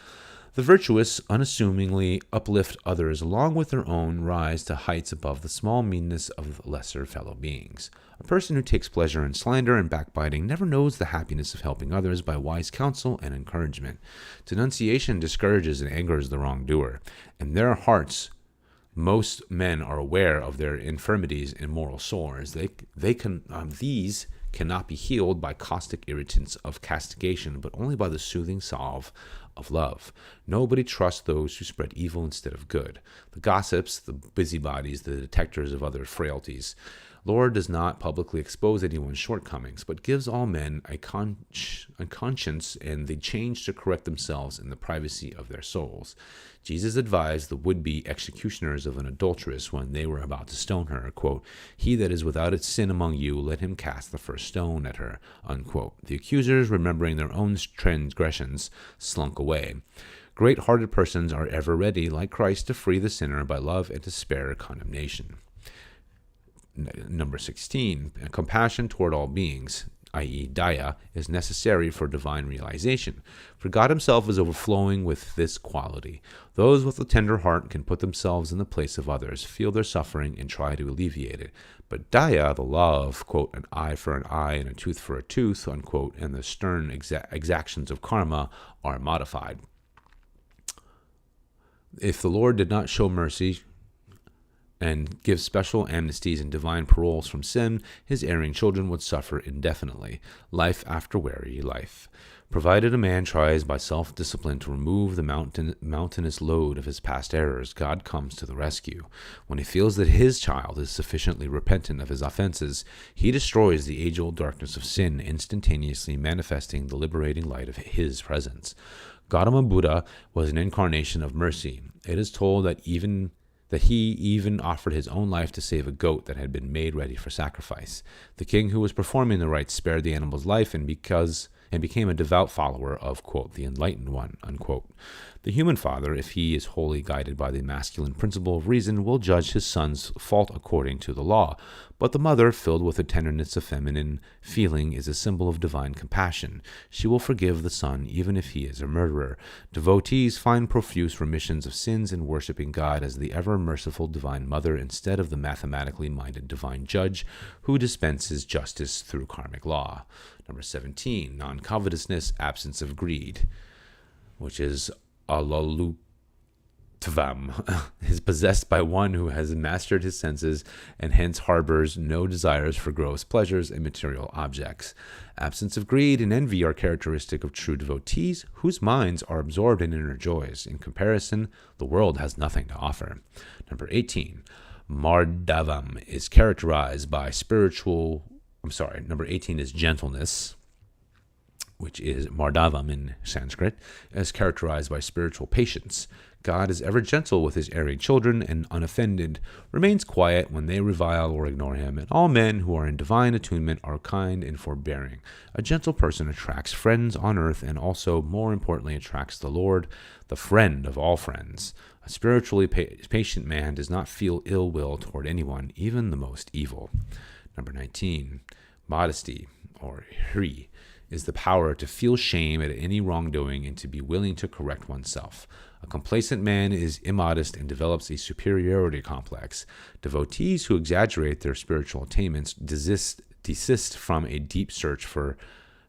The virtuous unassumingly uplift others along with their own rise to heights above the small meanness of lesser fellow beings. A person who takes pleasure in slander and backbiting never knows the happiness of helping others by wise counsel and encouragement. Denunciation discourages and angers the wrongdoer. In their hearts, most men are aware of their infirmities and moral sores. These cannot be healed by caustic irritants of castigation, but only by the soothing salve of love. Nobody trusts those who spread evil instead of good. The gossips, the busybodies, the detectors of other frailties. Lord does not publicly expose anyone's shortcomings, but gives all men a conscience and the change to correct themselves in the privacy of their souls. Jesus advised the would-be executioners of an adulteress when they were about to stone her, quote, "He that is without a sin among you, let him cast the first stone at her," unquote. The accusers, remembering their own transgressions, slunk away. Great-hearted persons are ever ready, like Christ, to free the sinner by love and to spare condemnation. Number 16, compassion toward all beings, i.e. daya, is necessary for divine realization, for God himself is overflowing with this quality. Those with a tender heart can put themselves in the place of others, feel their suffering, and try to alleviate it. But daya, the law of, quote, an eye for an eye and a tooth for a tooth, unquote, and the stern exactions of karma are modified. If the Lord did not show mercy and give special amnesties and divine paroles from sin, his erring children would suffer indefinitely, life after weary life. Provided a man tries by self-discipline to remove the mountainous load of his past errors, God comes to the rescue. When he feels that his child is sufficiently repentant of his offenses, he destroys the age-old darkness of sin, instantaneously manifesting the liberating light of his presence. Gautama Buddha was an incarnation of mercy. It is told that he even offered his own life to save a goat that had been made ready for sacrifice. The king who was performing the rites spared the animal's life and became a devout follower of, quote, the enlightened one, unquote. The human father, if he is wholly guided by the masculine principle of reason, will judge his son's fault according to the law. But the mother, filled with the tenderness of feminine feeling, is a symbol of divine compassion. She will forgive the son even if he is a murderer. Devotees find profuse remissions of sins in worshiping God as the ever-merciful divine mother instead of the mathematically minded divine judge who dispenses justice through karmic law. Number 17, non-covetousness, absence of greed, which is alalutvam, is possessed by one who has mastered his senses and hence harbors no desires for gross pleasures and material objects. Absence of greed and envy are characteristic of true devotees whose minds are absorbed in inner joys. In comparison, the world has nothing to offer. Number 18, Mardavam is characterized by number 18 is gentleness, which is Mardavam in Sanskrit, as characterized by spiritual patience. God is ever gentle with his erring children and unoffended, remains quiet when they revile or ignore him, and all men who are in divine attunement are kind and forbearing. A gentle person attracts friends on earth and also, more importantly, attracts the Lord, the friend of all friends. A spiritually patient man does not feel ill will toward anyone, even the most evil. Number 19, modesty, or hri, is the power to feel shame at any wrongdoing and to be willing to correct oneself. A complacent man is immodest and develops a superiority complex. Devotees who exaggerate their spiritual attainments desist from a deep search for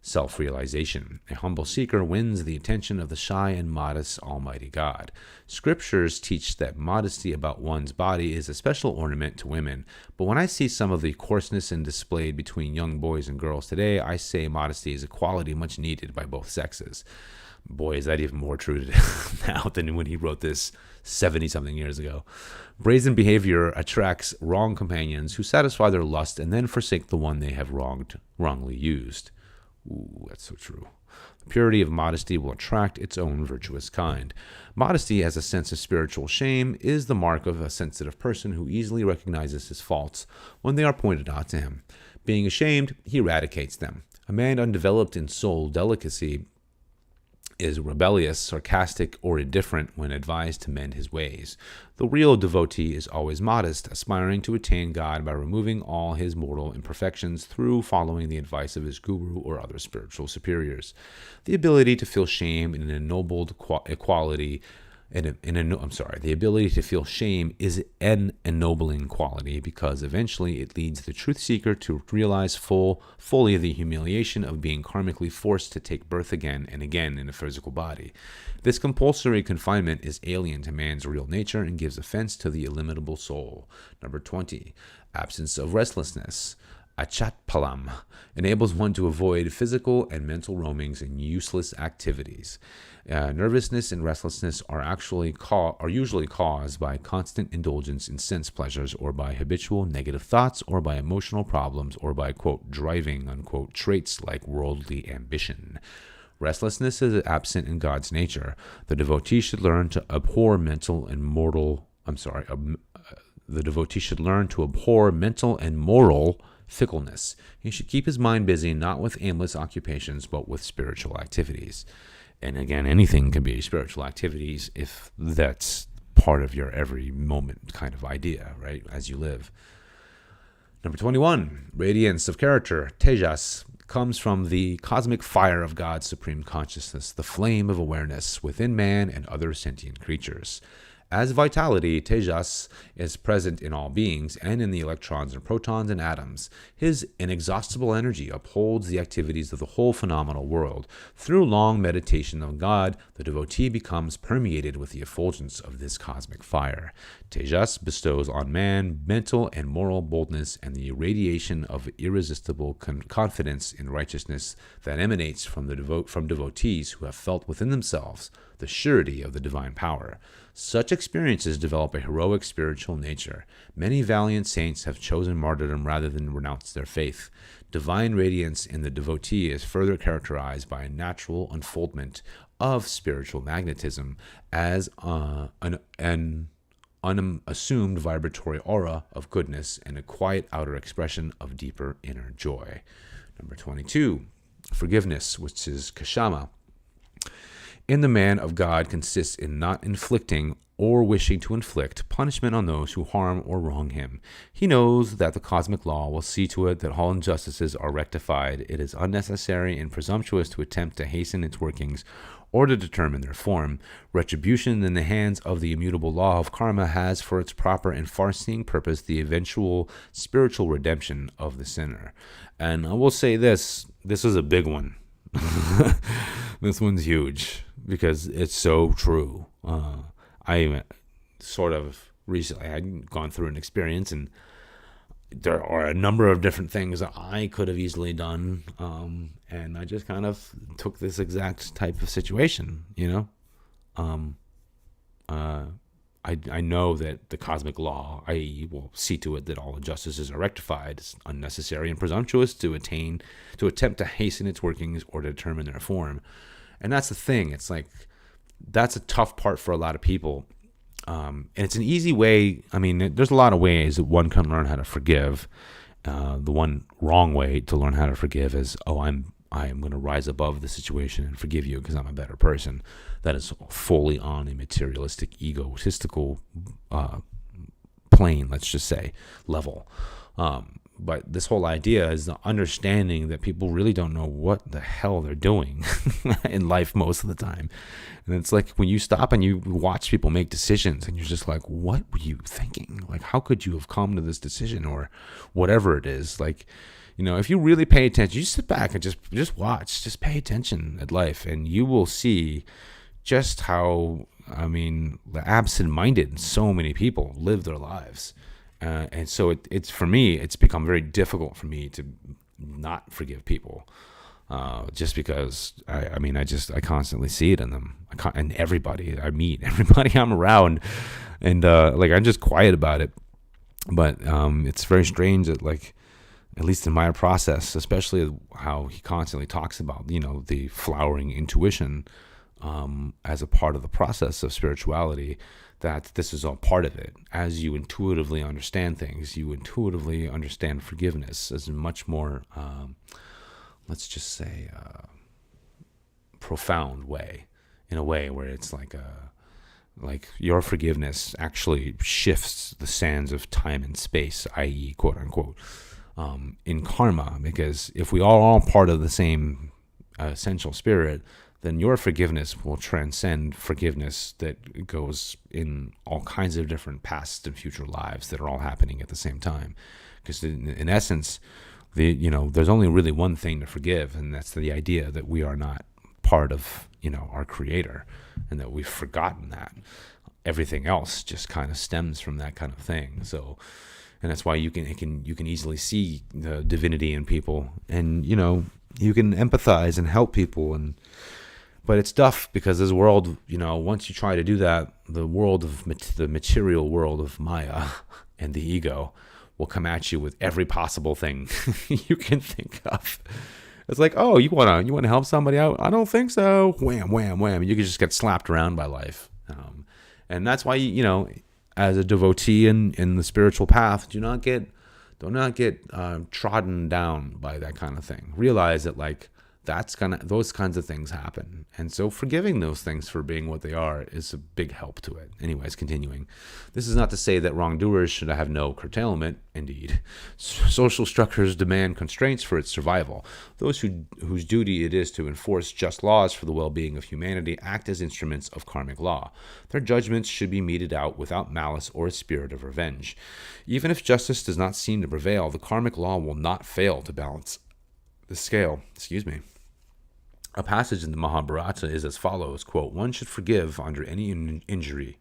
self-realization. A humble seeker wins the attention of the shy and modest Almighty God. Scriptures teach that modesty about one's body is a special ornament to women, but when I see some of the coarseness displayed between young boys and girls today, I say modesty is a quality much needed by both sexes. Boy, is that even more true now than when he wrote this 70-something years ago. Brazen behavior attracts wrong companions who satisfy their lust and then forsake the one they have wrongly used. Ooh, that's so true. The purity of modesty will attract its own virtuous kind. Modesty, as a sense of spiritual shame, is the mark of a sensitive person who easily recognizes his faults when they are pointed out to him. Being ashamed, he eradicates them. A man undeveloped in soul delicacy is rebellious, sarcastic, or indifferent when advised to mend his ways. The real devotee is always modest, aspiring to attain God by removing all his mortal imperfections through following the advice of his guru or other spiritual superiors. The ability to feel shame in an ennobled equality the ability to feel shame is an ennobling quality because eventually it leads the truth seeker to realize fully the humiliation of being karmically forced to take birth again and again in a physical body. This compulsory confinement is alien to man's real nature and gives offense to the illimitable soul. Number 20, absence of restlessness. Achatpalam enables one to avoid physical and mental roamings and useless activities. Nervousness and restlessness are usually caused by constant indulgence in sense pleasures or by habitual negative thoughts or by emotional problems or by, quote, driving, unquote, traits like worldly ambition. Restlessness is absent in God's nature. The devotee should learn to abhor mental and moral fickleness. He should keep his mind busy not with aimless occupations but with spiritual activities. And again, anything can be spiritual activities if that's part of your every moment kind of idea, right, as you live. Number 21, radiance of character, tejas, comes from the cosmic fire of God's supreme consciousness, the flame of awareness within man and other sentient creatures. As vitality, Tejas is present in all beings and in the electrons and protons and atoms. His inexhaustible energy upholds the activities of the whole phenomenal world. Through long meditation on God, the devotee becomes permeated with the effulgence of this cosmic fire. Tejas bestows on man mental and moral boldness and the irradiation of irresistible confidence in righteousness that emanates from devotees who have felt within themselves the surety of the divine power. Such experiences develop a heroic spiritual nature. Many valiant saints have chosen martyrdom rather than renounce their faith. Divine radiance in the devotee is further characterized by a natural unfoldment of spiritual magnetism as an unassumed vibratory aura of goodness and a quiet outer expression of deeper inner joy. Number 22, forgiveness, which is kshama, in the man of God consists in not inflicting or wishing to inflict punishment on those who harm or wrong him. He knows that the cosmic law will see to it that all injustices are rectified. It is unnecessary and presumptuous to attempt to hasten its workings or to determine their form. Retribution in the hands of the immutable law of karma has for its proper and far-seeing purpose the eventual spiritual redemption of the sinner. And I will say this is a big one. This one's huge because it's so true. I sort of recently had gone through an experience, and there are a number of different things that I could have easily done, and I just kind of took this exact type of situation, I know that the cosmic law, i.e., will see to it that all injustices are rectified. It's unnecessary and presumptuous to attempt to hasten its workings or to determine their form. And that's the thing. It's like that's a tough part for a lot of people. And it's an easy way. I mean, there's a lot of ways that one can learn how to forgive. The one wrong way to learn how to forgive is, I am going to rise above the situation and forgive you because I'm a better person. That is fully on a materialistic, egotistical plane, let's just say, level. But this whole idea is the understanding that people really don't know what the hell they're doing in life most of the time. And it's like when you stop and you watch people make decisions and you're just like, what were you thinking? Like, how could you have come to this decision, or whatever it is? Like, if you really pay attention, you sit back and just watch, just pay attention at life, and you will see just how, the absent-minded so many people live their lives. And so it's for me, it's become very difficult for me to not forgive people, just because I constantly see it in them, and everybody I meet, everybody I'm around, and I'm just quiet about it. But it's very strange that, like, at least in my process, especially how he constantly talks about, the flowering intuition as a part of the process of spirituality, that this is all part of it. As you intuitively understand things, you intuitively understand forgiveness as a much more, let's just say, profound way, in a way where it's like your forgiveness actually shifts the sands of time and space, i.e., quote unquote, in karma. Because if we are all part of the same essential spirit, then your forgiveness will transcend forgiveness that goes in all kinds of different past and future lives that are all happening at the same time. Because in essence, there's only really one thing to forgive, and that's the idea that we are not part of, our Creator, and that we've forgotten that. Everything else just kind of stems from that kind of thing. So, and that's why you can easily see the divinity in people, and you can empathize and help people. But it's tough because this world, once you try to do that, the material world of Maya and the ego will come at you with every possible thing you can think of. It's like, oh, you wanna help somebody out? I don't think so. Wham, wham, wham. You can just get slapped around by life, and that's why as a devotee in the spiritual path, do not get trodden down by that kind of thing. Realize that, like, those kinds of things happen. And so forgiving those things for being what they are is a big help to it. Anyways, continuing. This is not to say that wrongdoers should have no curtailment. Indeed, social structures demand constraints for its survival. Those whose duty it is to enforce just laws for the well-being of humanity act as instruments of karmic law. Their judgments should be meted out without malice or a spirit of revenge. Even if justice does not seem to prevail, the karmic law will not fail to balance the scale. A passage in the Mahabharata is as follows, quote, "One should forgive under any injury.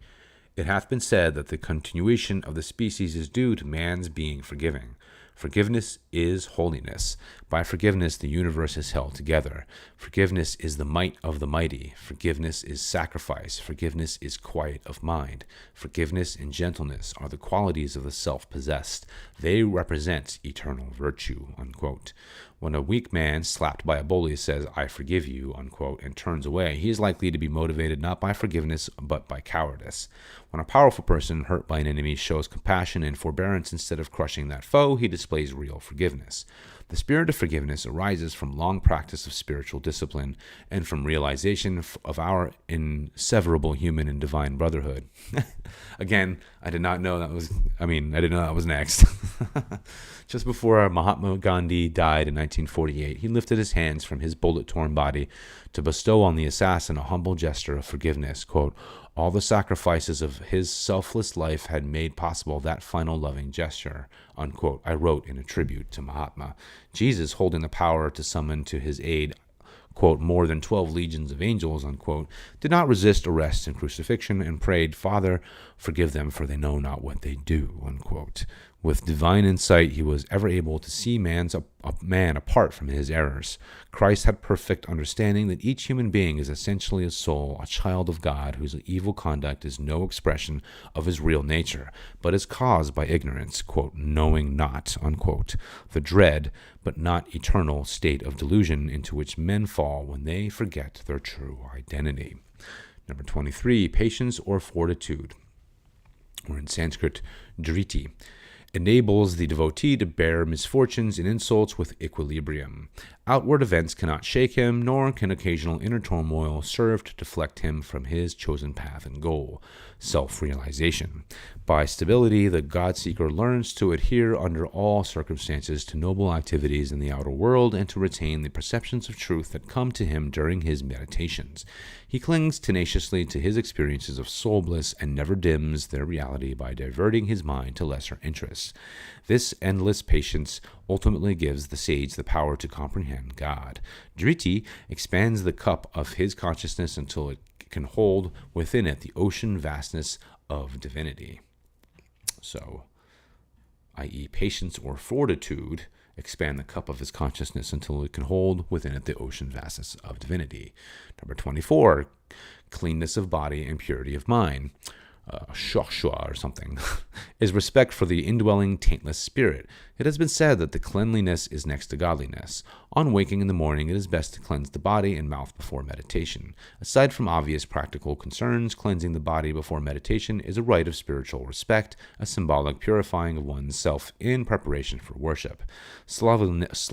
It hath been said that the continuation of the species is due to man's being forgiving. Forgiveness is holiness. By forgiveness, the universe is held together. Forgiveness is the might of the mighty. Forgiveness is sacrifice. Forgiveness is quiet of mind. Forgiveness and gentleness are the qualities of the self-possessed. They represent eternal virtue," unquote. When a weak man slapped by a bully says, "I forgive you," unquote, and turns away, he is likely to be motivated not by forgiveness, but by cowardice. When a powerful person hurt by an enemy shows compassion and forbearance instead of crushing that foe, he displays real forgiveness. The spirit of forgiveness arises from long practice of spiritual discipline and from realization of our inseverable human and divine brotherhood. Again, I did not know that was next. Just before Mahatma Gandhi died in 1948, he lifted his hands from his bullet-torn body to bestow on the assassin a humble gesture of forgiveness. Quote, "All the sacrifices of his selfless life had made possible that final loving gesture," unquote. I wrote in a tribute to Mahatma. Jesus, holding the power to summon to his aid, quote, "more than 12 legions of angels," unquote, did not resist arrest and crucifixion and prayed, "Father, forgive them, for they know not what they do," unquote. With divine insight, he was ever able to see man apart from his errors. Christ had perfect understanding that each human being is essentially a soul, a child of God, whose evil conduct is no expression of his real nature, but is caused by ignorance, quote, "knowing not," unquote, the dread but not eternal state of delusion into which men fall when they forget their true identity. Number 23, patience or fortitude, or in Sanskrit, driti, enables the devotee to bear misfortunes and insults with equilibrium. Outward events cannot shake him, nor can occasional inner turmoil serve to deflect him from his chosen path and goal, self-realization. By stability, the God-seeker learns to adhere under all circumstances to noble activities in the outer world and to retain the perceptions of truth that come to him during his meditations. He clings tenaciously to his experiences of soul bliss and never dims their reality by diverting his mind to lesser interests. This endless patience ultimately gives the sage the power to comprehend God. Driti expands the cup of his consciousness until it can hold within it the ocean vastness of divinity. So, i.e., patience or fortitude, expand the cup of his consciousness until it can hold within it the ocean vastness of divinity. Number 24, cleanness of body and purity of mind. Shua or something, is respect for the indwelling taintless spirit. It has been said that the cleanliness is next to godliness. On waking in the morning, it is best to cleanse the body and mouth before meditation. Aside from obvious practical concerns, cleansing the body before meditation is a rite of spiritual respect, a symbolic purifying of one's self in preparation for worship. Slovenliness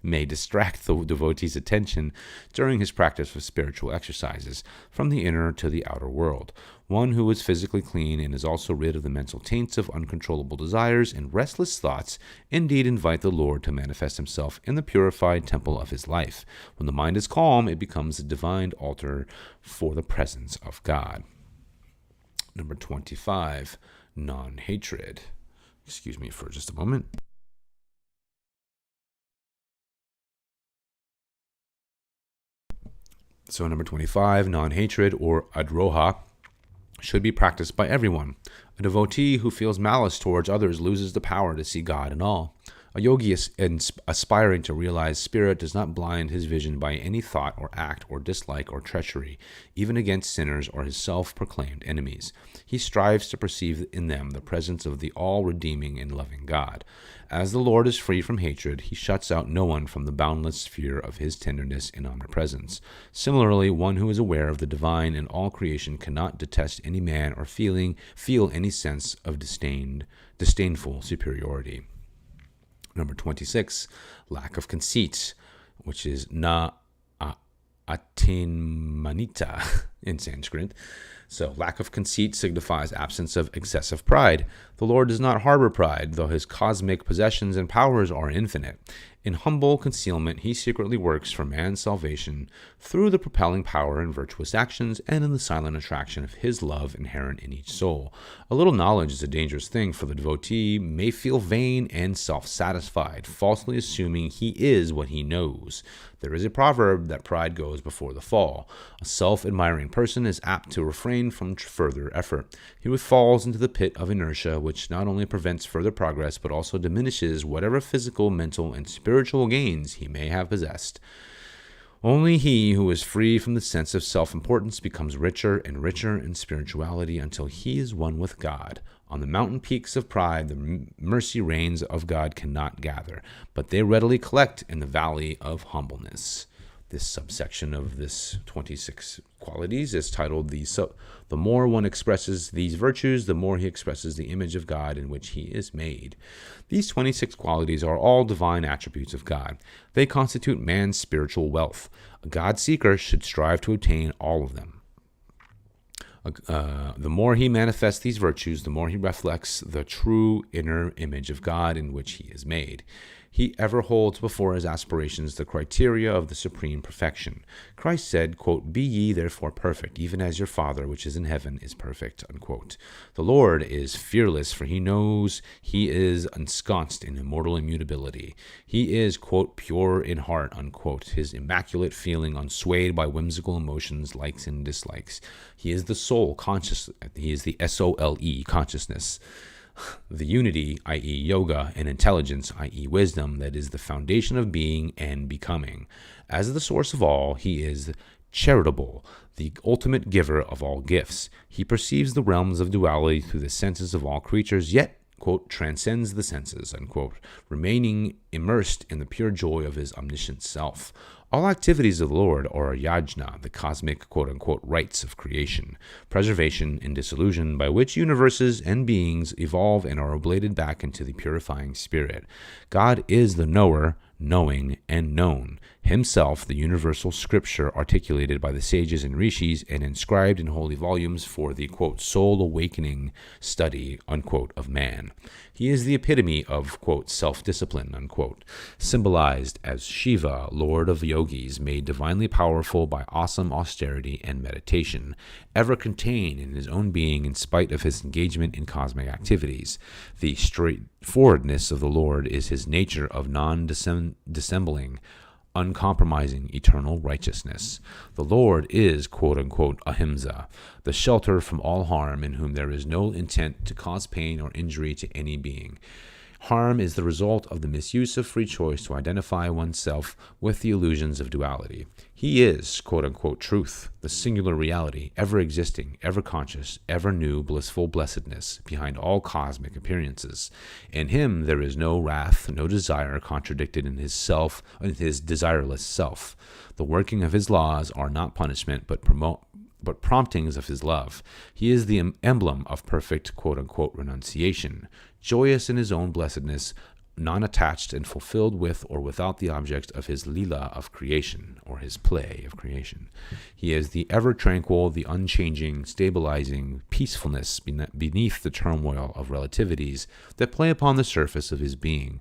may distract the devotee's attention during his practice of spiritual exercises from the inner to the outer world. One who is physically clean and is also rid of the mental taints of uncontrollable desires and restless thoughts indeed invite the Lord to manifest himself in the purified temple of his life. When the mind is calm, it becomes a divine altar for the presence of God. Number 25, non-hatred. Excuse me for just a moment. So number 25, non-hatred or adroha should be practiced by everyone. A devotee who feels malice towards others loses the power to see God in all. A yogi aspiring to realize spirit does not blind his vision by any thought or act or dislike or treachery, even against sinners or his self-proclaimed enemies. He strives to perceive in them the presence of the all-redeeming and loving God. As the Lord is free from hatred, he shuts out no one from the boundless sphere of his tenderness and omnipresence. Similarly, one who is aware of the divine in all creation cannot detest any man or feel any sense of disdainful superiority. Number 26, lack of conceit, which is na atinmanita in Sanskrit. So lack of conceit signifies absence of excessive pride. The Lord does not harbor pride, though his cosmic possessions and powers are infinite. In humble concealment, he secretly works for man's salvation through the propelling power in virtuous actions and in the silent attraction of his love inherent in each soul. A little knowledge is a dangerous thing, for the devotee may feel vain and self-satisfied, falsely assuming he is what he knows. There is a proverb that pride goes before the fall. A self-admiring person is apt to refrain from further effort. He falls into the pit of inertia, which not only prevents further progress, but also diminishes whatever physical, mental, and spiritual gains he may have possessed. Only he who is free from the sense of self-importance becomes richer and richer in spirituality until he is one with God. On the mountain peaks of pride, the mercy rains of God cannot gather, but they readily collect in the valley of humbleness. This subsection of this 26 qualities is titled, The more one expresses these virtues, the more he expresses the image of God in which he is made. These 26 qualities are all divine attributes of God. They constitute man's spiritual wealth. A God-seeker should strive to obtain all of them. The more he manifests these virtues, the more he reflects the true inner image of God in which he is made. He ever holds before his aspirations the criteria of the supreme perfection. Christ said, quote, "Be ye therefore perfect, even as your Father which is in heaven is perfect," unquote. The Lord is fearless, for he knows he is ensconced in immortal immutability. He is, quote, "pure in heart," unquote, his immaculate feeling unswayed by whimsical emotions, likes and dislikes. He is the soul conscious. He is the SOLE, consciousness. The unity, i.e. yoga, and intelligence, i.e. wisdom, that is the foundation of being and becoming. As the source of all, he is charitable, the ultimate giver of all gifts. He perceives the realms of duality through the senses of all creatures, yet, quote, transcends the senses, unquote, remaining immersed in the pure joy of his omniscient self. All activities of the Lord are yajna, the cosmic quote-unquote rites of creation, preservation, and dissolution by which universes and beings evolve and are oblated back into the purifying spirit. God is the knower, knowing, and known, himself the universal scripture articulated by the sages and rishis and inscribed in holy volumes for the, quote, soul awakening study, unquote, of man. He is the epitome of, quote, self-discipline, unquote, symbolized as Shiva, lord of yogis, made divinely powerful by awesome austerity and meditation, ever contained in his own being in spite of his engagement in cosmic activities. The straightforwardness of the Lord is his nature of non-dissembling, uncompromising eternal righteousness. The Lord is, quote-unquote, ahimsa, the shelter from all harm, in whom there is no intent to cause pain or injury to any being. Harm is the result of the misuse of free choice to identify oneself with the illusions of duality. He is, quote-unquote, truth, the singular reality, ever existing, ever conscious, ever new, blissful blessedness behind all cosmic appearances. In him there is no wrath, no desire contradicted in his self, in his desireless self. The working of his laws are not punishment, but promptings of his love. He is the emblem of perfect, quote-unquote, renunciation, joyous in his own blessedness, non-attached and fulfilled with or without the object of his lila of creation, or his play of creation. He is the ever-tranquil, the unchanging, stabilizing peacefulness beneath the turmoil of relativities that play upon the surface of his being.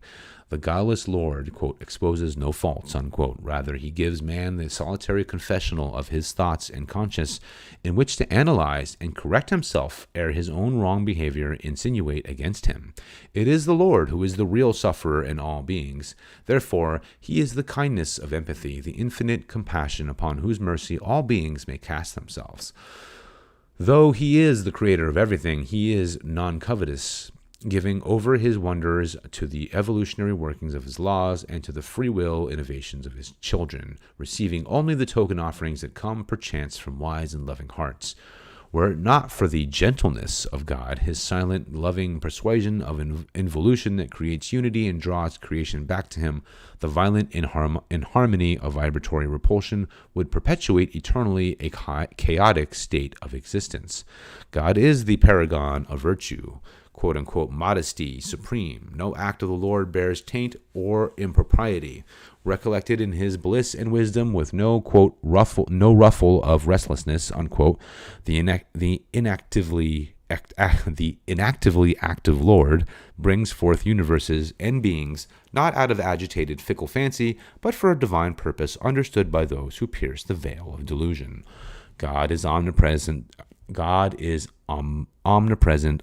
The godless Lord, quote, exposes no faults, unquote. Rather, he gives man the solitary confessional of his thoughts and conscience in which to analyze and correct himself ere his own wrong behavior insinuate against him. It is the Lord who is the real sufferer in all beings. Therefore, he is the kindness of empathy, the infinite compassion upon whose mercy all beings may cast themselves. Though he is the creator of everything, he is non-covetous, giving over his wonders to the evolutionary workings of his laws and to the free will innovations of his children, receiving only the token offerings that come perchance from wise and loving hearts. Were it not for the gentleness of God, his silent, loving persuasion of involution that creates unity and draws creation back to him, the violent inharmony of vibratory repulsion would perpetuate eternally a chaotic state of existence. God is the paragon of virtue, quote-unquote, modesty supreme. No act of the Lord bears taint or impropriety. Recollected in his bliss and wisdom with no, quote, ruffle of restlessness, unquote, the inactively active Lord brings forth universes and beings not out of agitated fickle fancy, but for a divine purpose understood by those who pierce the veil of delusion. God is omnipresent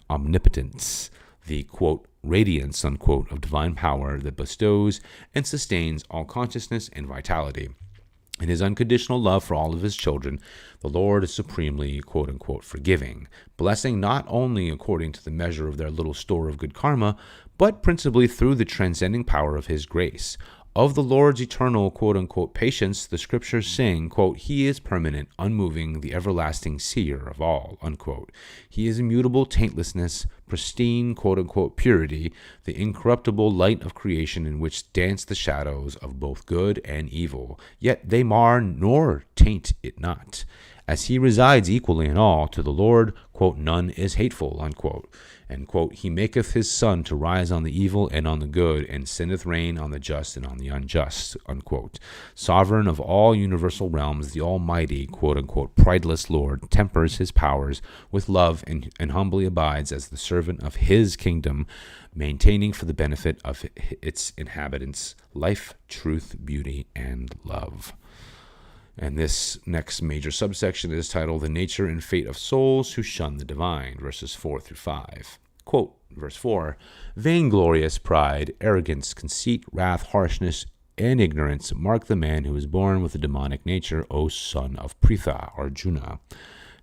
omnipotence, the, quote, radiance, unquote, of divine power that bestows and sustains all consciousness and vitality. In his unconditional love for all of his children, the Lord is supremely, quote-unquote, forgiving, blessing not only according to the measure of their little store of good karma, but principally through the transcending power of his grace. Of the Lord's eternal, quote-unquote, patience, the scriptures sing, quote, he is permanent, unmoving, the everlasting seer of all, unquote. He is immutable taintlessness, pristine, quote-unquote, purity, the incorruptible light of creation in which dance the shadows of both good and evil, yet they mar nor taint it not. As he resides equally in all, to the Lord, quote, none is hateful, unquote. And, quote, he maketh his sun to rise on the evil and on the good, and sendeth rain on the just and on the unjust, unquote. Sovereign of all universal realms, the almighty, quote-unquote, prideless Lord tempers his powers with love and humbly abides as the servant of his kingdom, maintaining for the benefit of its inhabitants life, truth, beauty, and love. And this next major subsection is titled The Nature and Fate of Souls Who Shun the Divine, verses 4 through 5. Quote, verse 4, vainglorious pride, arrogance, conceit, wrath, harshness, and ignorance mark the man who is born with a demonic nature, O son of Pritha, Arjuna.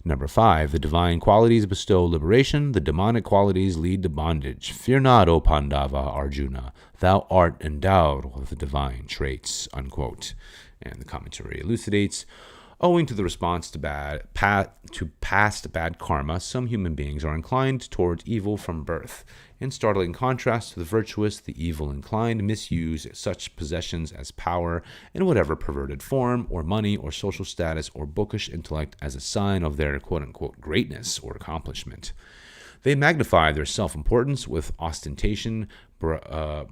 Number 5, the divine qualities bestow liberation, the demonic qualities lead to bondage. Fear not, O Pandava, Arjuna, thou art endowed with the divine traits, unquote. And the commentary elucidates, Owing to the response to past bad karma, some human beings are inclined towards evil from birth. In startling contrast to the virtuous, the evil inclined misuse such possessions as power in whatever perverted form, or money, or social status, or bookish intellect as a sign of their quote-unquote greatness or accomplishment. They magnify their self-importance with ostentation, I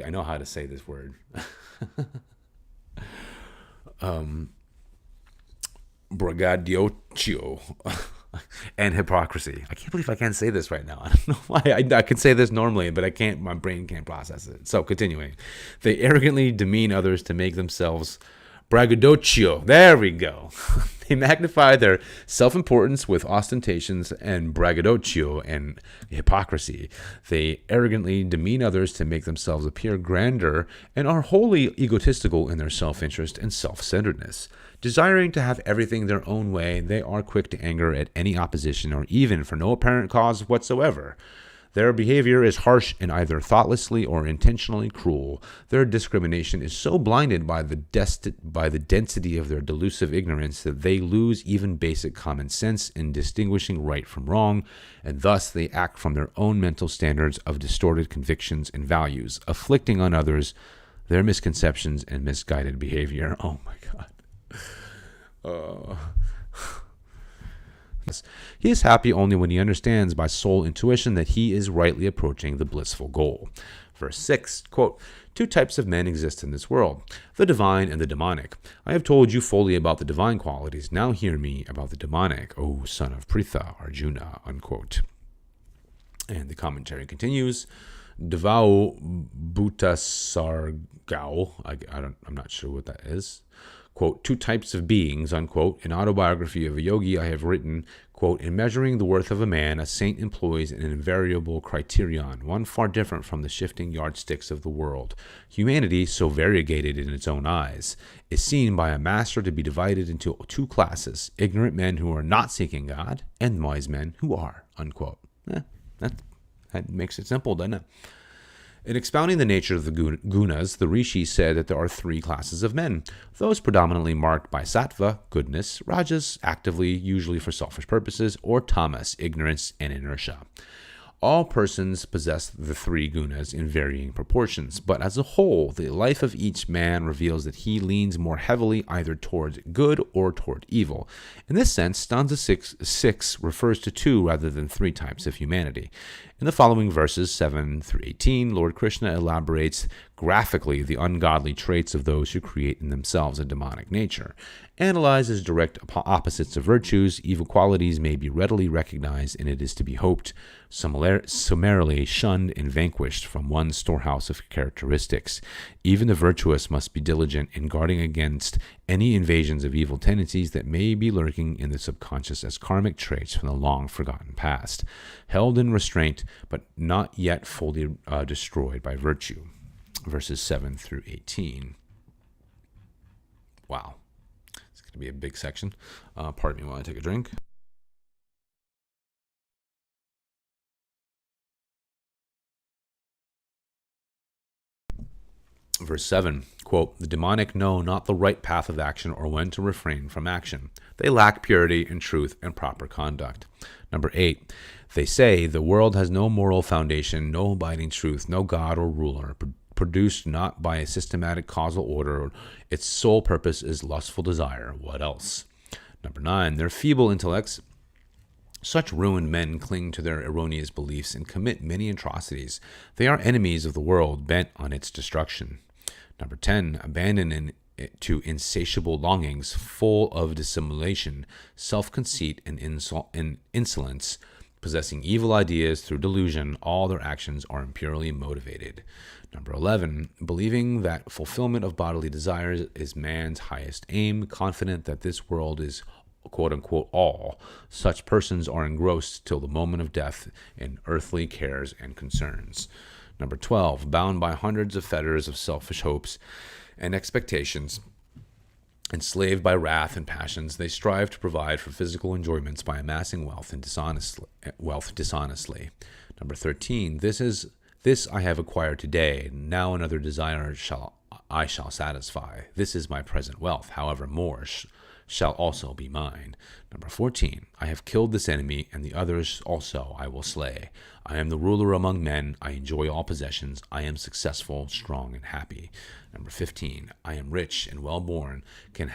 know how to say this word. Braggadocio and hypocrisy. I can't believe I can't say this right now. I don't know why. I can say this normally, but I can't. My brain can't process it. So continuing, they arrogantly demean others to make themselves braggadocio. There we go. They magnify their self-importance with ostentations and braggadocio and hypocrisy. They arrogantly demean others to make themselves appear grander and are wholly egotistical in their self-interest and self-centeredness. Desiring to have everything their own way, they are quick to anger at any opposition or even for no apparent cause whatsoever. Their behavior is harsh and either thoughtlessly or intentionally cruel. Their discrimination is so blinded by the density of their delusive ignorance that they lose even basic common sense in distinguishing right from wrong, and thus they act from their own mental standards of distorted convictions and values, afflicting on others their misconceptions and misguided behavior. Oh my God. He is happy only when he understands by soul intuition that he is rightly approaching the blissful goal. Verse 6, quote, 2 types of men exist in this world, the divine and the demonic. I have told you fully about the divine qualities. Now hear me about the demonic, O son of Pritha, Arjuna, unquote. And the commentary continues, Devao Bhutasargao, I'm not sure what that is. Quote, 2 types of beings, unquote. In Autobiography of a Yogi, I have written, quote, in measuring the worth of a man, a saint employs an invariable criterion, one far different from the shifting yardsticks of the world. Humanity, so variegated in its own eyes, is seen by a master to be divided into 2 classes, ignorant men who are not seeking God, and wise men who are, unquote. That makes it simple, doesn't it? In expounding the nature of the gunas, the rishi said that there are 3 classes of men. Those predominantly marked by sattva, goodness, rajas, actively, usually for selfish purposes, or tamas, ignorance and inertia. All persons possess the 3 gunas in varying proportions, but as a whole, the life of each man reveals that he leans more heavily either towards good or toward evil. In this sense, stanza 6 refers to 2 rather than 3 types of humanity. In the following verses, 7 through 18, Lord Krishna elaborates graphically the ungodly traits of those who create in themselves a demonic nature. Analyzed as direct opposites of virtues, evil qualities may be readily recognized, and it is to be hoped summarily shunned and vanquished from one storehouse of characteristics. Even the virtuous must be diligent in guarding against any invasions of evil tendencies that may be lurking in the subconscious as karmic traits from the long-forgotten past, held in restraint but not yet fully destroyed by virtue. Verses 7 through 18. Wow. It's going to be a big section. Pardon me while I take a drink. Verse 7, quote, the demonic know not the right path of action or when to refrain from action. They lack purity and truth and proper conduct. Number 8, they say the world has no moral foundation, no abiding truth, no God or ruler, produced not by a systematic causal order. Its sole purpose is lustful desire. What else? Number 9, their feeble intellects. Such ruined men cling to their erroneous beliefs and commit many atrocities. They are enemies of the world, bent on its destruction. Number 10, abandon to insatiable longings, full of dissimulation, self-conceit, and insolence, possessing evil ideas through delusion, all their actions are impurely motivated. Number 11, believing that fulfillment of bodily desires is man's highest aim, confident that this world is quote-unquote all. Such persons are engrossed till the moment of death in earthly cares and concerns. Number 12, bound by hundreds of fetters of selfish hopes and expectations, enslaved by wrath and passions, they strive to provide for physical enjoyments by amassing wealth dishonestly. Number 13, this I have acquired today. Now another desire shall I shall satisfy. This is my present wealth. However, more shall also be mine. Number 14, I have killed this enemy, and the others also I will slay. I am the ruler among men. I enjoy all possessions. I am successful, strong, and happy. Number 15, I am rich and well-born. Can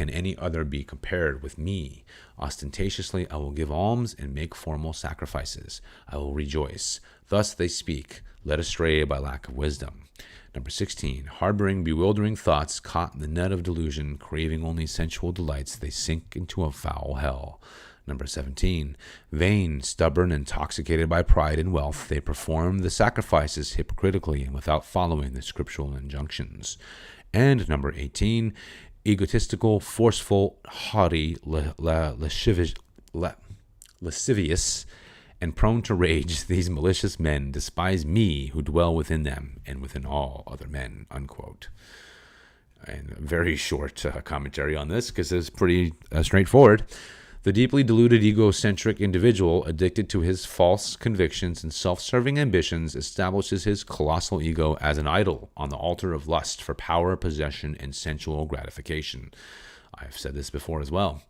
any other be compared with me? Ostentatiously I will give alms and make formal sacrifices. I will rejoice. Thus they speak, led astray by lack of wisdom. Number 16, harboring bewildering thoughts, caught in the net of delusion, craving only sensual delights, they sink into a foul hell. Number 17, vain, stubborn, intoxicated by pride and wealth, they perform the sacrifices hypocritically and without following the scriptural injunctions. And number 18, egotistical, forceful, haughty, lascivious, and prone to rage, these malicious men despise me who dwell within them and within all other men, unquote. And a very short commentary on this because it's pretty straightforward. The deeply deluded egocentric individual, addicted to his false convictions and self-serving ambitions, establishes his colossal ego as an idol on the altar of lust for power, possession, and sensual gratification. I have said this before as well.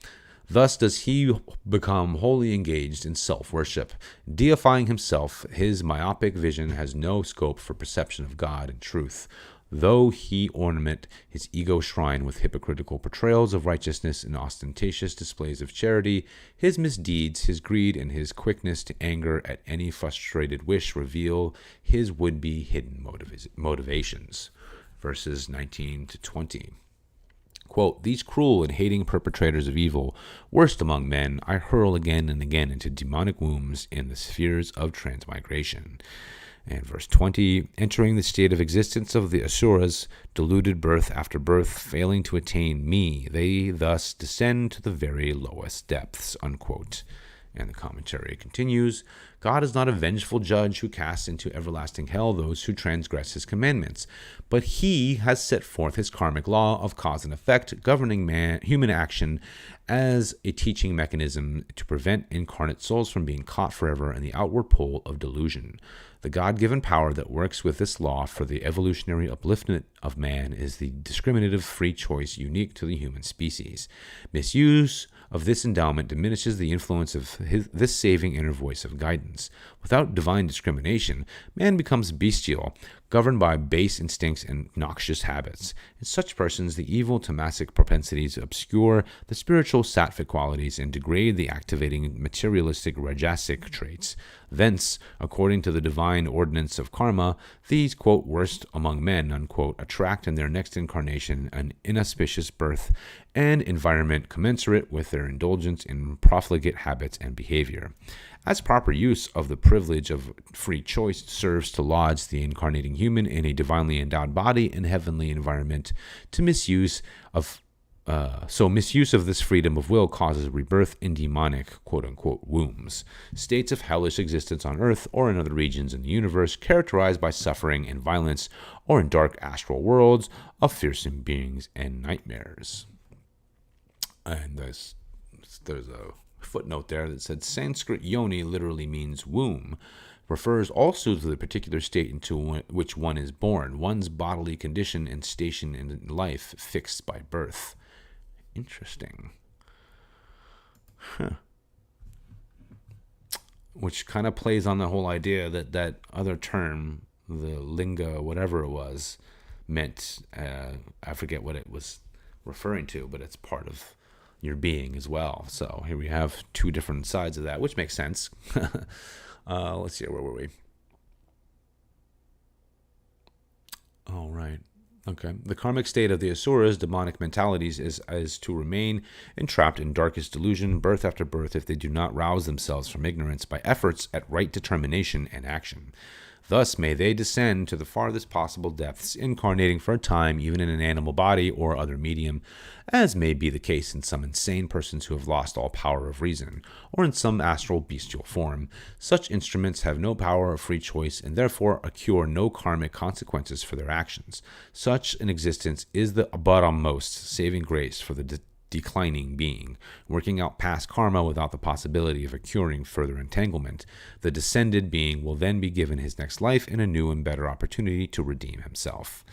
Thus does he become wholly engaged in self-worship. Deifying himself, his myopic vision has no scope for perception of God and truth. Though he ornament his ego shrine with hypocritical portrayals of righteousness and ostentatious displays of charity, his misdeeds, his greed, and his quickness to anger at any frustrated wish reveal his would-be hidden motivations. Verses 19 to 20. Quote, these cruel and hating perpetrators of evil, worst among men, I hurl again and again into demonic wombs in the spheres of transmigration. And verse 20, entering the state of existence of the Asuras, deluded birth after birth, failing to attain me, they thus descend to the very lowest depths, unquote. And the commentary continues, God is not a vengeful judge who casts into everlasting hell those who transgress his commandments, but he has set forth his karmic law of cause and effect, governing human action as a teaching mechanism to prevent incarnate souls from being caught forever in the outward pull of delusion. The God-given power that works with this law for the evolutionary upliftment of man is the discriminative free choice unique to the human species. Misuse of this endowment diminishes the influence of this saving inner voice of guidance. Without divine discrimination, man becomes bestial, governed by base instincts and noxious habits. In such persons, the evil tamasic propensities obscure the spiritual sattvic qualities and degrade the activating materialistic rajasic traits. Thence, according to the divine ordinance of karma, these, quote, worst among men, unquote, attract in their next incarnation an inauspicious birth and environment commensurate with their indulgence in profligate habits and behavior. As proper use of the privilege of free choice serves to lodge the incarnating human in a divinely endowed body and heavenly environment, misuse of this freedom of will causes rebirth in demonic, quote-unquote, wombs, states of hellish existence on earth or in other regions in the universe, characterized by suffering and violence, or in dark astral worlds of fearsome beings and nightmares. And there's a footnote there that said Sanskrit yoni literally means womb, refers also to the particular state into which one is born, one's bodily condition and station in life fixed by birth. Interesting. Which kind of plays on the whole idea that other term, the linga, whatever it was, meant, I forget what it was referring to, but it's part of your being as well. So here we have two different sides of that, which makes sense. Let's see, where were we? All right. Okay. The karmic state of the Asuras, demonic mentalities, is to remain entrapped in darkest delusion, birth after birth, if they do not rouse themselves from ignorance by efforts at right determination and action. Thus may they descend to the farthest possible depths, incarnating for a time even in an animal body or other medium, as may be the case in some insane persons who have lost all power of reason, or in some astral bestial form. Such instruments have no power of free choice and therefore occur no karmic consequences for their actions. Such an existence is the bottommost saving grace for the declining being, working out past karma without the possibility of occurring further entanglement. The descended being will then be given his next life and a new and better opportunity to redeem himself.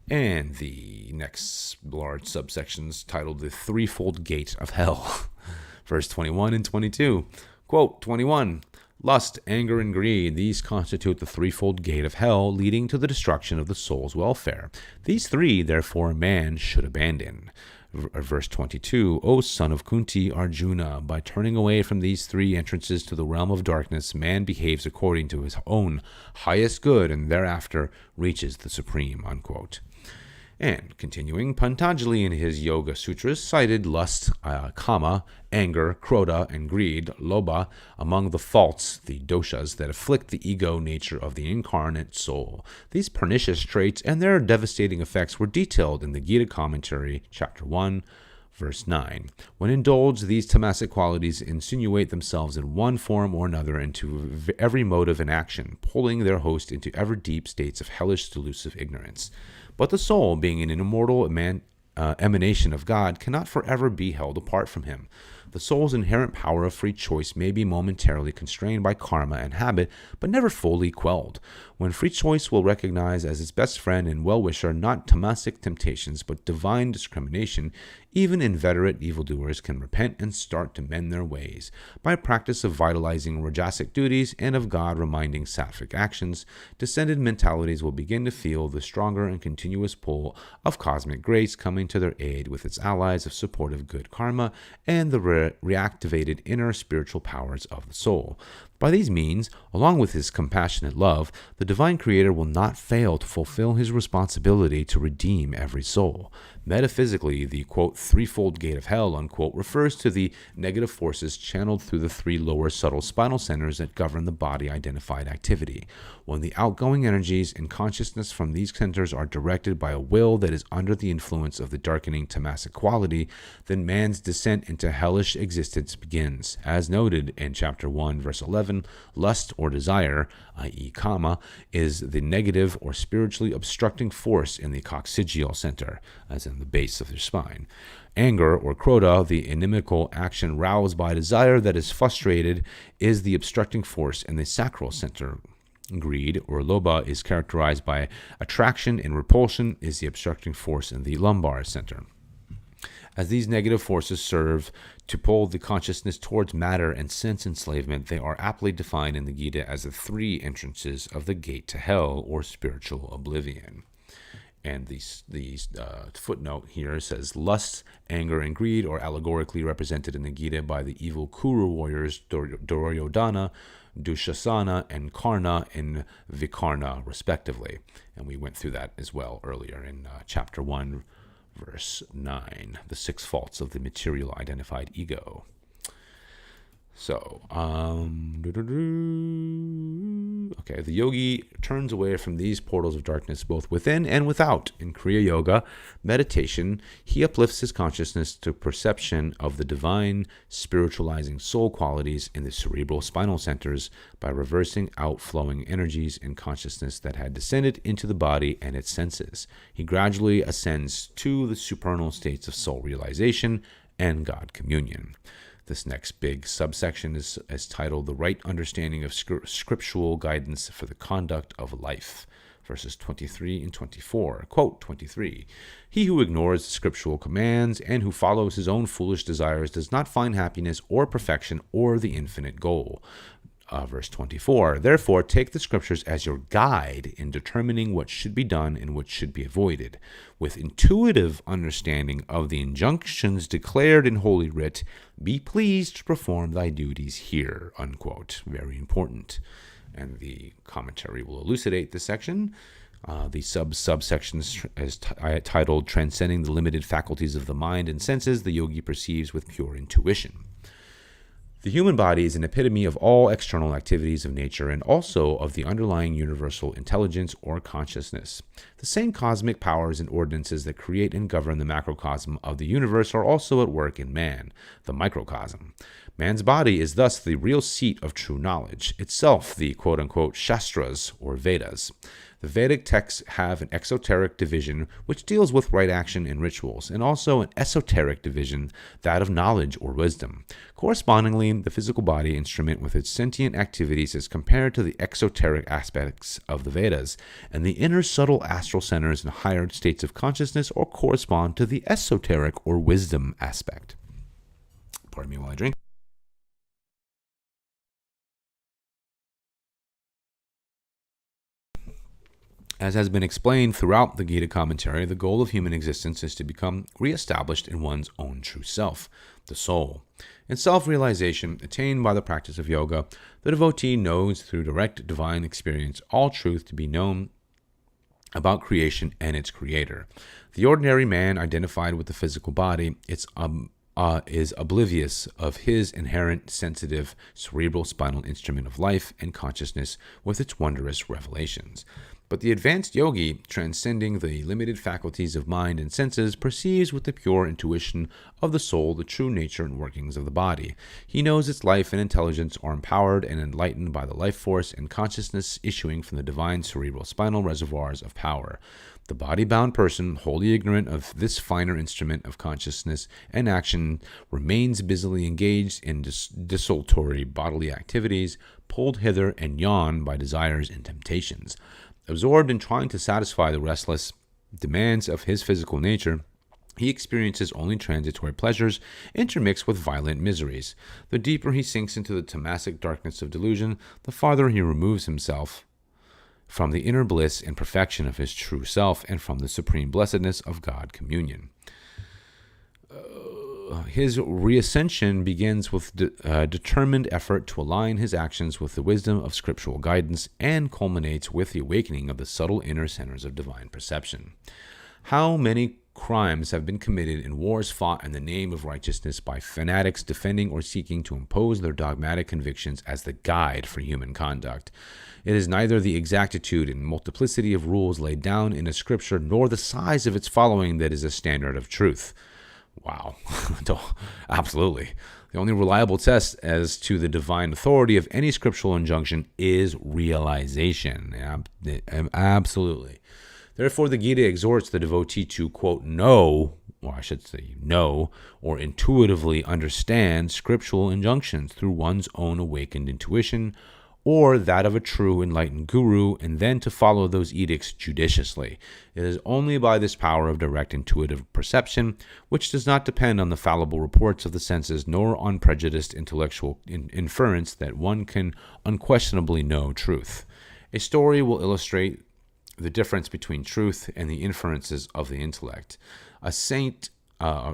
And the next large subsections titled The Threefold Gate of Hell. Verse 21 and 22. Quote, 21. Lust, anger, and greed, these constitute the threefold gate of hell, leading to the destruction of the soul's welfare. These three, therefore, man should abandon. Verse 22, O son of Kunti, Arjuna, by turning away from these three entrances to the realm of darkness, man behaves according to his own highest good and thereafter reaches the supreme, unquote. And continuing, Patanjali in his Yoga Sutras cited lust, kama, anger, krodha, and greed, lobha, among the faults, the doshas, that afflict the ego nature of the incarnate soul. These pernicious traits and their devastating effects were detailed in the Gita commentary, chapter 1, verse 9. When indulged, these tamasic qualities insinuate themselves in one form or another into every motive and action, pulling their host into ever deep states of hellish delusive ignorance. But the soul, being an immortal emanation of God, cannot forever be held apart from him. The soul's inherent power of free choice may be momentarily constrained by karma and habit, but never fully quelled. When free choice will recognize as its best friend and well-wisher not tamasic temptations, but divine discrimination, even inveterate evildoers can repent and start to mend their ways. By practice of vitalizing rajasic duties and of God reminding sattvic actions, descended mentalities will begin to feel the stronger and continuous pull of cosmic grace coming to their aid with its allies of supportive good karma and the reactivated inner spiritual powers of the soul. By these means, along with his compassionate love, the divine creator will not fail to fulfill his responsibility to redeem every soul. Metaphysically, the, quote, threefold gate of hell, unquote, refers to the negative forces channeled through the three lower subtle spinal centers that govern the body-identified activity. When the outgoing energies and consciousness from these centers are directed by a will that is under the influence of the darkening tamasic quality, then man's descent into hellish existence begins. As noted in chapter 1, verse 11, lust or desire, i.e. kama, is the negative or spiritually obstructing force in the coccygeal center, as in the base of your spine. Anger or krodha, the inimical action roused by desire that is frustrated, is the obstructing force in the sacral center. Greed or lobha is characterized by attraction, and repulsion is the obstructing force in the lumbar center. As these negative forces serve to pull the consciousness towards matter and sense enslavement, they are aptly defined in the Gita as the three entrances of the gate to hell or spiritual oblivion. And the footnote here says, lust, anger, and greed are allegorically represented in the Gita by the evil Kuru warriors Duryodhana, Dushasana, and Karna and Vikarna, respectively. And we went through that as well earlier in chapter 1, verse 9, the six faults of the material identified ego. So, okay, the yogi turns away from these portals of darkness both within and without. In Kriya Yoga meditation, he uplifts his consciousness to perception of the divine spiritualizing soul qualities in the cerebral spinal centers by reversing outflowing energies in consciousness that had descended into the body and its senses. He gradually ascends to the supernal states of soul realization and God communion. This next big subsection is titled The Right Understanding of Scriptural Guidance for the Conduct of Life, verses 23 and 24. Quote 23, He who ignores the scriptural commands and who follows his own foolish desires does not find happiness or perfection or the infinite goal. Verse 24, Therefore take the scriptures as your guide in determining what should be done and what should be avoided. With intuitive understanding of the injunctions declared in Holy Writ, be pleased to perform thy duties here, unquote. Very important. And the commentary will elucidate this section. The subsections is titled Transcending the Limited Faculties of the Mind and Senses the Yogi Perceives with Pure Intuition. The human body is an epitome of all external activities of nature and also of the underlying universal intelligence or consciousness. The same cosmic powers and ordinances that create and govern the macrocosm of the universe are also at work in man, the microcosm. Man's body is thus the real seat of true knowledge, itself the quote-unquote Shastras or Vedas. The Vedic texts have an exoteric division which deals with right action and rituals, and also an esoteric division, that of knowledge or wisdom. Correspondingly, the physical body instrument with its sentient activities is compared to the exoteric aspects of the Vedas, and the inner subtle astral centers and higher states of consciousness or correspond to the esoteric or wisdom aspect. Pardon me while I drink. As has been explained throughout the Gita commentary, the goal of human existence is to become re-established in one's own true self, the soul. In self-realization, attained by the practice of yoga, the devotee knows through direct divine experience all truth to be known about creation and its creator. The ordinary man identified with the physical body is oblivious of his inherent sensitive cerebral spinal instrument of life and consciousness with its wondrous revelations. But the advanced yogi, transcending the limited faculties of mind and senses, perceives with the pure intuition of the soul the true nature and workings of the body. He knows its life and intelligence are empowered and enlightened by the life force and consciousness issuing from the divine cerebral spinal reservoirs of power. The body-bound person, wholly ignorant of this finer instrument of consciousness and action, remains busily engaged in desultory bodily activities, pulled hither and yon by desires and temptations. Absorbed in trying to satisfy the restless demands of his physical nature, he experiences only transitory pleasures intermixed with violent miseries. The deeper he sinks into the tamasic darkness of delusion, the farther he removes himself from the inner bliss and perfection of his true self and from the supreme blessedness of God communion. His reascension begins with determined effort to align his actions with the wisdom of scriptural guidance and culminates with the awakening of the subtle inner centers of divine perception. How many crimes have been committed and wars fought in the name of righteousness by fanatics defending or seeking to impose their dogmatic convictions as the guide for human conduct. It is neither the exactitude and multiplicity of rules laid down in a scripture nor the size of its following that is a standard of truth. Wow. Absolutely. The only reliable test as to the divine authority of any scriptural injunction is realization. Absolutely. Therefore, the Gita exhorts the devotee to, quote, know, or I should say know, or intuitively understand scriptural injunctions through one's own awakened intuition, or that of a true enlightened guru, and then to follow those edicts judiciously. It is only by this power of direct intuitive perception, which does not depend on the fallible reports of the senses nor on prejudiced intellectual inference, that one can unquestionably know truth. A story will illustrate the difference between truth and the inferences of the intellect. A saint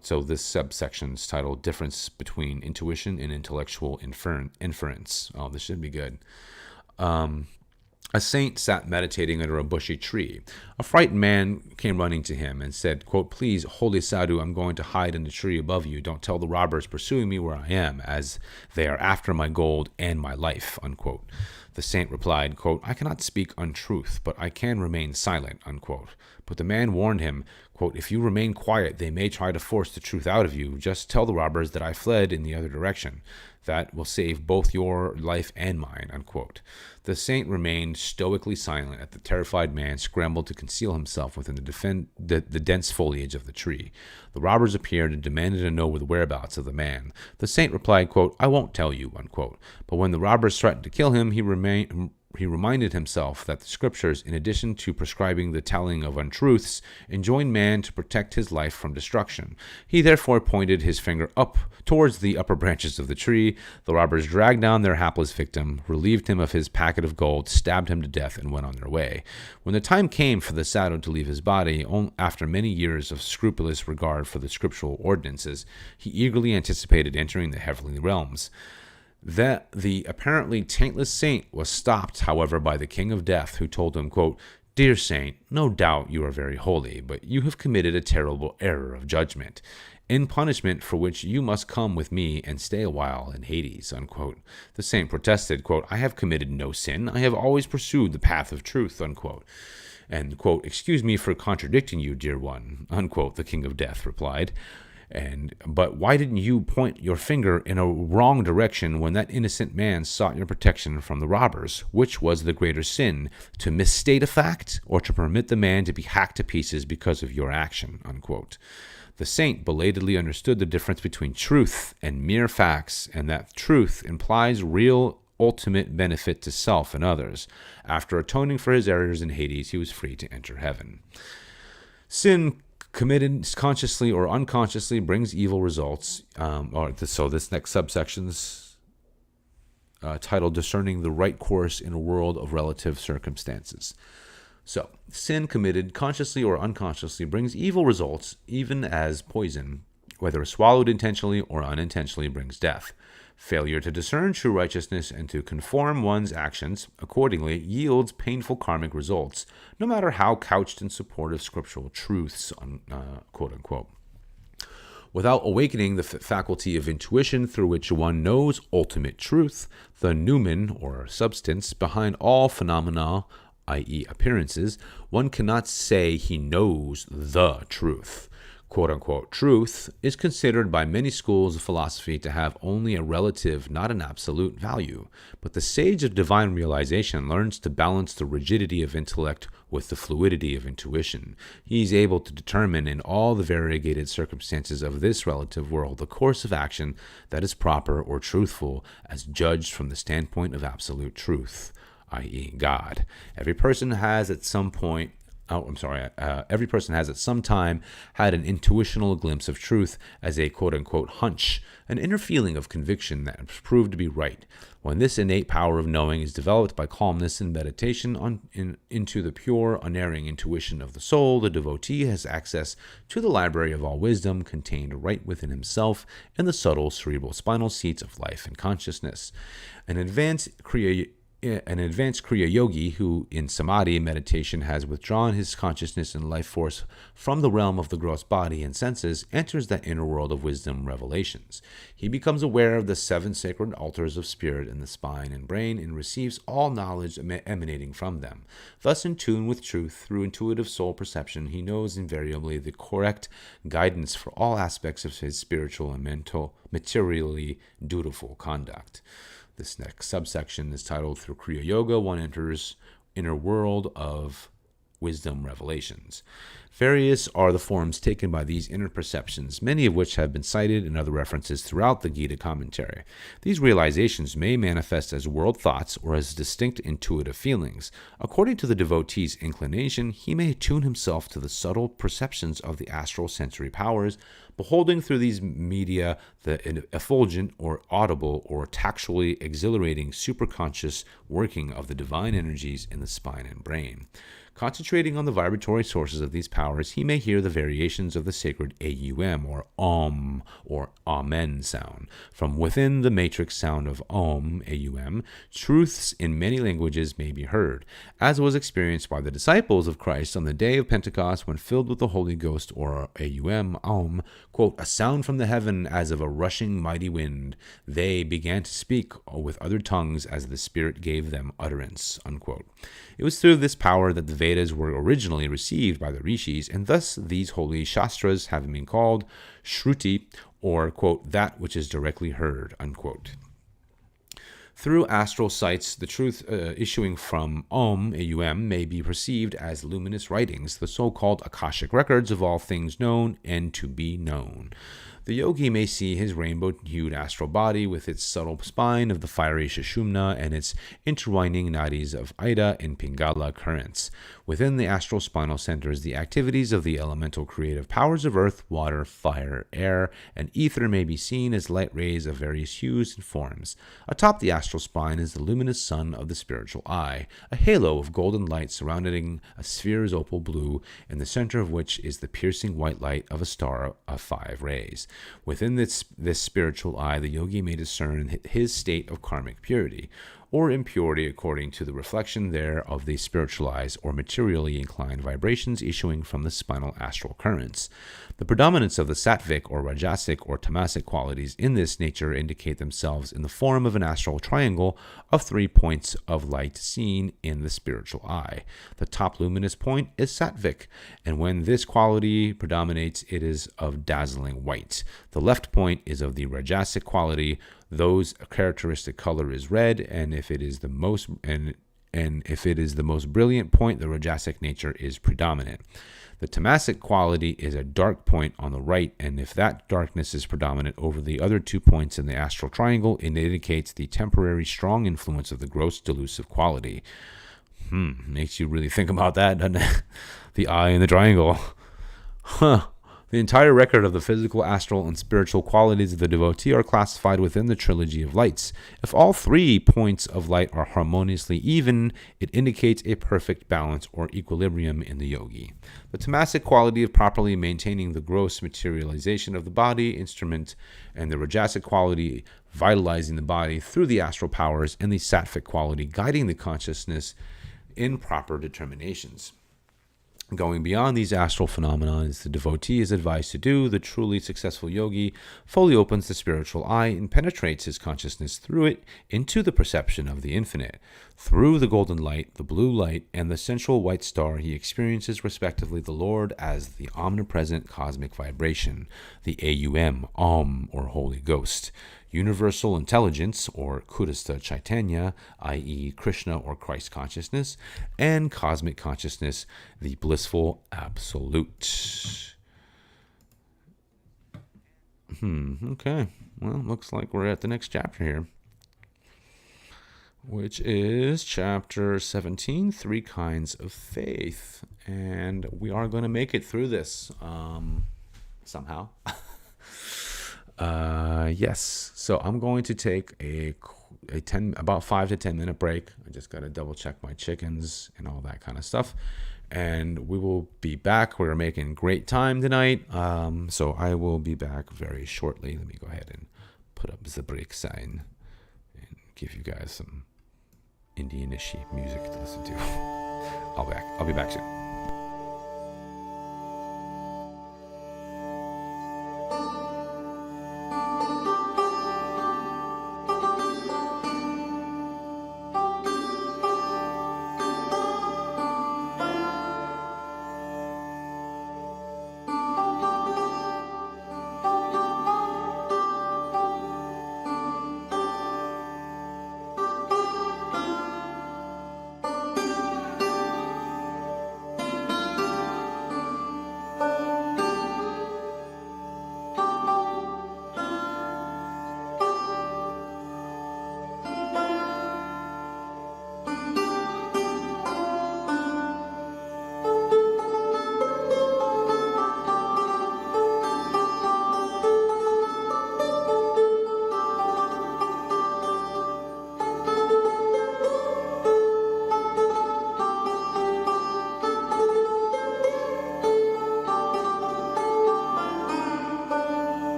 So this subsection is titled Difference Between Intuition and Intellectual Inference. Oh, this should be good. A saint sat meditating under a bushy tree. A frightened man came running to him and said, quote, "Please, holy sadhu, I'm going to hide in the tree above you. Don't tell the robbers pursuing me where I am, as they are after my gold and my life," unquote. The saint replied, quote, "I cannot speak untruth, but I can remain silent," unquote. But the man warned him, quote, "If you remain quiet, they may try to force the truth out of you. Just tell the robbers that I fled in the other direction. That will save both your life and mine," unquote. The saint remained stoically silent as the terrified man scrambled to conceal himself within the dense foliage of the tree. The robbers appeared and demanded to know the whereabouts of the man. The saint replied, quote, "I won't tell you," unquote. But when the robbers threatened to kill him, he reminded himself that the scriptures, in addition to prescribing the telling of untruths, enjoin man to protect his life from destruction. He therefore pointed his finger up towards the upper branches of the tree. The robbers dragged down their hapless victim, relieved him of his packet of gold, stabbed him to death, and went on their way. When the time came for the sadhu to leave his body, after many years of scrupulous regard for the scriptural ordinances, he eagerly anticipated entering the heavenly realms. That the apparently taintless saint was stopped, however, by the king of death, who told him, quote, "Dear saint, no doubt you are very holy, but you have committed a terrible error of judgment, in punishment for which you must come with me and stay a while in Hades," unquote. The saint protested, quote, "I have committed no sin. I have always pursued the path of truth," unquote. And, quote, "Excuse me for contradicting you, dear one," unquote, the king of death replied. But why didn't you point your finger in a wrong direction when that innocent man sought your protection from the robbers? Which was the greater sin, to misstate a fact or to permit the man to be hacked to pieces because of your action?" Unquote. The saint belatedly understood the difference between truth and mere facts, and that truth implies real ultimate benefit to self and others. After atoning for his errors in Hades, he was free to enter heaven. Sin committed consciously or unconsciously brings evil results. So this next subsection's titled "Discerning the Right Course in a World of Relative Circumstances." So, sin committed consciously or unconsciously brings evil results, even as poison, whether swallowed intentionally or unintentionally, brings death. Failure to discern true righteousness and to conform one's actions accordingly yields painful karmic results, no matter how couched in supportive scriptural truths, quote unquote. Without awakening the faculty of intuition through which one knows ultimate truth, the noumen, or substance, behind all phenomena, i.e. appearances, one cannot say he knows the truth. Quote-unquote truth is considered by many schools of philosophy to have only a relative, not an absolute value. But the sage of divine realization learns to balance the rigidity of intellect with the fluidity of intuition. He is able to determine in all the variegated circumstances of this relative world the course of action that is proper or truthful as judged from the standpoint of absolute truth, i.e. God. Every person has at some time had an intuitional glimpse of truth as a quote-unquote hunch, an inner feeling of conviction that proved to be right. When this innate power of knowing is developed by calmness and meditation into the pure, unerring intuition of the soul, the devotee has access to the library of all wisdom contained right within himself in the subtle cerebral spinal seats of life and consciousness. An advanced Kriya Yogi who in Samadhi meditation has withdrawn his consciousness and life force from the realm of the gross body and senses enters that inner world of wisdom revelations. He becomes aware of the 7 sacred altars of spirit in the spine and brain and receives all knowledge emanating from them. Thus in tune with truth through intuitive soul perception, he knows invariably the correct guidance for all aspects of his spiritual and materially dutiful conduct. This next subsection is titled "Through Kriya Yoga, One Enters Inner World of Wisdom Revelations." Various are the forms taken by these inner perceptions, many of which have been cited in other references throughout the Gita commentary. These realizations may manifest as world thoughts or as distinct intuitive feelings. According to the devotee's inclination, he may attune himself to the subtle perceptions of the astral sensory powers, beholding through these media the effulgent or audible or tactually exhilarating superconscious working of the divine energies in the spine and brain. Concentrating on the vibratory sources of these powers, he may hear the variations of the sacred AUM or Om or Amen sound. From within the matrix sound of Om, AUM, truths in many languages may be heard, as was experienced by the disciples of Christ on the day of Pentecost when filled with the Holy Ghost or AUM, Om, quote, a sound from the heaven as of a rushing mighty wind. They began to speak with other tongues as the Spirit gave them utterance, unquote. It was through this power that the Vedas were originally received by the rishis, and thus these holy shastras have been called Shruti, or, quote, that which is directly heard, unquote. Through astral sights, the truth issuing from Om, AUM, may be perceived as luminous writings, the so-called Akashic records of all things known and to be known. The yogi may see his rainbow-hued astral body with its subtle spine of the fiery Sushumna and its intertwining nadis of Ida and Pingala currents. Within the astral spinal centers, the activities of the elemental creative powers of earth, water, fire, air, and ether may be seen as light rays of various hues and forms. Atop the astral spine is the luminous sun of the spiritual eye, a halo of golden light surrounding a sphere's opal blue, in the center of which is the piercing white light of a star of 5 rays. Within this spiritual eye, the yogi may discern his state of karmic purity. or impurity according to the reflection there of the spiritualized or materially inclined vibrations issuing from the spinal astral currents. The predominance of the sattvic or rajasic or tamasic qualities in this nature indicate themselves in the form of an astral triangle of 3 points of light seen in the spiritual eye. The top luminous point is sattvic, and when this quality predominates, it is of dazzling white. The left point is of the rajasic quality, those characteristic color is red, and if it is the most brilliant point, the rajasic nature is predominant. The tamasic quality is a dark point on the right, and if that darkness is predominant over the other 2 points in the astral triangle, it indicates the temporary strong influence of the gross delusive quality. Makes you really think about that, doesn't it? The eye in the triangle. The entire record of the physical, astral, and spiritual qualities of the devotee are classified within the trilogy of lights. If all 3 points of light are harmoniously even, it indicates a perfect balance or equilibrium in the yogi. The tamasic quality of properly maintaining the gross materialization of the body, instrument, and the rajasic quality vitalizing the body through the astral powers, and the sattvic quality guiding the consciousness in proper determinations. Going beyond these astral phenomena, as the devotee is advised to do, the truly successful yogi fully opens the spiritual eye and penetrates his consciousness through it into the perception of the infinite. Through the golden light, the blue light, and the central white star, he experiences respectively the Lord as the omnipresent cosmic vibration, the Om, or Holy Ghost, universal intelligence, or Kudastha Chaitanya, i.e. Krishna or Christ consciousness, and cosmic consciousness, the blissful absolute. Okay. Well, looks like we're at the next chapter here, which is chapter 17, 3 Kinds of Faith. And we are going to make it through this somehow. Yes. So I'm going to take about 5 to 10 minute break. I just got to double check my chickens and all that kind of stuff. And we will be back. We're making great time tonight. So I will be back very shortly. Let me go ahead and put up the break sign and give you guys some Indian-ish music to listen to. I'll be back soon.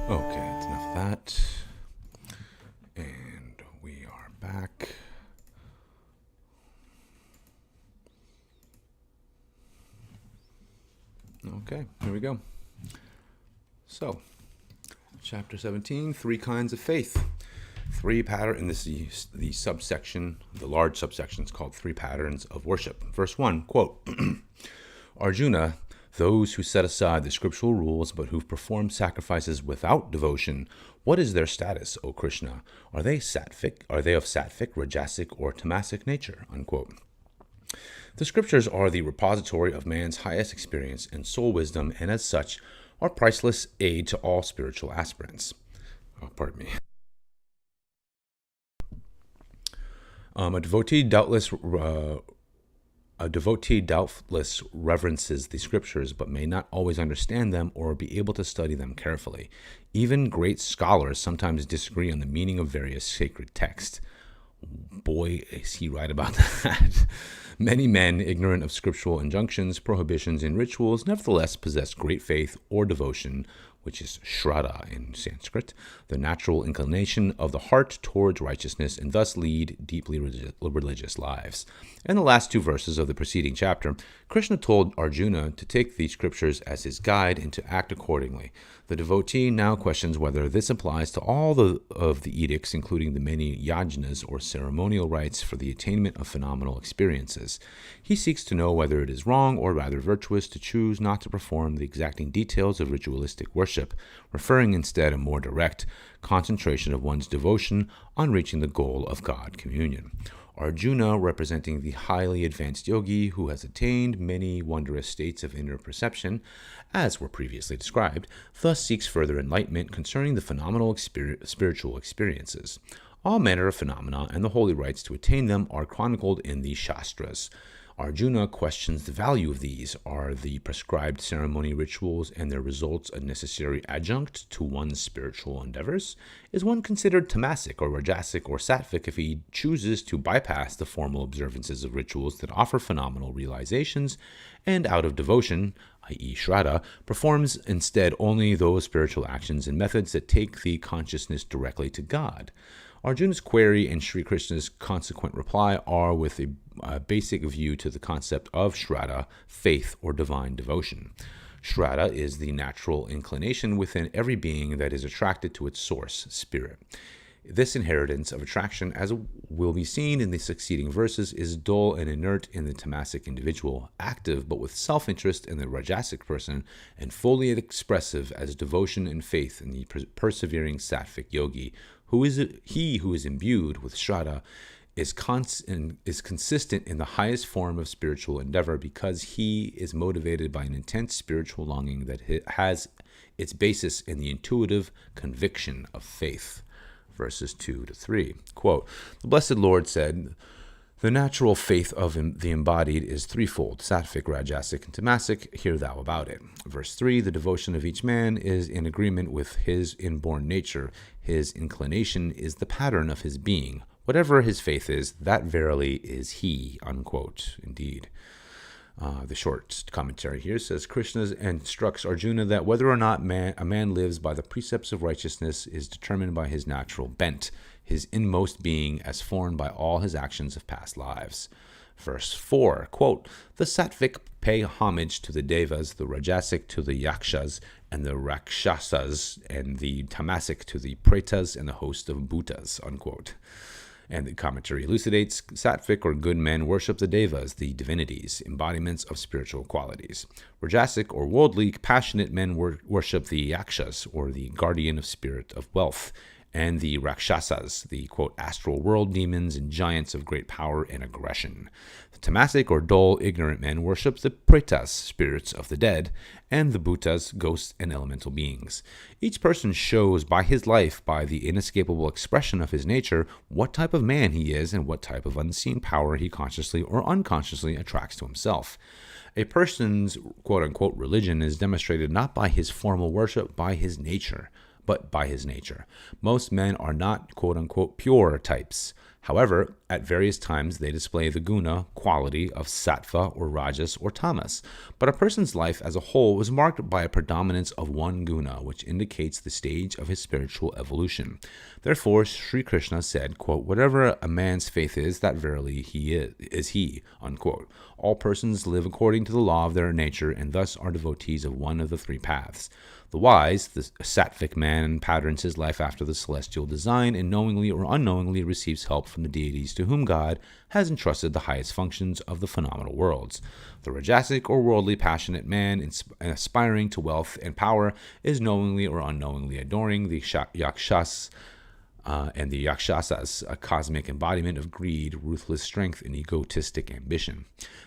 Okay, that's enough of that. And we are back. Okay, here we go. So, chapter 17, three kinds of faith. Three pattern, and this is the subsection, the large subsection is called Three Patterns of Worship. Verse 1, quote, Arjuna, those who set aside the scriptural rules but who perform sacrifices without devotion, what is their status, O Krishna? Are they of sattvic, rajasic, or tamasic nature? Unquote. The scriptures are the repository of man's highest experience and soul wisdom, and as such, are priceless aid to all spiritual aspirants. Oh, pardon me. A devotee doubtless reverences the scriptures, but may not always understand them or be able to study them carefully. Even great scholars sometimes disagree on the meaning of various sacred texts. Boy, is he right about that. Many men, ignorant of scriptural injunctions, prohibitions, and rituals, nevertheless possess great faith or devotion, which is shraddha in Sanskrit, the natural inclination of the heart towards righteousness, and thus lead deeply religious lives. In the last two verses of the preceding chapter, Krishna told Arjuna to take these scriptures as his guide and to act accordingly. The devotee now questions whether this applies to all of the edicts, including the many yajnas or ceremonial rites for the attainment of phenomenal experiences. He seeks to know whether it is wrong or rather virtuous to choose not to perform the exacting details of ritualistic worship, referring instead a more direct concentration of one's devotion on reaching the goal of God communion. Arjuna, representing the highly advanced yogi who has attained many wondrous states of inner perception, as were previously described, thus seeks further enlightenment concerning the phenomenal spiritual experiences. All manner of phenomena and the holy rites to attain them are chronicled in the Shastras. Arjuna questions the value of these. Are the prescribed ceremony rituals and their results a necessary adjunct to one's spiritual endeavors? Is one considered tamasic or rajasic or sattvic if he chooses to bypass the formal observances of rituals that offer phenomenal realizations, and out of devotion, i.e. shraddha, performs instead only those spiritual actions and methods that take the consciousness directly to God? Arjuna's query and Sri Krishna's consequent reply are with a basic view to the concept of shraddha, faith, or divine devotion. Shraddha is the natural inclination within every being that is attracted to its source, spirit. This inheritance of attraction, as will be seen in the succeeding verses, is dull and inert in the tamasic individual, active but with self-interest in the rajasic person, and fully expressive as devotion and faith in the persevering sattvic yogi. Who is imbued with shraddha is consistent in the highest form of spiritual endeavor because he is motivated by an intense spiritual longing that has its basis in the intuitive conviction of faith. Verses 2 to 3. Quote, the Blessed Lord said, the natural faith of the embodied is threefold, sattvic, rajasic, and tamasic. Hear thou about it. Verse 3, the devotion of each man is in agreement with his inborn nature. His inclination is the pattern of his being. Whatever his faith is, that verily is he, unquote. Indeed. The short commentary here says, Krishna instructs Arjuna that whether or not a man lives by the precepts of righteousness is determined by his natural bent, his inmost being as formed by all his actions of past lives. Verse 4, quote, the sattvic pay homage to the devas, the rajasic to the yakshas and the rakshasas, and the tamasic to the pretas and the host of bhutas, unquote. And the commentary elucidates, sattvic or good men worship the devas, the divinities, embodiments of spiritual qualities. Rajasic or worldly, passionate men worship the yakshas, or the guardian of spirit of wealth, and the rakshasas, the, quote, astral world demons and giants of great power and aggression. The tamasic or dull, ignorant men worship the pretas, spirits of the dead, and the bhutas, ghosts and elemental beings. Each person shows by his life, by the inescapable expression of his nature, what type of man he is and what type of unseen power he consciously or unconsciously attracts to himself. A person's quote-unquote religion is demonstrated not by his formal worship, by his nature. but by his nature. Most men are not quote-unquote pure types. However, at various times they display the guna quality of sattva or rajas or tamas. But a person's life as a whole is marked by a predominance of one guna, which indicates the stage of his spiritual evolution. Therefore, Sri Krishna said, quote, "Whatever a man's faith is, that verily he is he," unquote. All persons live according to the law of their nature and thus are devotees of one of the three paths. The wise, the sattvic man, patterns his life after the celestial design and knowingly or unknowingly receives help from the deities to whom God has entrusted the highest functions of the phenomenal worlds. The rajasic or worldly passionate man, aspiring to wealth and power, is knowingly or unknowingly adoring the yakshas and the yakshasas, a cosmic embodiment of greed, ruthless strength, and egotistic ambition.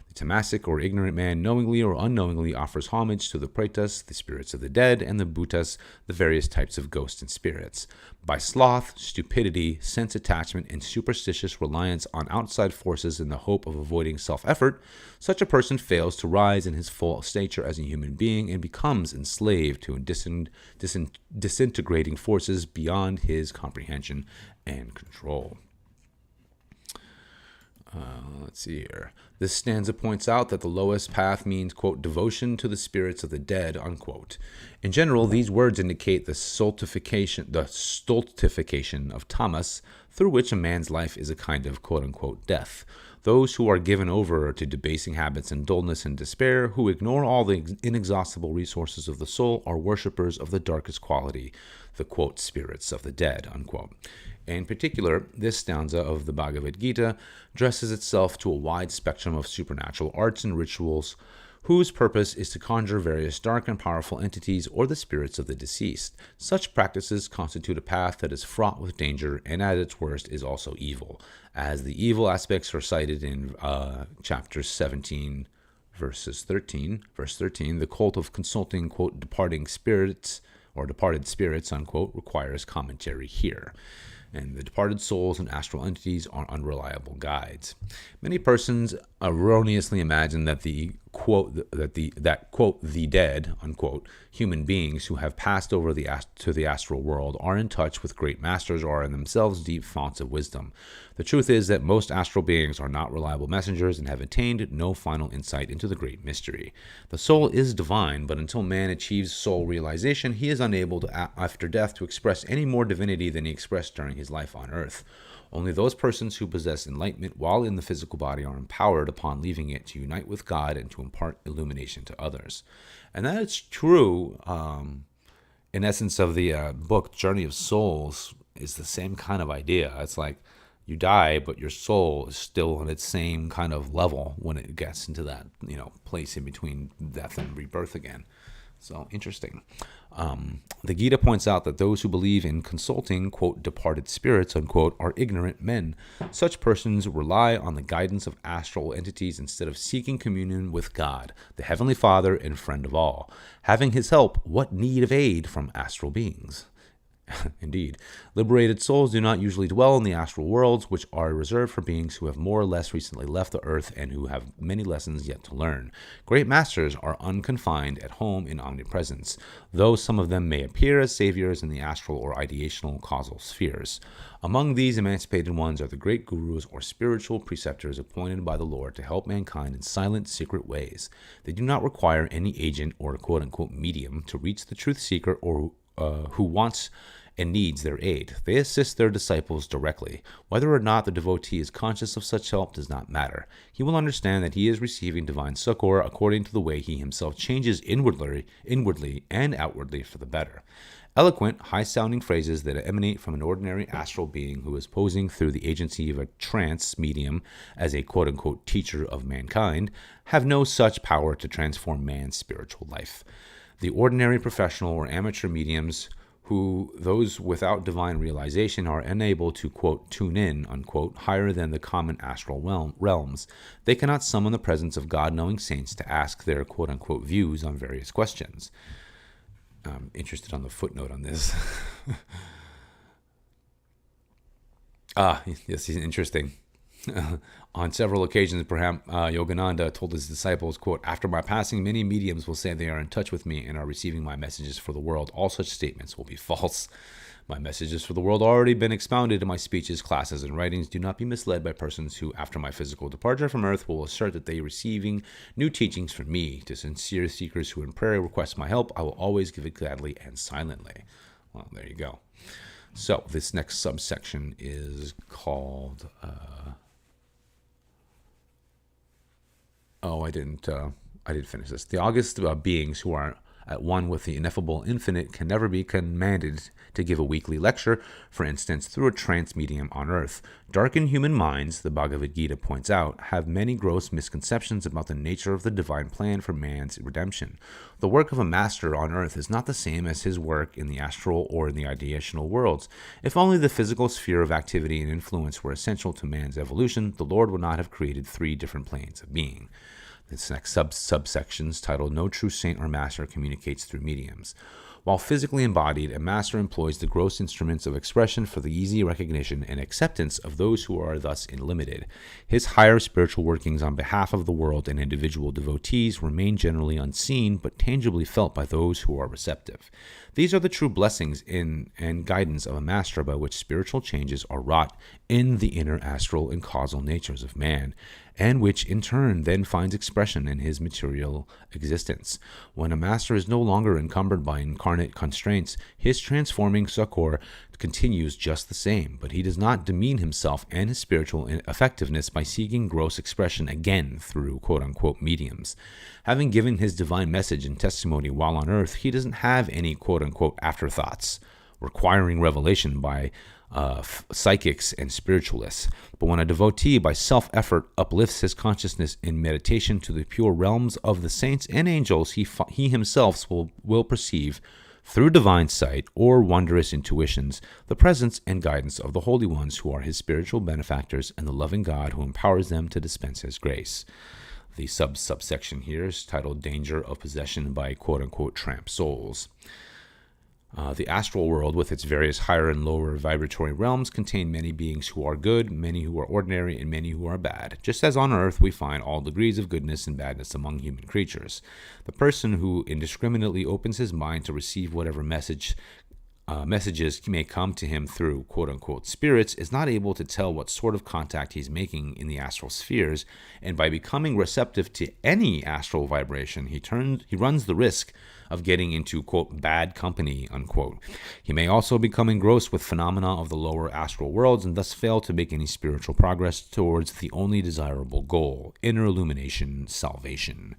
The tamasic or ignorant man knowingly or unknowingly offers homage to the pretas, the spirits of the dead, and the bhutas, the various types of ghosts and spirits. By sloth, stupidity, sense attachment, and superstitious reliance on outside forces in the hope of avoiding self-effort, such a person fails to rise in his full stature as a human being and becomes enslaved to disintegrating forces beyond his comprehension and control. Let's see here. This stanza points out that the lowest path means, quote, devotion to the spirits of the dead, unquote. In general, these words indicate the stultification of tamas, through which a man's life is a kind of, quote unquote, death. Those who are given over to debasing habits and dullness and despair, who ignore all the inexhaustible resources of the soul, are worshippers of the darkest quality, the, quote, spirits of the dead, unquote. In particular, this stanza of the Bhagavad Gita addresses itself to a wide spectrum of supernatural arts and rituals whose purpose is to conjure various dark and powerful entities or the spirits of the deceased. Such practices constitute a path that is fraught with danger and at its worst is also evil, as the evil aspects are cited in chapter 17, verse 13, the cult of consulting, quote, departing spirits or departed spirits, unquote, requires commentary here. And the departed souls and astral entities are unreliable guides. Many persons erroneously imagine that the quote the dead, unquote, human beings who have passed over to the astral world are in touch with great masters or are in themselves deep fonts of wisdom. The truth is that most astral beings are not reliable messengers and have attained no final insight into the great mystery. The soul is divine, but until man achieves soul realization, he is unable to, after death, to express any more divinity than he expressed during his life on earth. Only those persons who possess enlightenment while in the physical body are empowered upon leaving it to unite with God and to impart illumination to others. And that is true, in essence, of the book Journey of Souls is the same kind of idea. It's like you die, but your soul is still on its same kind of level when it gets into that, place in between death and rebirth again. So interesting. The Gita points out that those who believe in consulting, quote, departed spirits, unquote, are ignorant men. Such persons rely on the guidance of astral entities instead of seeking communion with God, the Heavenly Father and friend of all. Having his help, what need of aid from astral beings? Indeed, liberated souls do not usually dwell in the astral worlds, which are reserved for beings who have more or less recently left the earth and who have many lessons yet to learn. Great masters are unconfined at home in omnipresence, though some of them may appear as saviors in the astral or ideational causal spheres. Among these emancipated ones are the great gurus or spiritual preceptors appointed by the Lord to help mankind in silent, secret ways. They do not require any agent or quote-unquote medium to reach the truth seeker or who wants and needs their aid. They assist their disciples directly. Whether or not the devotee is conscious of such help does not matter. He will understand that he is receiving divine succor according to the way he himself changes inwardly and outwardly for the better. Eloquent, high-sounding phrases that emanate from an ordinary astral being who is posing through the agency of a trance medium as a quote-unquote teacher of mankind have no such power to transform man's spiritual life. The ordinary professional or amateur mediums those without divine realization are unable to, quote, tune in, unquote, higher than the common astral realms. They cannot summon the presence of God-knowing saints to ask their, quote, unquote, views on various questions. I'm interested on the footnote on this. Yes, he's interesting. On several occasions, perhaps Yogananda told his disciples, quote, "After my passing, many mediums will say they are in touch with me and are receiving my messages for the world. All such statements will be false. My messages for the world have already been expounded in my speeches, classes, and writings. Do not be misled by persons who, after my physical departure from earth, will assert that they are receiving new teachings from me. To sincere seekers who in prayer request my help, I will always give it gladly and silently." Well, there you go. So this next subsection is called... I didn't finish this. The august beings who are at one with the ineffable infinite can never be commanded to give a weekly lecture, for instance, through a trance medium on earth. Darkened human minds, the Bhagavad Gita points out, have many gross misconceptions about the nature of the divine plan for man's redemption. The work of a master on earth is not the same as his work in the astral or in the ideational worlds. If only the physical sphere of activity and influence were essential to man's evolution, the Lord would not have created 3 different planes of being. This next subsection is titled "No True Saint or Master Communicates Through Mediums." While physically embodied, a master employs the gross instruments of expression for the easy recognition and acceptance of those who are thus limited. His higher spiritual workings on behalf of the world and individual devotees remain generally unseen but tangibly felt by those who are receptive. These are the true blessings and guidance of a master by which spiritual changes are wrought in the inner astral and causal natures of man, and which in turn then finds expression in his material existence. When a master is no longer encumbered by incarnate constraints, his transforming succor continues just the same, but he does not demean himself and his spiritual effectiveness by seeking gross expression again through quote-unquote mediums. Having given his divine message and testimony while on earth, he doesn't have any quote-unquote afterthoughts requiring revelation by psychics and spiritualists. But when a devotee by self-effort uplifts his consciousness in meditation to the pure realms of the saints and angels, he himself will perceive through divine sight or wondrous intuitions the presence and guidance of the holy ones who are his spiritual benefactors and the loving God who empowers them to dispense his grace. The subsection here is titled "Danger of Possession by quote-unquote tramp souls." The astral world, with its various higher and lower vibratory realms, contain many beings who are good, many who are ordinary, and many who are bad. Just as on earth we find all degrees of goodness and badness among human creatures. The person who indiscriminately opens his mind to receive whatever messages may come to him through quote-unquote spirits is not able to tell what sort of contact he's making in the astral spheres, and by becoming receptive to any astral vibration, he runs the risk of getting into, quote, bad company, unquote. He may also become engrossed with phenomena of the lower astral worlds and thus fail to make any spiritual progress towards the only desirable goal, inner illumination, salvation.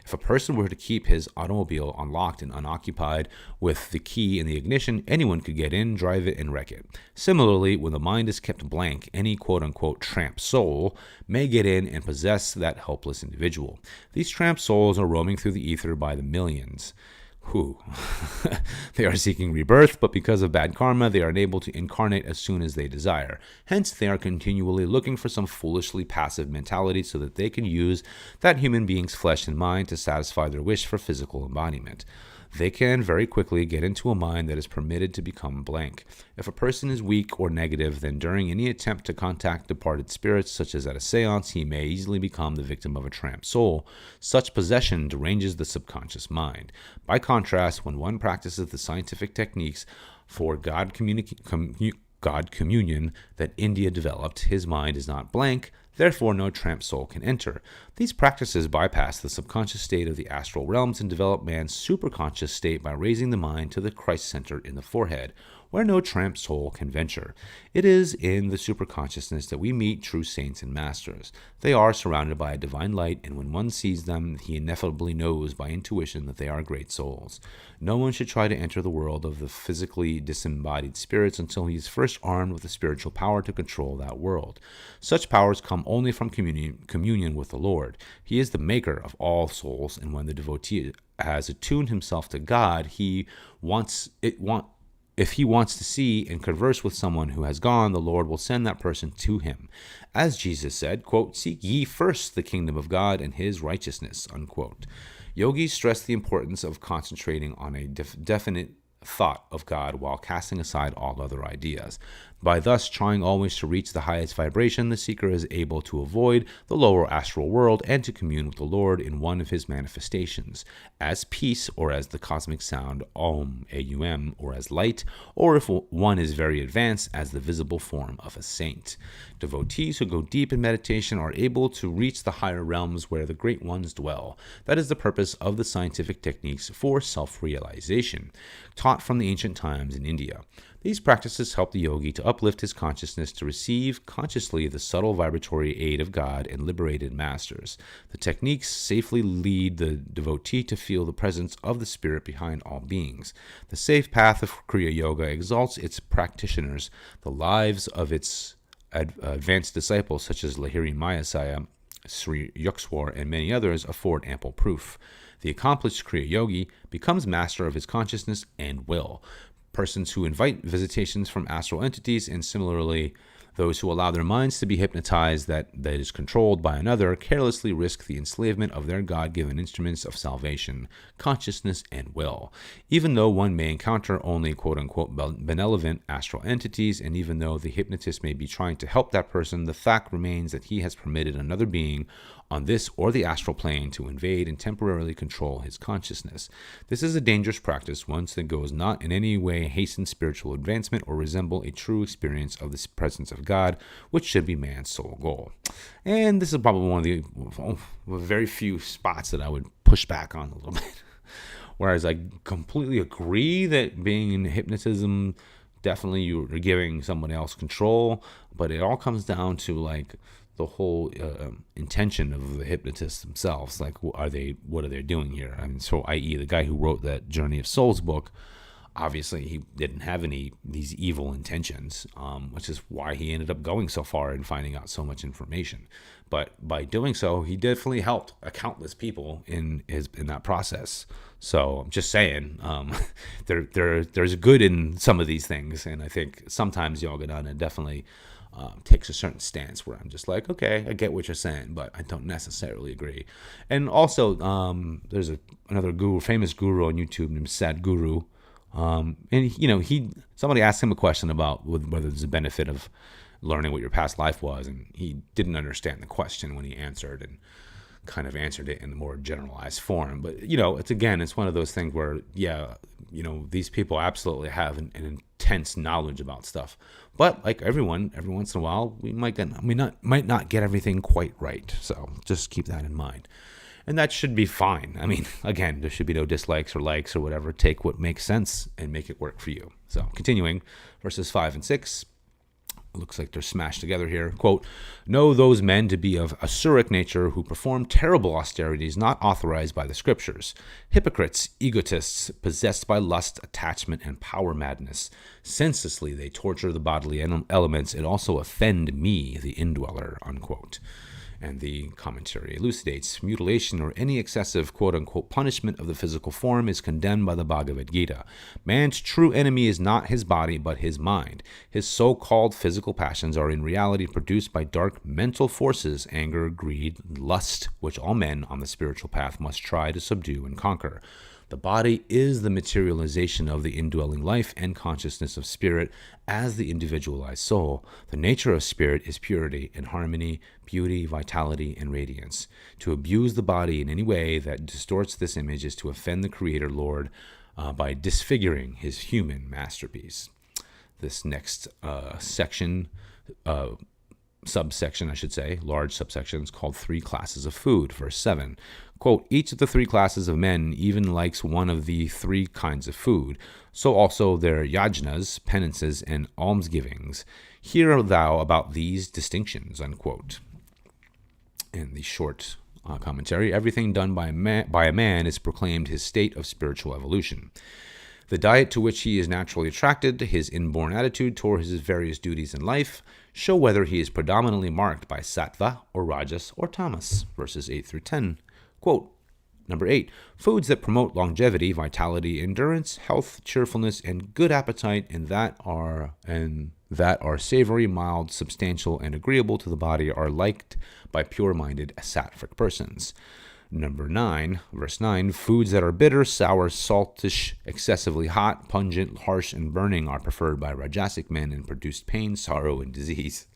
If a person were to keep his automobile unlocked and unoccupied with the key in the ignition, anyone could get in, drive it, and wreck it. Similarly, when the mind is kept blank, any quote-unquote tramp soul may get in and possess that helpless individual. These tramp souls are roaming through the ether by the millions. They are seeking rebirth, but because of bad karma, they are unable to incarnate as soon as they desire. Hence, they are continually looking for some foolishly passive mentality so that they can use that human being's flesh and mind to satisfy their wish for physical embodiment. They can very quickly get into a mind that is permitted to become blank. If a person is weak or negative, then during any attempt to contact departed spirits, such as at a seance, he may easily become the victim of a tramp soul. Such possession deranges the subconscious mind. By contrast, when one practices the scientific techniques for God communion that India developed, his mind is not blank. Therefore, no tramp soul can enter. These practices bypass the subconscious state of the astral realms and develop man's superconscious state by raising the mind to the Christ center in the forehead, where no tramp soul can venture. It is in the superconsciousness that we meet true saints and masters. They are surrounded by a divine light, and when one sees them, he ineffably knows by intuition that they are great souls. No one should try to enter the world of the physically disembodied spirits until he is first armed with the spiritual power to control that world. Such powers come only from communion with the Lord. He is the maker of all souls, and when the devotee has attuned himself to God, if he wants to see and converse with someone who has gone, the Lord will send that person to him. As Jesus said, quote, "Seek ye first the kingdom of God and his righteousness," unquote. Yogis stress the importance of concentrating on a definite thought of God while casting aside all other ideas. By thus trying always to reach the highest vibration, the seeker is able to avoid the lower astral world and to commune with the Lord in one of his manifestations, as peace, or as the cosmic sound Om, A-U-M, or as light, or if one is very advanced, as the visible form of a saint. Devotees who go deep in meditation are able to reach the higher realms where the great ones dwell. That is the purpose of the scientific techniques for self-realization, taught from the ancient times in India. These practices help the yogi to uplift his consciousness to receive consciously the subtle vibratory aid of God and liberated masters. The techniques safely lead the devotee to feel the presence of the spirit behind all beings. The safe path of Kriya Yoga exalts its practitioners. The lives of its advanced disciples, such as Lahiri Mayasaya, Sri Yukswar, and many others, afford ample proof. The accomplished Kriya Yogi becomes master of his consciousness and will. Persons who invite visitations from astral entities, and similarly those who allow their minds to be hypnotized that is controlled by another, carelessly risk the enslavement of their God-given instruments of salvation, consciousness, and will. Even though one may encounter only quote-unquote benevolent astral entities, and even though the hypnotist may be trying to help that person, the fact remains that he has permitted another being on this or the astral plane to invade and temporarily control his consciousness. This is a dangerous practice, once that goes not in any way hasten spiritual advancement or resemble a true experience of the presence of God, which should be man's sole goal. And this is probably one of the very few spots that I would push back on a little bit. Whereas I completely agree that being in hypnotism, definitely you're giving someone else control, but it all comes down to like the whole intention of the hypnotists themselves. Like, what are they doing here? I mean, so i.e. the guy who wrote that Journey of Souls book, obviously he didn't have these evil intentions, which is why he ended up going so far and finding out so much information. But by doing so, he definitely helped countless people in that process. So I'm just saying, there's good in some of these things, and I think sometimes Yogananda definitely takes a certain stance where I'm just like, okay, I get what you're saying, but I don't necessarily agree. And also, there's another famous guru on YouTube named Sadhguru, and somebody asked him a question about whether there's a benefit of learning what your past life was, and he didn't understand the question when he answered, and kind of answered it in a more generalized form. But it's one of those things where these people absolutely have an intense knowledge about stuff, but like everyone, every once in a while we might not get everything quite right. So just keep that in mind, and that should be fine. I mean, again, there should be no dislikes or likes or whatever. Take what makes sense and make it work for you. So continuing, verses 5 and 6. Looks like they're smashed together here. Quote, know those men to be of asuric nature who perform terrible austerities not authorized by the scriptures. Hypocrites, egotists, possessed by lust, attachment, and power madness. Senselessly they torture the bodily elements and also offend me, the indweller, unquote. And the commentary elucidates, mutilation or any excessive quote-unquote punishment of the physical form is condemned by the Bhagavad Gita. Man's true enemy is not his body, but his mind. His so-called physical passions are in reality produced by dark mental forces, anger, greed, lust, which all men on the spiritual path must try to subdue and conquer. The body is the materialization of the indwelling life and consciousness of spirit as the individualized soul. The nature of spirit is purity and harmony, beauty, vitality, and radiance. To abuse the body in any way that distorts this image is to offend the Creator Lord by disfiguring his human masterpiece. This next subsection, large subsection, is called Three Classes of Food. Verse 7, quote, each of the three classes of men even likes one of the three kinds of food. So also their yajnas, penances, and almsgivings. Hear thou about these distinctions, unquote. In the short commentary, everything done by a man is proclaimed his state of spiritual evolution. The diet to which he is naturally attracted, his inborn attitude toward his various duties in life, show whether he is predominantly marked by sattva or rajas or tamas. Verses 8 through 10. Quote, number 8, foods that promote longevity, vitality, endurance, health, cheerfulness, and good appetite, and that are savory, mild, substantial, and agreeable to the body are liked by pure-minded sattvic persons. Number 9, verse 9, foods that are bitter, sour, saltish, excessively hot, pungent, harsh, and burning are preferred by Rajasic men and produce pain, sorrow, and disease.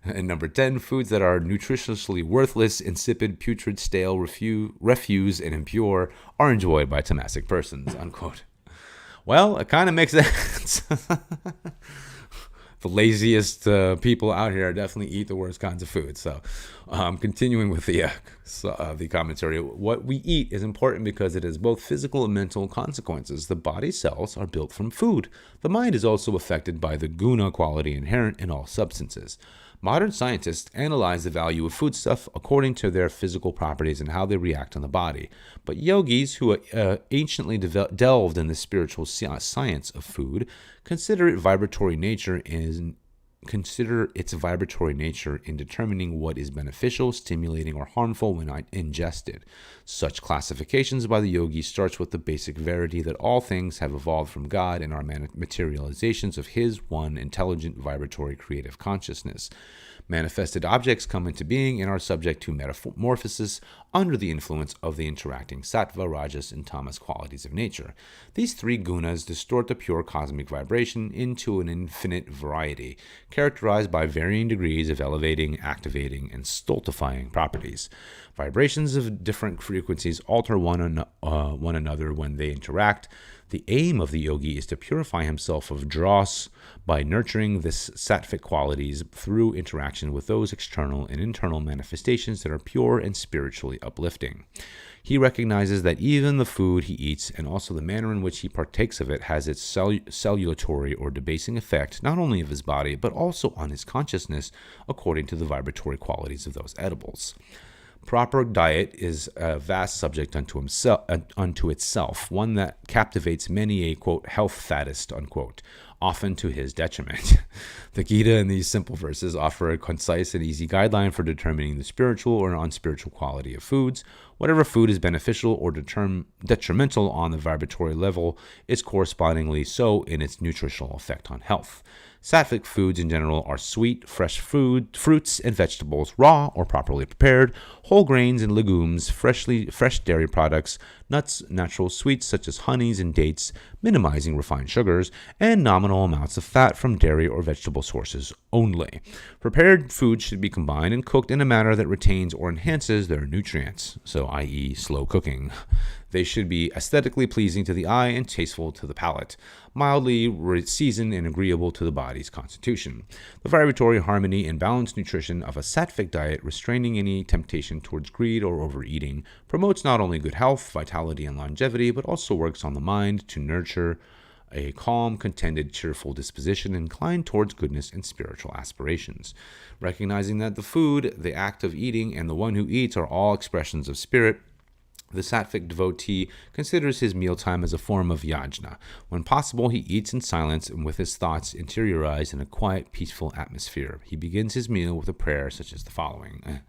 And number 10, foods that are nutritionally worthless, insipid, putrid, stale, refuse, and impure are enjoyed by Tamasic persons, unquote. Well, it kind of makes sense. The laziest people out here definitely eat the worst kinds of food. So continuing with the commentary, what we eat is important because it has both physical and mental consequences. The body cells are built from food. The mind is also affected by the guna quality inherent in all substances. Modern scientists analyze the value of foodstuff according to their physical properties and how they react on the body. But yogis who anciently delved in the spiritual science of food consider its vibratory nature in determining what is beneficial, stimulating, or harmful when ingested. Such classifications by the yogi starts with the basic verity that all things have evolved from God and are materializations of His one intelligent, vibratory, creative consciousness. Manifested objects come into being and are subject to metamorphosis under the influence of the interacting sattva, rajas, and tamas qualities of nature. These three gunas distort the pure cosmic vibration into an infinite variety, characterized by varying degrees of elevating, activating, and stultifying properties. Vibrations of different frequencies alter one another when they interact. The aim of the yogi is to purify himself of dross by nurturing this sattvic qualities through interaction with those external and internal manifestations that are pure and spiritually uplifting. He recognizes that even the food he eats and also the manner in which he partakes of it has its cellulatory or debasing effect not only of his body but also on his consciousness according to the vibratory qualities of those edibles. Proper diet is a vast subject unto itself, one that captivates many a, quote, health faddist, unquote, often to his detriment. The Gita in these simple verses offer a concise and easy guideline for determining the spiritual or unspiritual quality of foods. Whatever food is beneficial or detrimental on the vibratory level is correspondingly so in its nutritional effect on health. Sattvic foods in general are sweet, fresh fruits and vegetables, raw or properly prepared, whole grains and legumes, fresh dairy products, nuts, natural sweets such as honeys and dates, minimizing refined sugars, and nominal amounts of fat from dairy or vegetable sources only. Prepared foods should be combined and cooked in a manner that retains or enhances their nutrients, so i.e. slow cooking. They should be aesthetically pleasing to the eye and tasteful to the palate, mildly seasoned and agreeable to the body's constitution. The vibratory harmony and balanced nutrition of a sattvic diet, restraining any temptation towards greed or overeating, promotes not only good health, vitality, and longevity, but also works on the mind to nurture a calm, contented, cheerful disposition inclined towards goodness and spiritual aspirations. Recognizing that the food, the act of eating, and the one who eats are all expressions of spirit, the sattvic devotee considers his mealtime as a form of yajna. When possible, he eats in silence and with his thoughts interiorized in a quiet, peaceful atmosphere. He begins his meal with a prayer such as the following.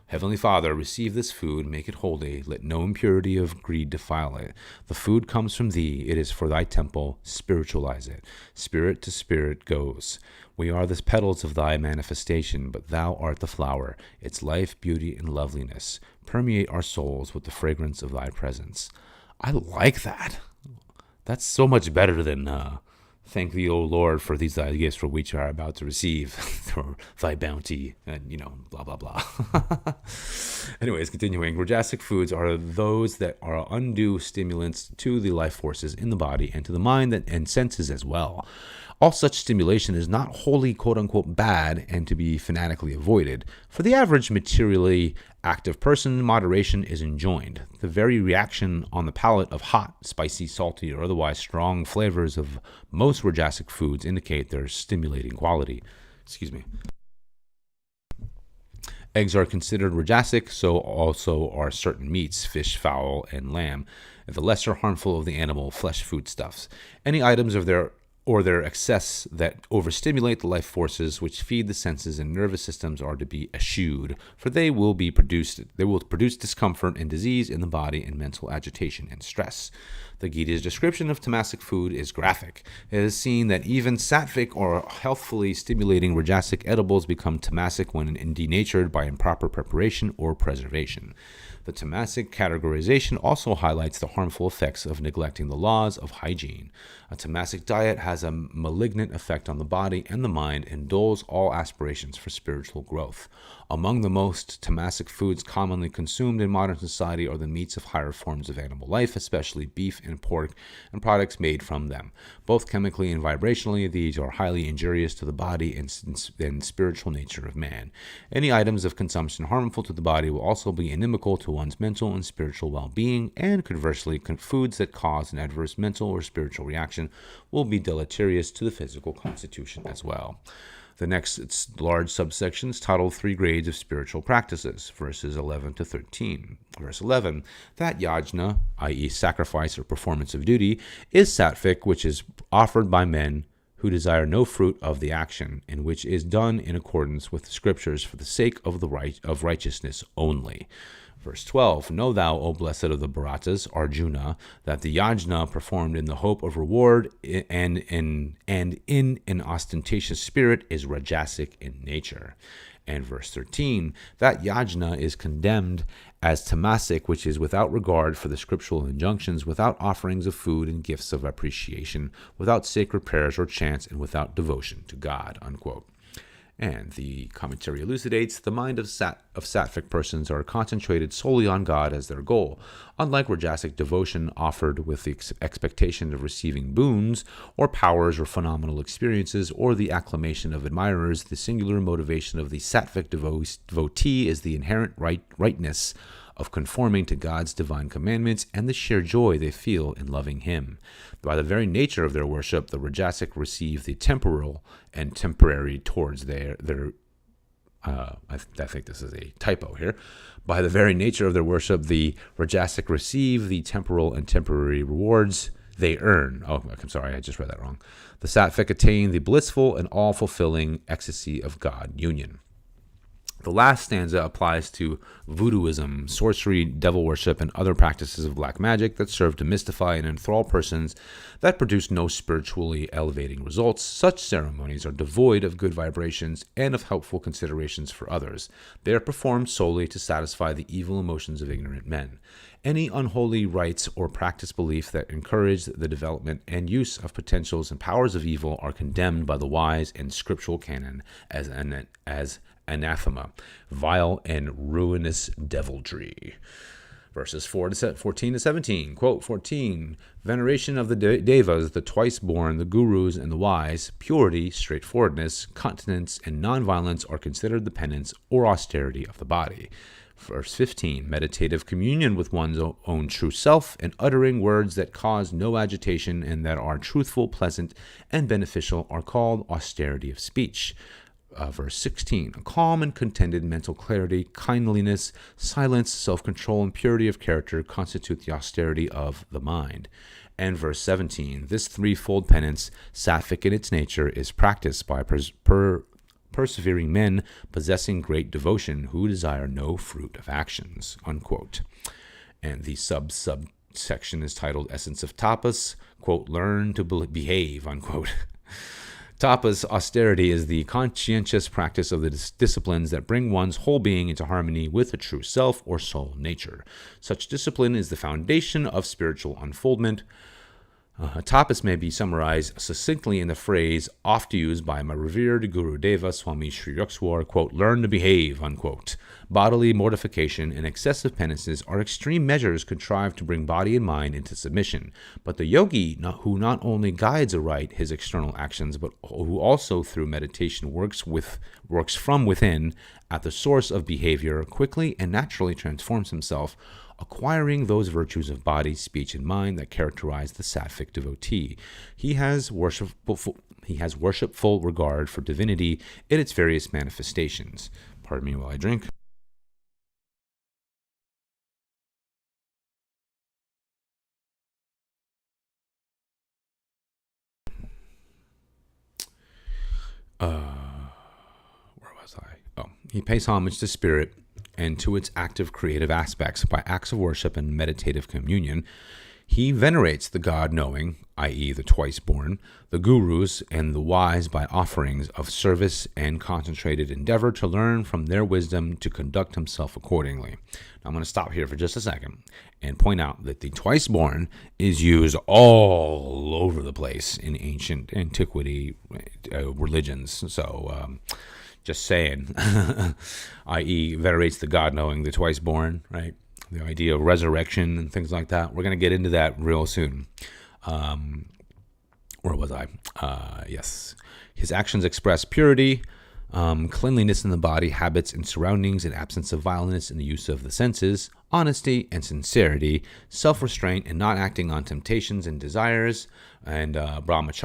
Heavenly Father, receive this food, make it holy. Let no impurity of greed defile it. The food comes from Thee. It is for Thy temple. Spiritualize it. Spirit to spirit goes. We are the petals of Thy manifestation, but Thou art the flower, its life, beauty, and loveliness. Permeate our souls with the fragrance of Thy presence. I like that. That's so much better than thank Thee, O Lord, for these Thy gifts for which we are about to receive, for Thy bounty, and, blah, blah, blah. Anyways, continuing. Rajasic foods are those that are undue stimulants to the life forces in the body and to the mind and senses as well. All such stimulation is not wholly, quote-unquote, bad and to be fanatically avoided. For the average materially active person, moderation is enjoined. The very reaction on the palate of hot, spicy, salty, or otherwise strong flavors of most Rajasic foods indicate their stimulating quality. Eggs are considered Rajasic, so also are certain meats, fish, fowl, and lamb, the lesser harmful of the animal flesh foodstuffs. Any items of their excess that overstimulate the life forces which feed the senses and nervous systems are to be eschewed, for they will produce discomfort and disease in the body and mental agitation and stress. The Gita's description of tamasic food is graphic. It is seen that even sattvic or healthfully stimulating Rajasic edibles become tamasic when denatured by improper preparation or preservation. The Tamasic categorization also highlights the harmful effects of neglecting the laws of hygiene. A Tamasic diet has a malignant effect on the body and the mind and dulls all aspirations for spiritual growth. Among the most Tamasic foods commonly consumed in modern society are the meats of higher forms of animal life, especially beef and pork, and products made from them. Both chemically and vibrationally, these are highly injurious to the body and spiritual nature of man. Any items of consumption harmful to the body will also be inimical to one's mental and spiritual well-being, and conversely, foods that cause an adverse mental or spiritual reaction will be deleterious to the physical constitution as well. The next large subsection is titled 3 Grades of Spiritual Practices, verses 11 to 13. Verse 11, that yajna, i.e. sacrifice or performance of duty, is sattvic, which is offered by men who desire no fruit of the action, and which is done in accordance with the scriptures for the sake of righteousness only. Verse 12, know thou, O blessed of the Bharatas, Arjuna, that the yajna performed in the hope of reward and in an ostentatious spirit is rajasic in nature. And verse 13, that yajna is condemned as tamasic, which is without regard for the scriptural injunctions, without offerings of food and gifts of appreciation, without sacred prayers or chants, and without devotion to God, unquote. And the commentary elucidates, the mind of sattvic persons are concentrated solely on God as their goal. Unlike rajasic devotion offered with the expectation of receiving boons, or powers, or phenomenal experiences, or the acclamation of admirers, the singular motivation of the sattvic devotee is the inherent rightness of conforming to God's divine commandments and the sheer joy they feel in loving Him. By the very nature of their worship, the Rajasic receive the temporal and temporary towards their I think this is a typo here. By the very nature of their worship, the Rajasic receive the temporal and temporary rewards they earn. Oh, I'm sorry, I just read that wrong. The Sattvic attain the blissful and all-fulfilling ecstasy of God union. The last stanza applies to voodooism, sorcery, devil worship, and other practices of black magic that serve to mystify and enthrall persons that produce no spiritually elevating results. Such ceremonies are devoid of good vibrations and of helpful considerations for others. They are performed solely to satisfy the evil emotions of ignorant men. Any unholy rites or practice belief that encourage the development and use of potentials and powers of evil are condemned by the wise and scriptural canon as anathema, vile and ruinous deviltry. Verses 14 to 17. Quote 14, veneration of the devas, the twice born, the gurus, and the wise, purity, straightforwardness, continence, and nonviolence are considered the penance or austerity of the body. Verse 15, meditative communion with one's own true self and uttering words that cause no agitation and that are truthful, pleasant, and beneficial are called austerity of speech. Verse 16, calm and contented mental clarity, kindliness, silence, self-control, and purity of character constitute the austerity of the mind. And verse 17, this threefold penance, sattvic in its nature, is practiced by persevering men possessing great devotion who desire no fruit of actions, unquote. And the subsection is titled Essence of Tapas, quote, learn to behave, unquote. Tapas, austerity, is the conscientious practice of the disciplines that bring one's whole being into harmony with a true self or soul nature. Such discipline is the foundation of spiritual unfoldment. Tapas may be summarized succinctly in the phrase oft used by my revered Guru Deva Swami Sri Yukswar, quote, learn to behave, unquote. Bodily mortification and excessive penances are extreme measures contrived to bring body and mind into submission. But the yogi, who not only guides aright his external actions, but who also through meditation works from within at the source of behavior, quickly and naturally transforms himself, acquiring those virtues of body, speech, and mind that characterize the sattvic devotee. He has worshipful regard for divinity in its various manifestations. Pardon me while I drink. Where was I? Oh, he pays homage to spirit and to its active creative aspects by acts of worship and meditative communion. He venerates the God-knowing, i.e. the twice-born, the gurus, and the wise by offerings of service and concentrated endeavor to learn from their wisdom to conduct himself accordingly. Now, I'm going to stop here for just a second and point out that the twice-born is used all over the place in ancient antiquity religions. So, just saying, i.e. venerates the God-knowing, the twice-born, right? The idea of resurrection and things like that. We're going to get into that real soon. Where was I? Yes. His actions express purity, cleanliness in the body, habits and surroundings, and absence of violence in the use of the senses, honesty and sincerity, self-restraint and not acting on temptations and desires, and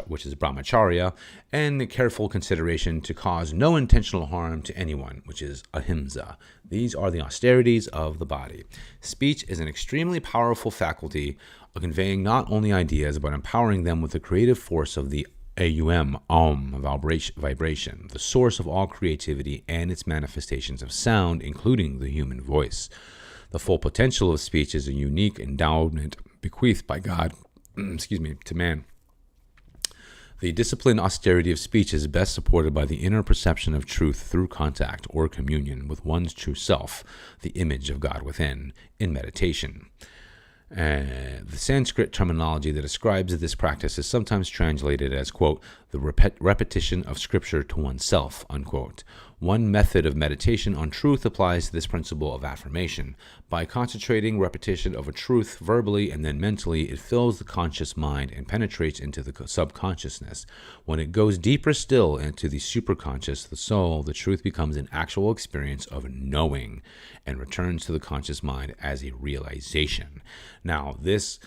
which is brahmacharya, and the careful consideration to cause no intentional harm to anyone, which is ahimsa. These are the austerities of the body. Speech is an extremely powerful faculty of conveying not only ideas, but empowering them with the creative force of the Om vibration, the source of all creativity and its manifestations of sound, including the human voice. The full potential of speech is a unique endowment bequeathed by God to man. The disciplined austerity of speech is best supported by the inner perception of truth through contact or communion with one's true self, the image of God within, in meditation. The Sanskrit terminology that describes this practice is sometimes translated as, quote, the repetition of scripture to oneself, unquote. One method of meditation on truth applies to this principle of affirmation. By concentrating repetition of a truth verbally and then mentally, it fills the conscious mind and penetrates into the subconsciousness. When it goes deeper still into the superconscious, the soul, the truth becomes an actual experience of knowing and returns to the conscious mind as a realization. Now, this...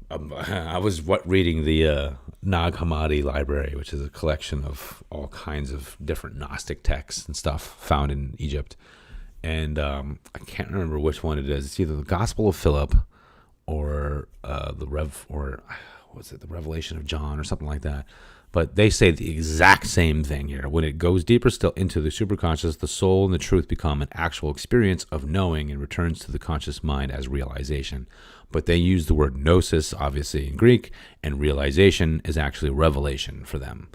I was reading the Nag Hammadi library, which is a collection of all kinds of different Gnostic texts and stuff found in Egypt. And I can't remember which one it is. It's either the Gospel of Philip or the Revelation of John or something like that. But they say the exact same thing here. When it goes deeper still into the superconscious, the soul and the truth become an actual experience of knowing and returns to the conscious mind as realization. But they use the word gnosis, obviously, in Greek, and realization is actually revelation for them.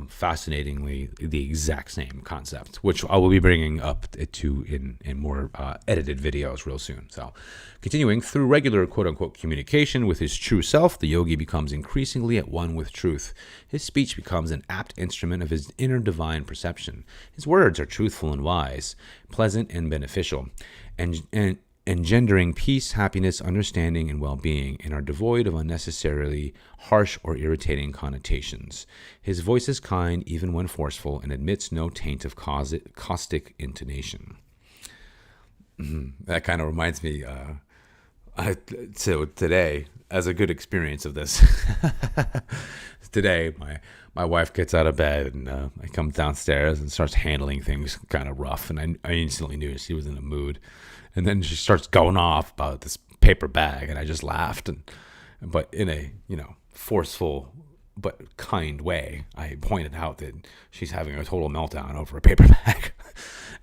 Fascinatingly, the exact same concept, which I will be bringing up to in more edited videos real soon. So, continuing, through regular quote-unquote communication with his true self, the yogi becomes increasingly at one with truth. His speech becomes an apt instrument of his inner divine perception. His words are truthful and wise, pleasant and beneficial, and engendering peace, happiness, understanding, and well-being, and are devoid of unnecessarily harsh or irritating connotations. His voice is kind, even when forceful, and admits no taint of caustic intonation. That kind of reminds me, so today, as a good experience of this, today, my wife gets out of bed, and I come downstairs and starts handling things kind of rough, and I instantly knew she was in a mood. And then she starts going off about this paper bag, and I just laughed, but in a forceful but kind way. I pointed out that she's having a total meltdown over a paper bag,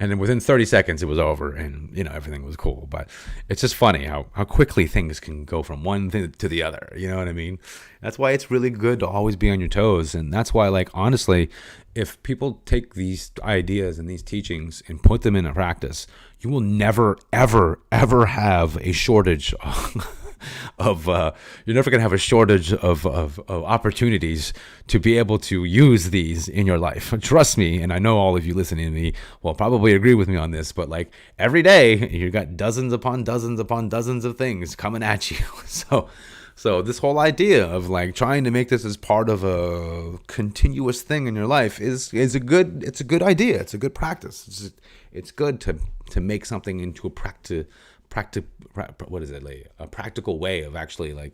and then within 30 seconds it was over, and everything was cool. But it's just funny how quickly things can go from one thing to the other. You know what I mean? That's why it's really good to always be on your toes, and that's why, honestly, if people take these ideas and these teachings and put them into practice, you will never, ever, ever have a shortage you're never going to have a shortage of opportunities to be able to use these in your life. Trust me, and I know all of you listening to me will probably agree with me on this, but every day you got dozens upon dozens upon dozens of things coming at you. So this whole idea of trying to make this as part of a continuous thing in your life is a good idea. It's a good practice. It's good to make something into a practical way of actually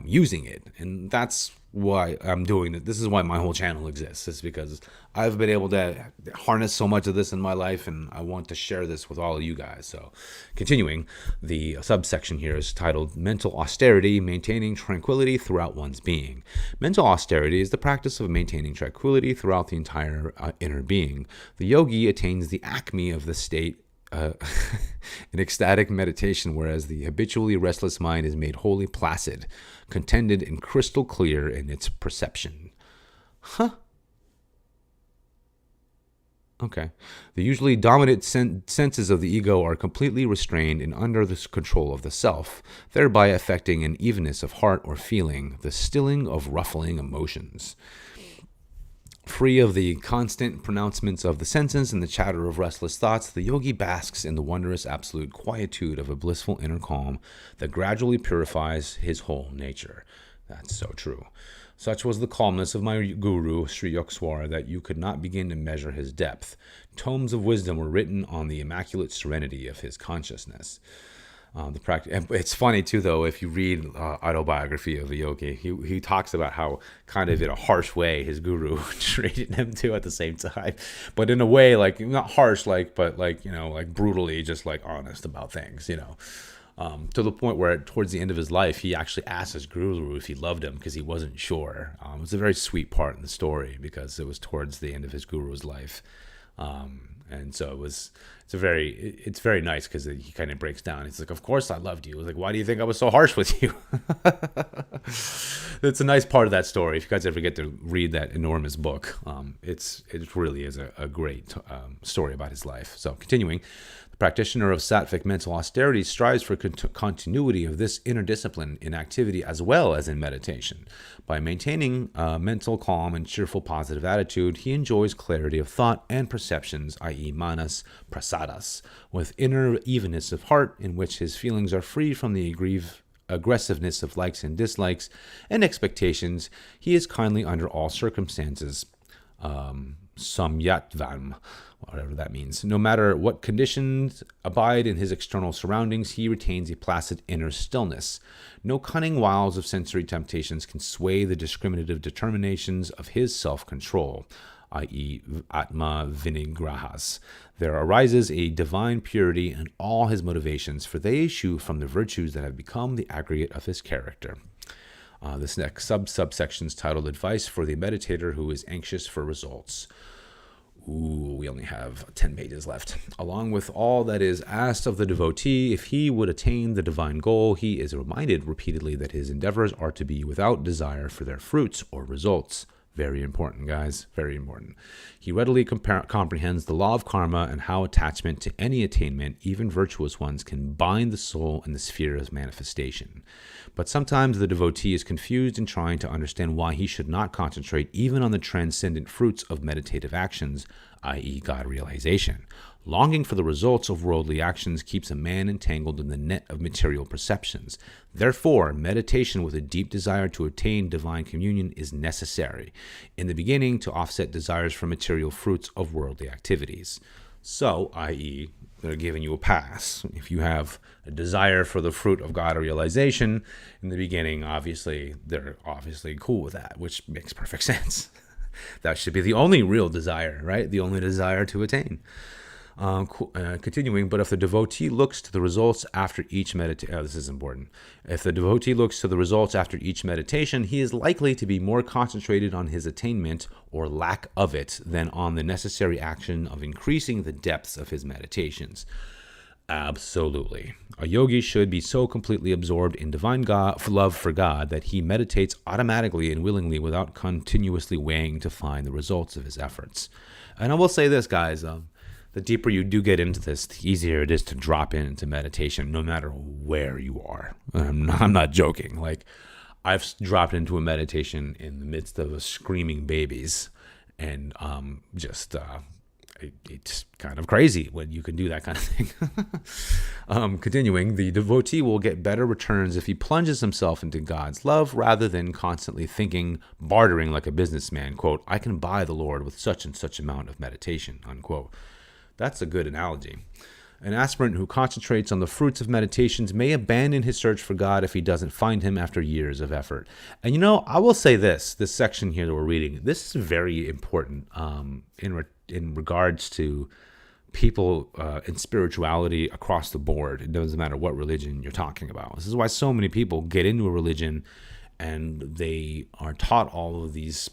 using it. And that's why I'm doing it. This is why my whole channel exists. It's because I've been able to harness so much of this in my life, and I want to share this with all of you guys. So continuing, the subsection here is titled Mental Austerity, Maintaining Tranquility Throughout One's Being. Mental austerity is the practice of maintaining tranquility throughout the entire inner being. The yogi attains the acme of the state in ecstatic meditation, whereas the habitually restless mind is made wholly placid, contented, and crystal clear in its perception. Huh? Okay. The usually dominant senses of the ego are completely restrained and under the control of the self, thereby affecting an evenness of heart or feeling, the stilling of ruffling emotions. Free of the constant pronouncements of the senses and the chatter of restless thoughts, the yogi basks in the wondrous absolute quietude of a blissful inner calm that gradually purifies his whole nature. That's so true. Such was the calmness of my guru, Sri Yukswar, that you could not begin to measure his depth. Tomes of wisdom were written on the immaculate serenity of his consciousness. It's funny too, though, if you read autobiography of a yogi, he talks about how kind of in a harsh way his guru treated him too at the same time, but in a way like not harsh, but like brutally, just like honest about things, to the point where towards the end of his life, he actually asked his guru if he loved him because he wasn't sure. It was a very sweet part in the story because it was towards the end of his guru's life. And so it's very nice because he kind of breaks down. He's like, of course I loved you. I was like, why do you think I was so harsh with you? It's a nice part of that story. If you guys ever get to read that enormous book, it really is a great story about his life. So continuing, the practitioner of sattvic mental austerity strives for continuity of this inner discipline in activity as well as in meditation. By maintaining mental calm and cheerful positive attitude, he enjoys clarity of thought and perceptions, i.e. manas, prasadas, with inner evenness of heart in which his feelings are free from the aggressiveness of likes and dislikes and expectations. He is kindly under all circumstances. Samyatvam, whatever that means. No matter what conditions abide in his external surroundings, he retains a placid inner stillness. No cunning wiles of sensory temptations can sway the discriminative determinations of his self-control, i.e. Atma Vinigrahas. There arises a divine purity in all his motivations, for they issue from the virtues that have become the aggregate of his character. This next subsection is titled Advice for the Meditator Who is Anxious for Results. We only have 10 pages left. Along with all that is asked of the devotee, if he would attain the divine goal, he is reminded repeatedly that his endeavors are to be without desire for their fruits or results. Very important, guys. Very important. He readily comprehends the law of karma and how attachment to any attainment, even virtuous ones, can bind the soul in the sphere of manifestation. But sometimes the devotee is confused in trying to understand why he should not concentrate even on the transcendent fruits of meditative actions, i.e. God realization. Longing for the results of worldly actions keeps a man entangled in the net of material perceptions. Therefore, meditation with a deep desire to attain divine communion is necessary, in the beginning, to offset desires for material fruits of worldly activities. So, i.e., they're giving you a pass. If you have a desire for the fruit of God realization, in the beginning, obviously, they're obviously cool with that, which makes perfect sense. That should be the only real desire, right? The only desire to attain. Continuing, but if the devotee looks to the results after each meditation, this is important. If the devotee looks to the results after each meditation, he is likely to be more concentrated on his attainment or lack of it than on the necessary action of increasing the depths of his meditations. Absolutely. A yogi should be so completely absorbed in divine love for God that he meditates automatically and willingly without continuously weighing to find the results of his efforts. And I will say this, guys, the deeper you do get into this, the easier it is to drop into meditation, no matter where you are. I'm not joking. Like, I've dropped into a meditation in the midst of screaming babies, and it's kind of crazy when you can do that kind of thing. Continuing, the devotee will get better returns if he plunges himself into God's love rather than constantly bartering like a businessman, quote, I can buy the Lord with such and such amount of meditation, unquote. That's a good analogy. An aspirant who concentrates on the fruits of meditations may abandon his search for God if he doesn't find him after years of effort. And I will say this section here that we're reading, this is very important in regards to people in spirituality across the board. It doesn't matter what religion you're talking about. This is why so many people get into a religion and they are taught all of these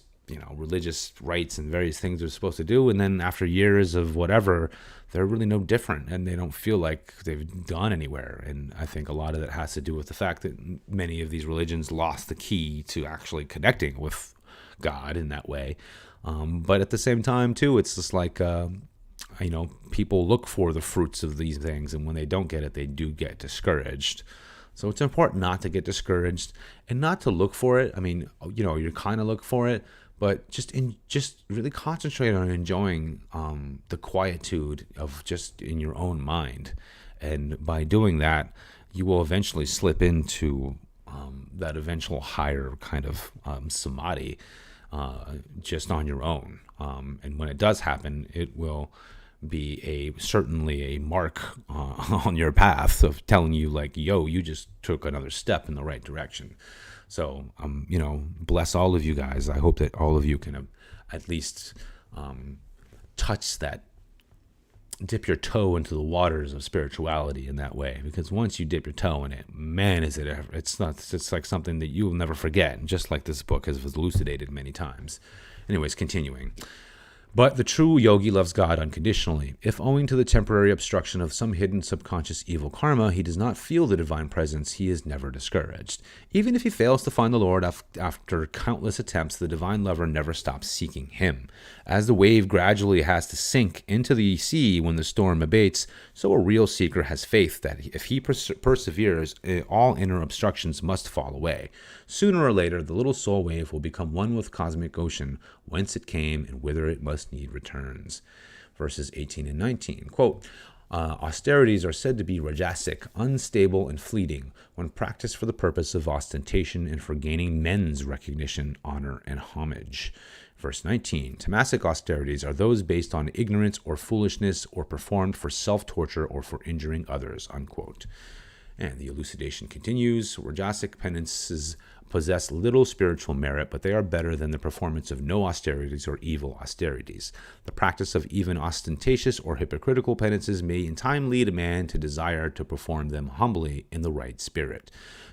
religious rites and various things they're supposed to do, and then after years of whatever, they're really no different, and they don't feel like they've gone anywhere. And I think a lot of that has to do with the fact that many of these religions lost the key to actually connecting with God in that way. But at the same time, too, it's just like, people look for the fruits of these things, and when they don't get it, they do get discouraged. So it's important not to get discouraged and not to look for it. I mean, you kind of look for it, but just really concentrate on enjoying the quietude of just in your own mind. And by doing that, you will eventually slip into that eventual higher kind of samadhi just on your own. And when it does happen, it will be certainly a mark on your path of telling you like, yo, you just took another step in the right direction. So, bless all of you guys. I hope that all of you can at least touch that, dip your toe into the waters of spirituality in that way. Because once you dip your toe in it, man, it's like something that you will never forget. Just like this book has elucidated many times. Anyways, continuing. But the true yogi loves God unconditionally. If owing to the temporary obstruction of some hidden subconscious evil karma, he does not feel the divine presence, he is never discouraged. Even if he fails to find the Lord after countless attempts, the divine lover never stops seeking him. As the wave gradually has to sink into the sea when the storm abates, so a real seeker has faith that if he perseveres, all inner obstructions must fall away. Sooner or later, the little soul wave will become one with cosmic ocean, whence it came and whither it must need returns. Verses 18 and 19. Quote, austerities are said to be rajasic, unstable and fleeting, when practiced for the purpose of ostentation and for gaining men's recognition, honor, and homage. Verse 19. Tamasic austerities are those based on ignorance or foolishness or performed for self-torture or for injuring others. Unquote. And the elucidation continues. Rajasic penances possess little spiritual merit, but they are better than the performance of no austerities or evil austerities. The practice of even ostentatious or hypocritical penances may in time lead a man to desire to perform them humbly in the right spirit.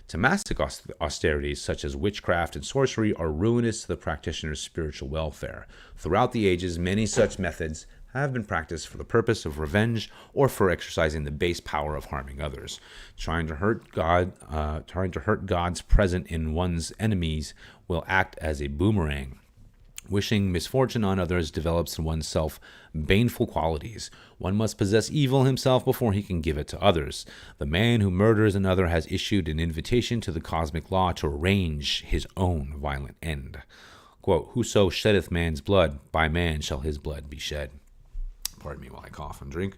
Tamasic austerities, such as witchcraft and sorcery, are ruinous to the practitioner's spiritual welfare. Throughout the ages, many such methods have been practiced for the purpose of revenge or for exercising the base power of harming others. Trying to hurt God's present in one's enemies will act as a boomerang. Wishing misfortune on others develops in oneself baneful qualities. One must possess evil himself before he can give it to others. The man who murders another has issued an invitation to the cosmic law to arrange his own violent end. Quote, whoso sheddeth man's blood, by man shall his blood be shed. Pardon me while I cough and drink.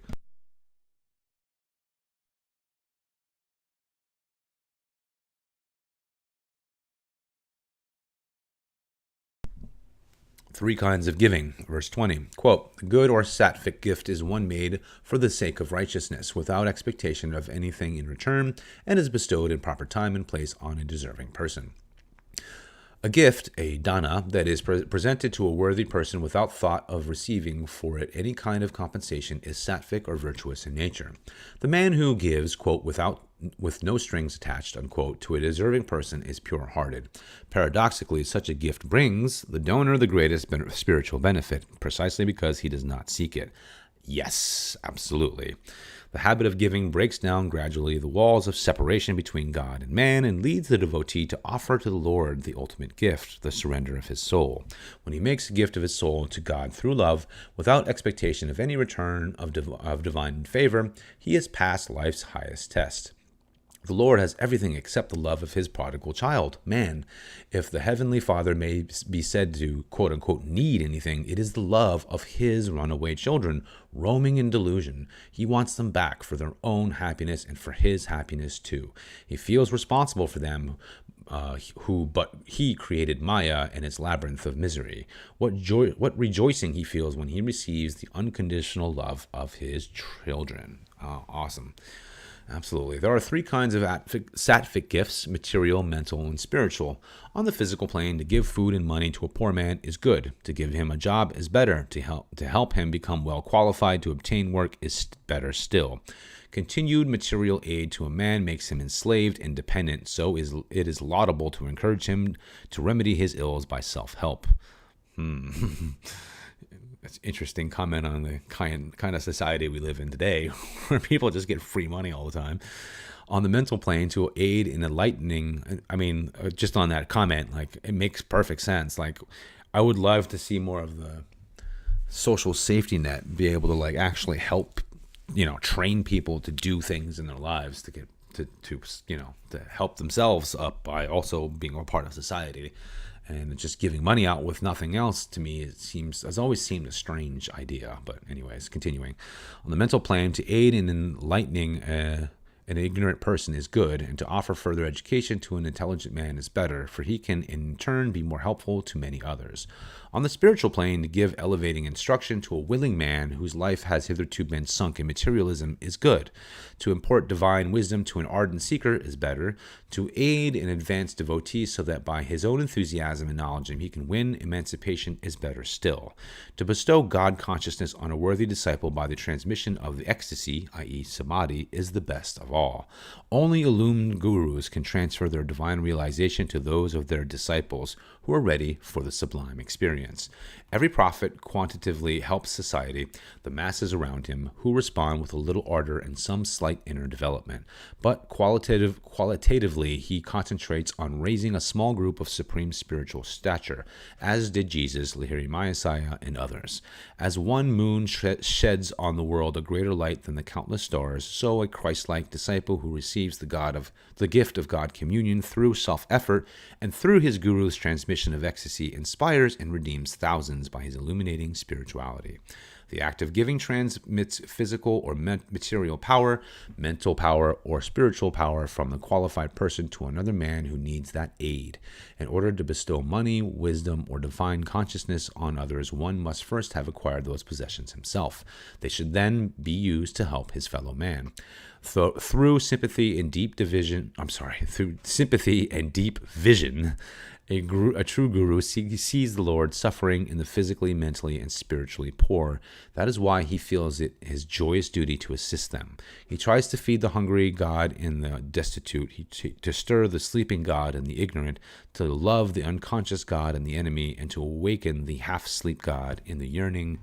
Three kinds of giving. Verse 20. Quote, the good or sattvic gift is one made for the sake of righteousness, without expectation of anything in return, and is bestowed in proper time and place on a deserving person. A gift, a dana, that is presented to a worthy person without thought of receiving for it any kind of compensation is sattvic or virtuous in nature. The man who gives, quote, with no strings attached, unquote, to a deserving person is pure-hearted. Paradoxically, such a gift brings the donor the greatest spiritual benefit, precisely because he does not seek it. Yes, absolutely. The habit of giving breaks down gradually the walls of separation between God and man and leads the devotee to offer to the Lord the ultimate gift, the surrender of his soul. When he makes a gift of his soul to God through love, without expectation of any return of divine favor, he has passed life's highest test. The Lord has everything except the love of his prodigal child, man. If the Heavenly Father may be said to, quote-unquote, need anything, it is the love of his runaway children, roaming in delusion. He wants them back for their own happiness and for his happiness too. He feels responsible for them, but he created Maya and its labyrinth of misery. What rejoicing he feels when he receives the unconditional love of his children. Awesome. Absolutely. There are three kinds of sattvic gifts: material, mental, and spiritual. On the physical plane, to give food and money to a poor man is good. To give him a job is better. To help him become well qualified to obtain work is better still. Continued material aid to a man makes him enslaved and dependent, so it is laudable to encourage him to remedy his ills by self-help. That's an interesting comment on the kind of society we live in today, where people just get free money all the time. On the mental plane, to aid in enlightening, just on that comment, like, it makes perfect sense. Like, I would love to see more of the social safety net be able to, like, actually help, train people to do things in their lives to get to help themselves up by also being a part of society. And just giving money out with nothing else, to me, has always seemed a strange idea. But anyways, continuing. On the mental plane, to aid in enlightening an ignorant person is good, and to offer further education to an intelligent man is better, for he can in turn be more helpful to many others. On the spiritual plane, to give elevating instruction to a willing man whose life has hitherto been sunk in materialism is good. To impart divine wisdom to an ardent seeker is better. To aid an advanced devotee so that by his own enthusiasm and knowledge he can win emancipation is better still. To bestow God consciousness on a worthy disciple by the transmission of the ecstasy, i.e. samadhi, is the best of all. Only illumined gurus can transfer their divine realization to those of their disciples who are ready for the sublime experience. Every prophet quantitatively helps society, the masses around him, who respond with a little ardor and some slight inner development. But qualitatively, he concentrates on raising a small group of supreme spiritual stature, as did Jesus, Lahiri Mayasaya, and others. As one moon sheds on the world a greater light than the countless stars, so a Christ-like disciple who receives the gift of God communion through self-effort and through his guru's transmission of ecstasy inspires and redeems thousands by his illuminating spirituality. The act of giving transmits physical or material power, mental power, or spiritual power from the qualified person to another man who needs that aid. In order to bestow money, wisdom, or divine consciousness on others, one must first have acquired those possessions himself. They should then be used to help his fellow man. Through sympathy and deep vision, a true guru sees the Lord suffering in the physically, mentally, and spiritually poor. That is why he feels it his joyous duty to assist them. He tries to feed the hungry God and the destitute, to stir the sleeping God and the ignorant, to love the unconscious God and the enemy, and to awaken the half-asleep God in the yearning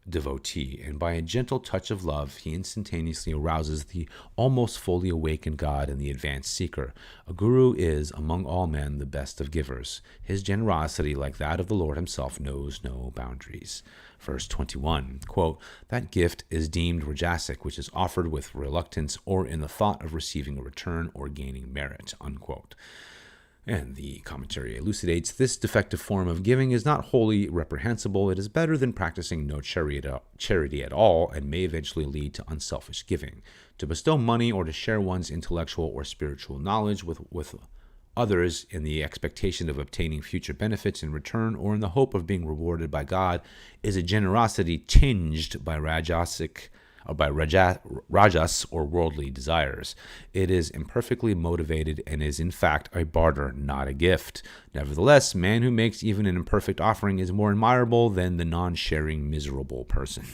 devotee, and by a gentle touch of love he instantaneously arouses the almost fully awakened God in the advanced seeker. A guru is, among all men, the best of givers. His generosity, like that of the Lord himself, knows no boundaries. Verse 21, quote, that gift is deemed rajasic, which is offered with reluctance or in the thought of receiving a return or gaining merit, unquote. And the commentary elucidates, this defective form of giving is not wholly reprehensible. It is better than practicing no charity at all, and may eventually lead to unselfish giving. To bestow money or to share one's intellectual or spiritual knowledge with others in the expectation of obtaining future benefits in return or in the hope of being rewarded by God is a generosity tinged by rajas or worldly desires. It is imperfectly motivated and is in fact a barter, not a gift. Nevertheless, man who makes even an imperfect offering is more admirable than the non-sharing miserable person.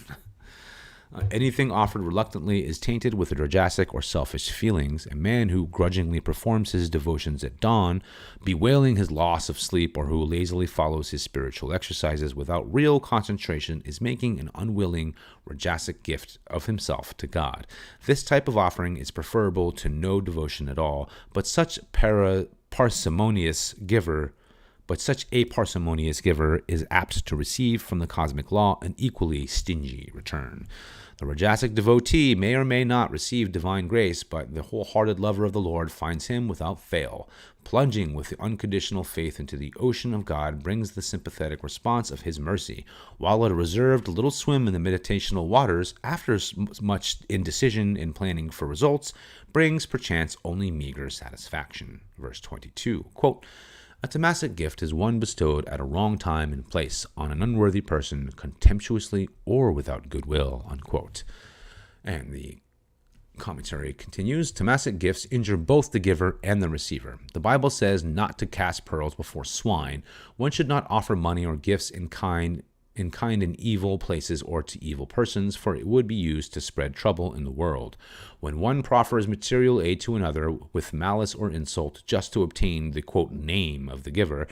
Anything offered reluctantly is tainted with rajasic or selfish feelings. A man who grudgingly performs his devotions at dawn, bewailing his loss of sleep, or who lazily follows his spiritual exercises without real concentration is making an unwilling rajasic gift of himself to God. This type of offering is preferable to no devotion at all, but such a parsimonious giver is apt to receive from the cosmic law an equally stingy return. The rajasic devotee may or may not receive divine grace, but the wholehearted lover of the Lord finds him without fail. Plunging with unconditional faith into the ocean of God brings the sympathetic response of his mercy, while a reserved little swim in the meditational waters, after much indecision in planning for results, brings perchance only meager satisfaction. Verse 22, quote, a tamasic gift is one bestowed at a wrong time and place on an unworthy person, contemptuously or without goodwill, unquote. And the commentary continues, tamasic gifts injure both the giver and the receiver. The Bible says not to cast pearls before swine. One should not offer money or gifts in kind in evil places or to evil persons, for it would be used to spread trouble in the world. When one proffers material aid to another with malice or insult just to obtain the, quote, name of the giver,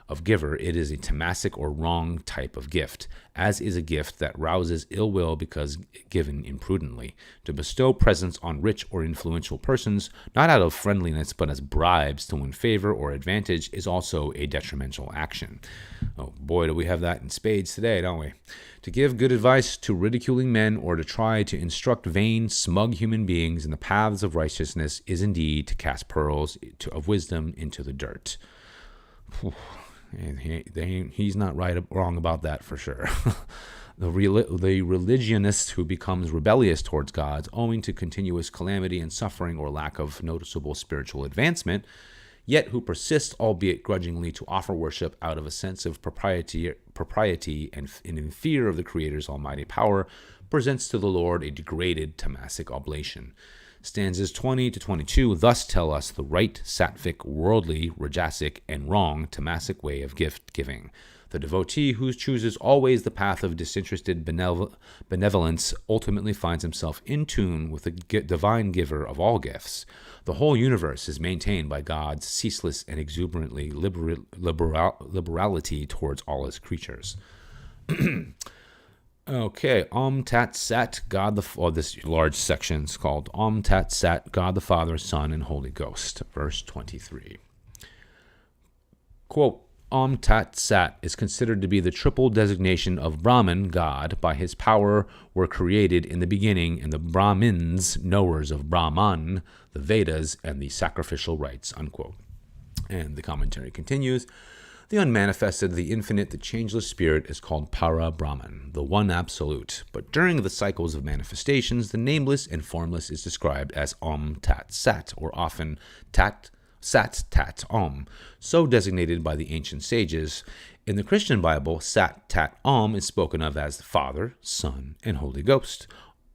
of giver, it is a tamasic or wrong type of gift, as is a gift that rouses ill will because given imprudently. To bestow presents on rich or influential persons, not out of friendliness but as bribes to win favor or advantage, is also a detrimental action. Oh boy, do we have that in spades today, don't we? To give good advice to ridiculing men or to try to instruct vain, smug human beings in the paths of righteousness is indeed to cast pearls of wisdom into the dirt. He's not wrong about that for sure. The religionist who becomes rebellious towards God owing to continuous calamity and suffering or lack of noticeable spiritual advancement, yet who persists, albeit grudgingly, to offer worship out of a sense of propriety and in fear of the Creator's almighty power, presents to the Lord a degraded tamasic oblation. Stanzas 20 to 22 thus tell us the right, sattvic, worldly, rajasic, and wrong tamasic way of gift giving. The devotee who chooses always the path of disinterested benevolence ultimately finds himself in tune with the divine giver of all gifts. The whole universe is maintained by God's ceaseless and exuberantly liberality towards all his creatures. Okay, Tat Sat, God this large section is called Tat Sat, God the Father, Son, and Holy Ghost, verse 23. Quote, Tat Sat is considered to be the triple designation of Brahman, God, by his power were created in the beginning, and the Brahmins, knowers of Brahman, the Vedas, and the sacrificial rites, unquote. And the commentary continues. The unmanifested, the infinite, the changeless spirit is called Para Brahman, the one absolute. But during the cycles of manifestations, the nameless and formless is described as Tat Sat, or often Tat Sat Tat so designated by the ancient sages. In the Christian Bible, Sat Tat is spoken of as the Father, Son, and Holy Ghost.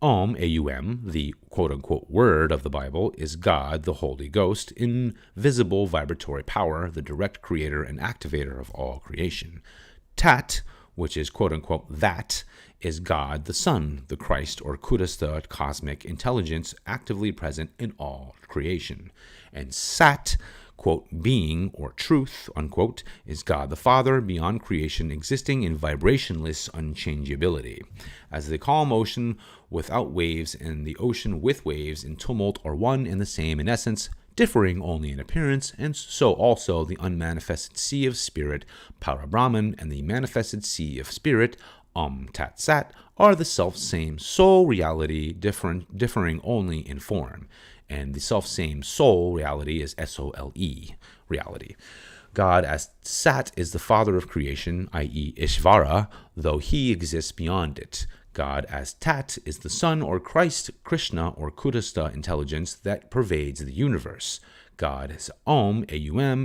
Aum, the quote-unquote word of the Bible, is God, the Holy Ghost, invisible vibratory power, the direct creator and activator of all creation. Tat, which is quote-unquote that, is God, the Son, the Christ or Kudasta cosmic intelligence actively present in all creation. And Sat, quote, being or truth, unquote, is God the Father beyond creation, existing in vibrationless unchangeability. As the calm ocean without waves and the ocean with waves in tumult are one and the same in essence, differing only in appearance, and so also the unmanifested sea of spirit, Parabrahman, and the manifested sea of spirit, Tat Sat, are the self-same soul reality, differing only in form. And the self-same soul reality is SOLE reality. God as Sat is the father of creation, i.e. Ishvara, though he exists beyond it. God as Tat is the Son or Christ, Krishna or Kudasta intelligence that pervades the universe. God is Aum,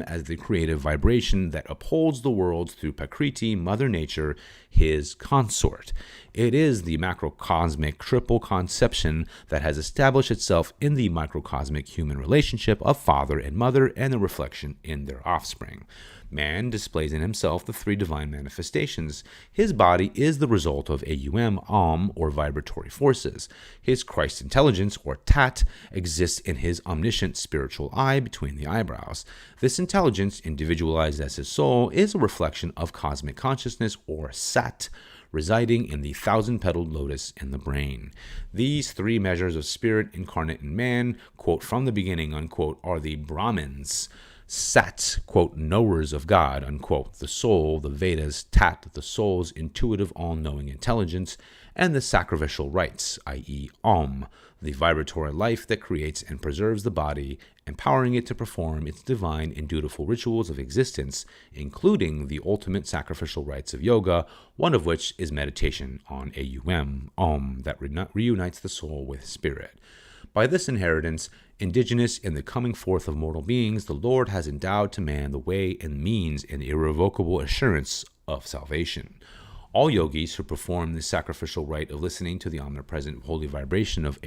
as the creative vibration that upholds the world through Prakriti, Mother Nature, his consort. It is the macrocosmic triple conception that has established itself in the microcosmic human relationship of father and mother and the reflection in their offspring. Man displays in himself the three divine manifestations. His body is the result of Aum, or vibratory forces. His Christ intelligence, or Tat, exists in his omniscient spiritual eye between the eyebrows. This intelligence, individualized as his soul, is a reflection of cosmic consciousness, or Sat, residing in the thousand-petaled lotus in the brain. These three measures of spirit incarnate in man, quote, from the beginning, unquote, are the Brahmins. Sat, quote, knowers of God, unquote, the soul, the Vedas, Tat, the soul's intuitive all-knowing intelligence, and the sacrificial rites, i.e. The vibratory life that creates and preserves the body, empowering it to perform its divine and dutiful rituals of existence, including the ultimate sacrificial rites of yoga, one of which is meditation on Aum, that reunites the soul with spirit. By this inheritance, indigenous in the coming forth of mortal beings, the Lord has endowed to man the way and means and irrevocable assurance of salvation. All yogis who perform the sacrificial rite of listening to the omnipresent holy vibration of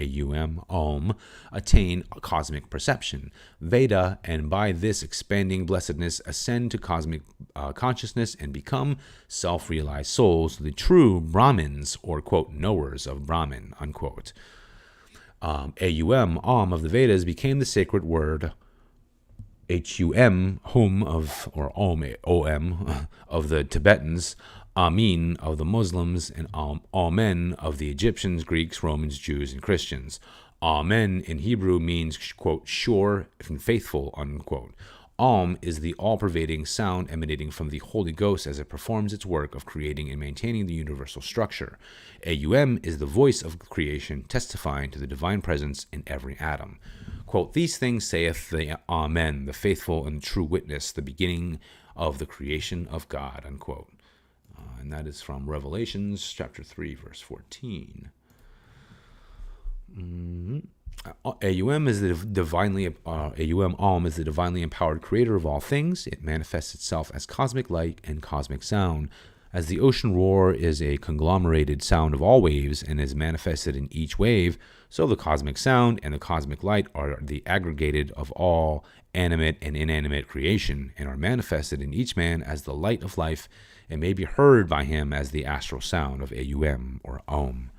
Aum, attain cosmic perception, Veda, and by this expanding blessedness ascend to cosmic consciousness and become self-realized souls, the true Brahmins, or, quote, knowers of Brahman, unquote. Aum of the Vedas became the sacred word HUM, home of, or OM, of the Tibetans, Amin of the Muslims, and Amen of the Egyptians, Greeks, Romans, Jews, and Christians. Amen in Hebrew means, quote, sure and faithful, unquote. Is the all-pervading sound emanating from the Holy Ghost as it performs its work of creating and maintaining the universal structure. Aum is the voice of creation testifying to the divine presence in every atom. Quote, these things saith the Amen, the faithful and true witness, the beginning of the creation of God, unquote. And that is from Revelations chapter 3, verse 14. Aum is the divinely is the divinely empowered creator of all things. It manifests itself as cosmic light and cosmic sound. As the ocean roar is a conglomerated sound of all waves and is manifested in each wave, so the cosmic sound and the cosmic light are the aggregated of all animate and inanimate creation and are manifested in each man as the light of life and may be heard by him as the astral sound of Aum or Om.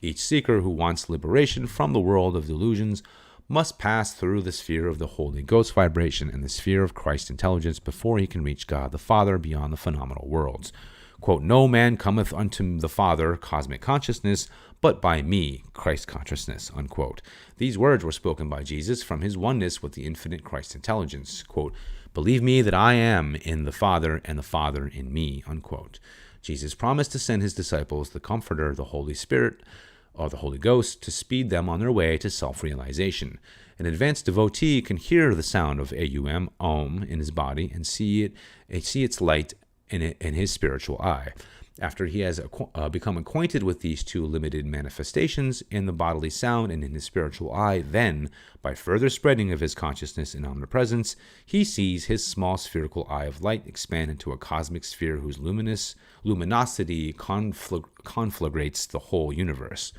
Each seeker who wants liberation from the world of delusions must pass through the sphere of the Holy Ghost vibration and the sphere of Christ intelligence before he can reach God the Father beyond the phenomenal worlds. Quote, no man cometh unto the Father, cosmic consciousness, but by me, Christ consciousness, unquote. These words were spoken by Jesus from his oneness with the infinite Christ intelligence. Quote, believe me that I am in the Father and the Father in me, unquote. Jesus promised to send his disciples the Comforter, the Holy Spirit, or the Holy Ghost, to speed them on their way to self-realization. An advanced devotee can hear the sound of Aum, Om, in his body and see its light in his spiritual eye. After he has become acquainted with these two limited manifestations in the bodily sound and in his spiritual eye, then, by further spreading of his consciousness in omnipresence, he sees his small spherical eye of light expand into a cosmic sphere whose luminosity conflagrates the whole universe.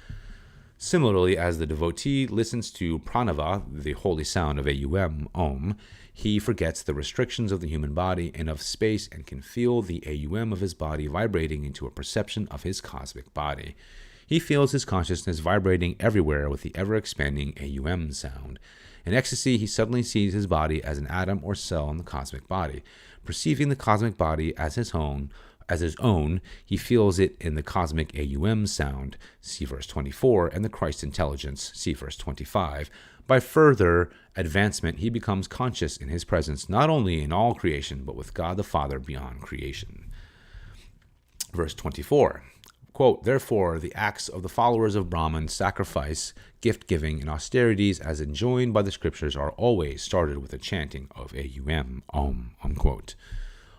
Similarly, as the devotee listens to pranava, the holy sound of Aum, Om, he forgets the restrictions of the human body and of space and can feel the Aum of his body vibrating into a perception of his cosmic body. He feels his consciousness vibrating everywhere with the ever-expanding Aum sound. In ecstasy, he suddenly sees his body as an atom or cell in the cosmic body. Perceiving the cosmic body as his own, he feels it in the cosmic Aum sound, see verse 24, and the Christ intelligence, see verse 25. By further advancement, he becomes conscious in his presence not only in all creation, but with God the Father beyond creation. Verse 24, quote, therefore, the acts of the followers of Brahman, sacrifice, gift-giving, and austerities, as enjoined by the scriptures, are always started with a chanting of Aum, Om, unquote.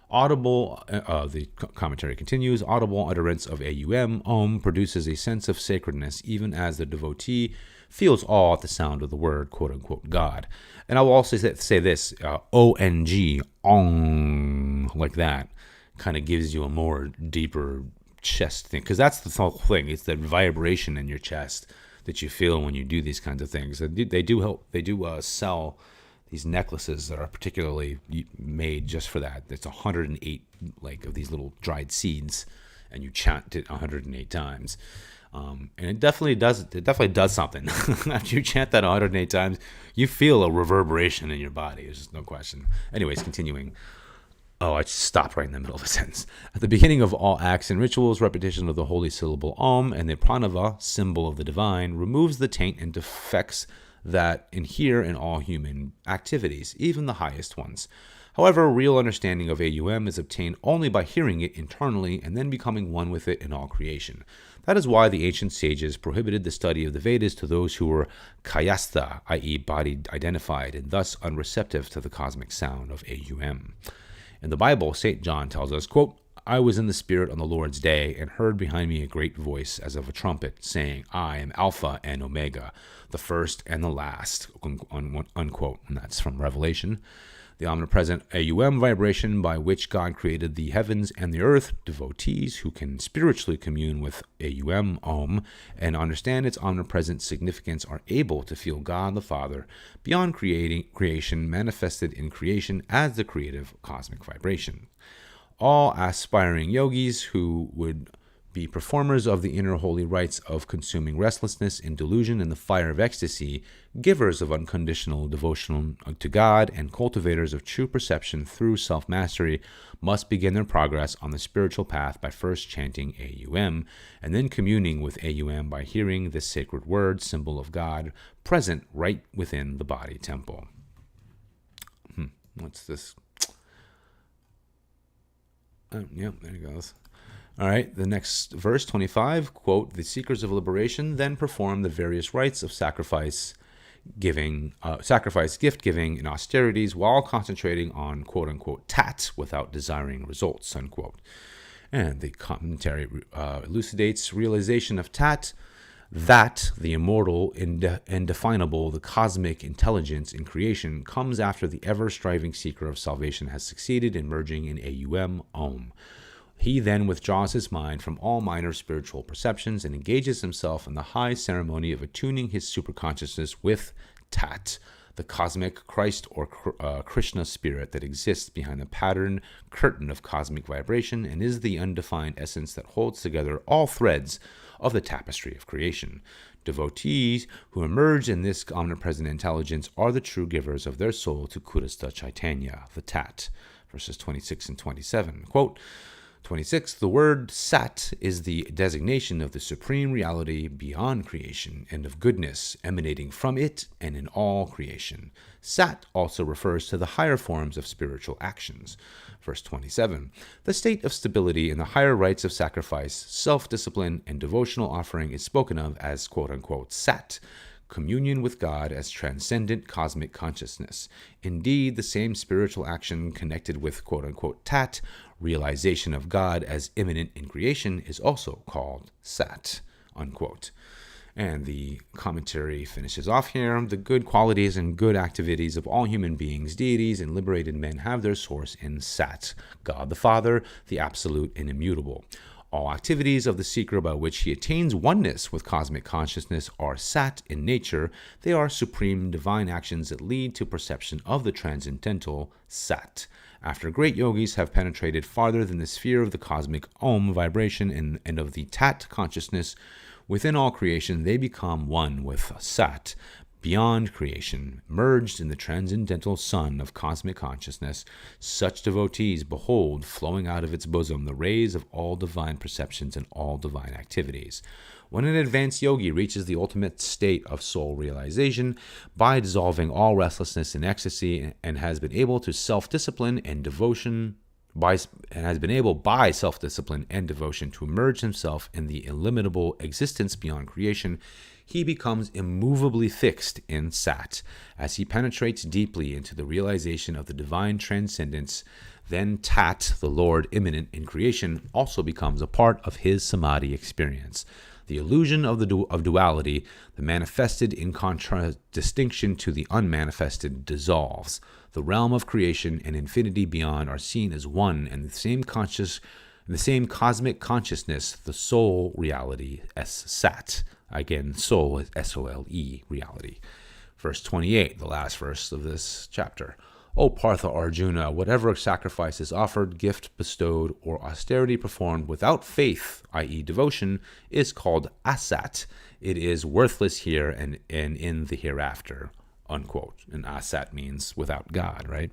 The commentary continues, audible utterance of Aum, Om, produces a sense of sacredness, even as the devotee feels awe at the sound of the word, quote-unquote, God. And I will also say this, O-N-G, Ong, like that, kind of gives you a more deeper chest thing, because that's the whole thing. It's that vibration in your chest that you feel when you do these kinds of things. They do sell these necklaces that are particularly made just for that. It's 108 of these little dried seeds, and you chant it 108 times. And it definitely does something. After you chant that 108 times, you feel a reverberation in your body. There's just no question. Anyways, continuing. Oh, I just stopped right in the middle of a sentence. At the beginning of all acts and rituals, repetition of the holy syllable Om and the pranava, symbol of the divine, removes the taint and defects that inhere in all human activities, even the highest ones. However, real understanding of Aum is obtained only by hearing it internally and then becoming one with it in all creation. That is why the ancient sages prohibited the study of the Vedas to those who were kayastha, i.e. body identified, and thus unreceptive to the cosmic sound of Aum. In the Bible, St. John tells us, quote, I was in the Spirit on the Lord's day and heard behind me a great voice as of a trumpet, saying, I am Alpha and Omega, the first and the last, unquote. And that's from Revelation. The omnipresent Aum vibration by which God created the heavens and the earth, devotees who can spiritually commune with Aum, Om, and understand its omnipresent significance are able to feel God the Father beyond creation manifested in creation as the creative cosmic vibration. All aspiring yogis who would be performers of the inner holy rites of consuming restlessness and delusion in the fire of ecstasy, givers of unconditional devotion to God, and cultivators of true perception through self-mastery, must begin their progress on the spiritual path by first chanting AUM, and then communing with AUM by hearing this sacred word, symbol of God, present right within the body temple. What's this? There it goes. All right, the next verse, 25, quote, "The seekers of liberation then perform the various rites of sacrifice, gift giving, and austerities while concentrating on, quote unquote, tat without desiring results," unquote. And the commentary elucidates realization of tat, that the immortal, indefinable, the cosmic intelligence in creation comes after the ever-striving seeker of salvation has succeeded in merging in AUM, Om. He then withdraws his mind from all minor spiritual perceptions and engages himself in the high ceremony of attuning his superconsciousness with Tat, the cosmic Christ or Krishna spirit that exists behind the pattern curtain of cosmic vibration and is the undefined essence that holds together all threads of the tapestry of creation. Devotees who emerge in this omnipresent intelligence are the true givers of their soul to Kudasta Chaitanya, the Tat. Verses 26 and 27. Quote, 26, "The word Sat is the designation of the supreme reality beyond creation and of goodness emanating from it and in all creation. Sat also refers to the higher forms of spiritual actions." Verse 27, "The state of stability in the higher rites of sacrifice, self-discipline, and devotional offering is spoken of as quote-unquote Sat, communion with God as transcendent cosmic consciousness. Indeed, the same spiritual action connected with quote-unquote Tat, realization of God as immanent in creation, is also called Sat," unquote. And the commentary finishes off here. "The good qualities and good activities of all human beings, deities, and liberated men have their source in Sat, God the Father, the absolute and immutable. All activities of the seeker by which he attains oneness with cosmic consciousness are Sat in nature. They are supreme divine actions that lead to perception of the transcendental Sat. After great yogis have penetrated farther than the sphere of the cosmic Om vibration and of the Tat consciousness within all creation, they become one with Sat beyond creation, merged in the transcendental sun of cosmic consciousness. Such devotees behold, flowing out of its bosom, the rays of all divine perceptions and all divine activities. When an advanced yogi reaches the ultimate state of soul realization by dissolving all restlessness in ecstasy and has been able to self-discipline and devotion by self-discipline and devotion to immerse himself in the illimitable existence beyond creation, he becomes immovably fixed in Sat. As he penetrates deeply into the realization of the divine transcendence, then Tat, the Lord immanent in creation, also becomes a part of his samadhi experience. The illusion of duality, the manifested in contradistinction to the unmanifested, dissolves. The realm of creation and infinity beyond are seen as one and the same cosmic consciousness, the soul reality, Sat. Again, soul is S-O-L-E, reality. Verse 28, the last verse of this chapter. "O Partha Arjuna, whatever sacrifice is offered, gift bestowed, or austerity performed without faith, i.e. devotion, is called asat. It is worthless here and in the hereafter," unquote. And asat means without God, right?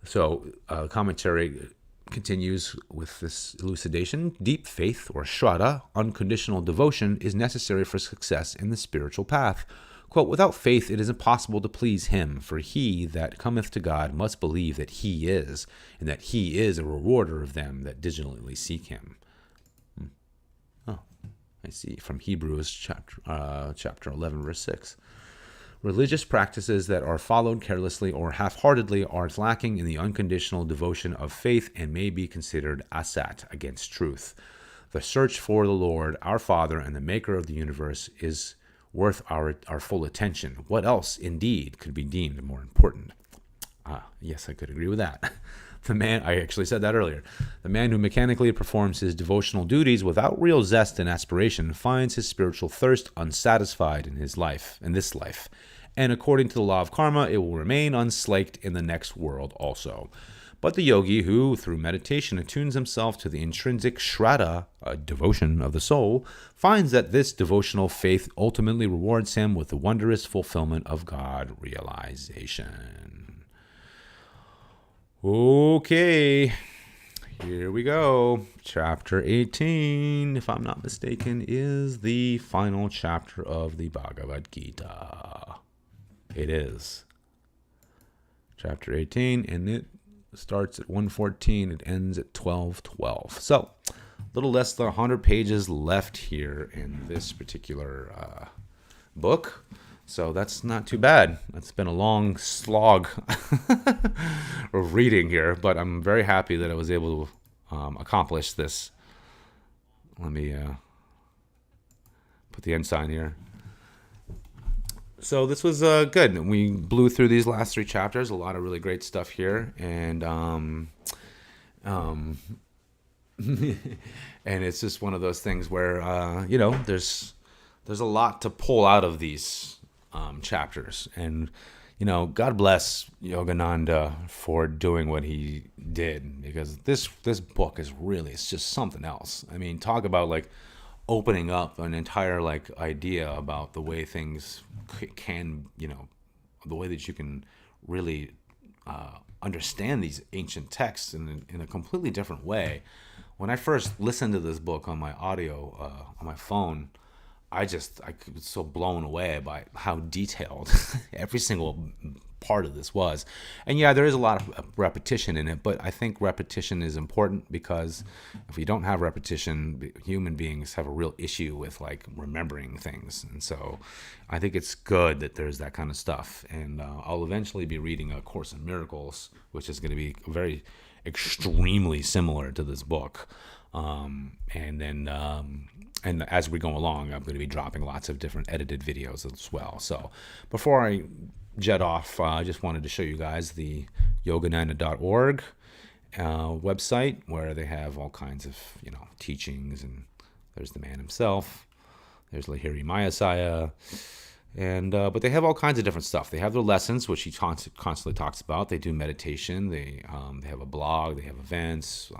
So commentary continues with this elucidation. "Deep faith, or shraddha, unconditional devotion, is necessary for success in the spiritual path. Quote, "Without faith it is impossible to please him, for he that cometh to God must believe that he is, and that he is a rewarder of them that diligently seek him." Oh, I see. From Hebrews chapter 11, verse 6. "Religious practices that are followed carelessly or half-heartedly are lacking in the unconditional devotion of faith and may be considered asat, against truth. The search for the Lord, our Father, and the Maker of the universe is worth our full attention. What else, indeed, could be deemed more important?" Yes, I could agree with that. I actually said that earlier. "The man who mechanically performs his devotional duties without real zest and aspiration finds his spiritual thirst unsatisfied in this life, and according to the law of karma, it will remain unslaked in the next world also. but the yogi who, through meditation, attunes himself to the intrinsic shraddha, devotion of the soul, finds that this devotional faith ultimately rewards him with the wondrous fulfillment of God realization. Okay, here we go. Chapter 18, if I'm not mistaken, is the final chapter of the Bhagavad Gita. It is. Chapter 18, and it starts at 114. It ends at 12:12. So, a little less than 100 pages left here in this particular book. So that's not too bad. It's been a long slog of reading here, but I'm very happy that I was able to accomplish this. Let me put the end sign here. So this was good. We blew through these last 3 chapters. A lot of really great stuff here, and and it's just one of those things where there's a lot to pull out of these chapters, and God bless Yogananda for doing what he did, because this book is really, it's just something else. I mean, talk about like opening up an entire like idea about the way things can, the way that you can really understand these ancient texts in a completely different way. When I first listened to this book on my audio on my phone, I was so blown away by how detailed every single part of this was. And yeah, there is a lot of repetition in it, but I think repetition is important, because if we don't have repetition, human beings have a real issue with like remembering things. And so I think it's good that there's that kind of stuff. And I'll eventually be reading A Course in Miracles, which is going to be very extremely similar to this book. And as we go along, I'm going to be dropping lots of different edited videos as well. So before I jet off, I just wanted to show you guys the Yogananda.org website, where they have all kinds of teachings, and there's the man himself, there's Lahiri Mayasaya, and but they have all kinds of different stuff. They have their lessons, which he constantly talks about. They do meditation. They have a blog. They have events.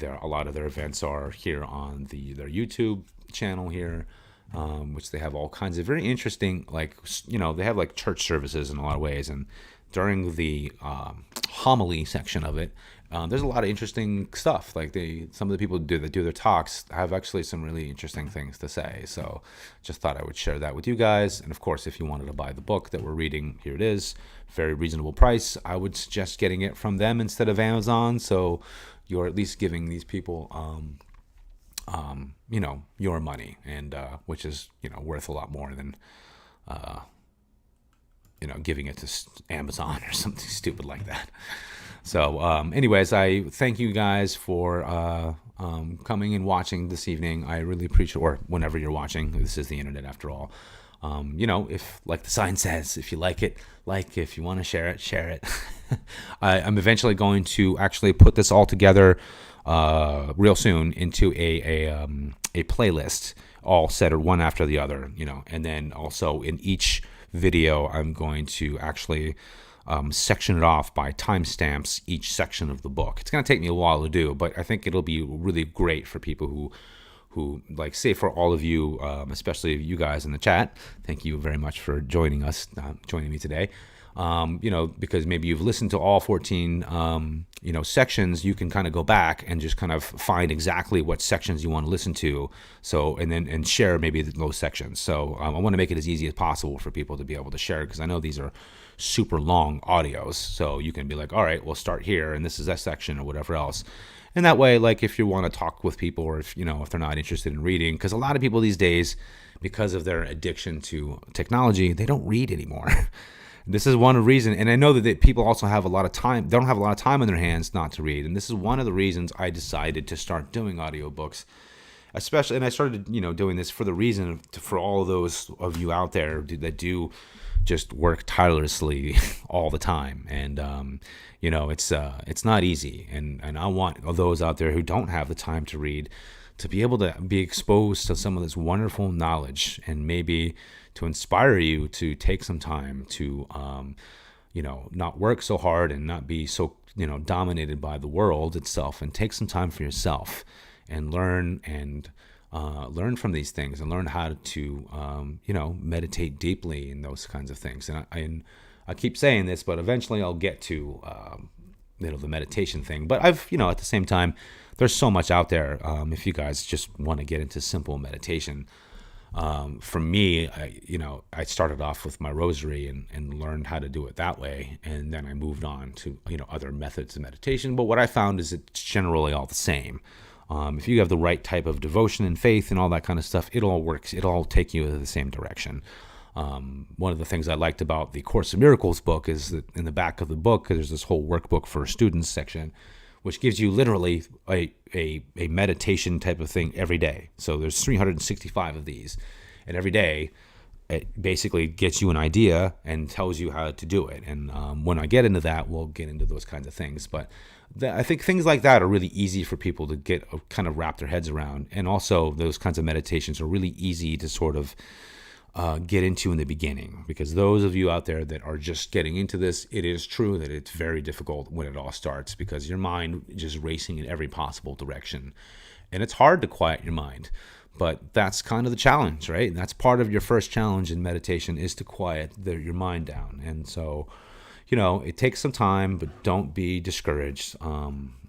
A lot of their events are here on their YouTube channel here, which they have all kinds of very interesting, like, they have like church services in a lot of ways. And during the homily section of it, there's a lot of interesting stuff. Like some of the people that do their talks have actually some really interesting things to say. So just thought I would share that with you guys. And of course, if you wanted to buy the book that we're reading, here it is. Very reasonable price. I would suggest getting it from them instead of Amazon. So you're at least giving these people, your money, and which is, worth a lot more than, giving it to Amazon or something stupid like that. So, anyways, I thank you guys for coming and watching this evening. I really appreciate, or whenever you're watching. This is the internet after all. If, like the sign says, if you like it, if you want to share it. I'm eventually going to actually put this all together real soon into a playlist, all set one after the other, and then also in each video, I'm going to actually section it off by timestamps, each section of the book. It's going to take me a while to do, but I think it'll be really great for people who like, say, for all of you, especially you guys in the chat. Thank you very much for joining me today. Because maybe you've listened to all 14, sections. You can kind of go back and just kind of find exactly what sections you want to listen to. So, and share maybe those sections. So I want to make it as easy as possible for people to be able to share, because I know these are super long audios. So you can be like, all right, we'll start here, and this is that section or whatever else. And that way, like, if you want to talk with people, or if they're not interested in reading, because a lot of people these days, because of their addiction to technology, they don't read anymore. This is one reason, and I know that people also have a lot of time. They don't have a lot of time on their hands not to read, and this is one of the reasons I decided to start doing audiobooks. Especially, and I started, doing this for the reason for all of those of you out there that do just work tirelessly all the time, and it's not easy, and I want those out there who don't have the time to read to be able to be exposed to some of this wonderful knowledge, and maybe to inspire you to take some time to not work so hard and not be so, dominated by the world itself, and take some time for yourself and learn from these things, and learn how to, meditate deeply in those kinds of things. And I keep saying this, but eventually I'll get to, the meditation thing. But at the same time, there's so much out there. If you guys just want to get into simple meditation, for me, I started off with my rosary and learned how to do it that way. And then I moved on to, other methods of meditation. But what I found is it's generally all the same. If you have the right type of devotion and faith and all that kind of stuff, it all works. It'll all take you in the same direction. One of the things I liked about the Course in Miracles book is that in the back of the book, there's this whole workbook for students section, which gives you literally a meditation type of thing every day. So there's 365 of these, and every day it basically gets you an idea and tells you how to do it. And when I get into that, we'll get into those kinds of things. But I think things like that are really easy for people to get kind of wrap their heads around. And also those kinds of meditations are really easy to sort of get into in the beginning, because those of you out there that are just getting into this, it is true that it's very difficult when it all starts, because your mind is just racing in every possible direction, and it's hard to quiet your mind. But that's kind of the challenge, right? And that's part of your first challenge in meditation, is to quiet your mind down. And so, it takes some time, but don't be discouraged,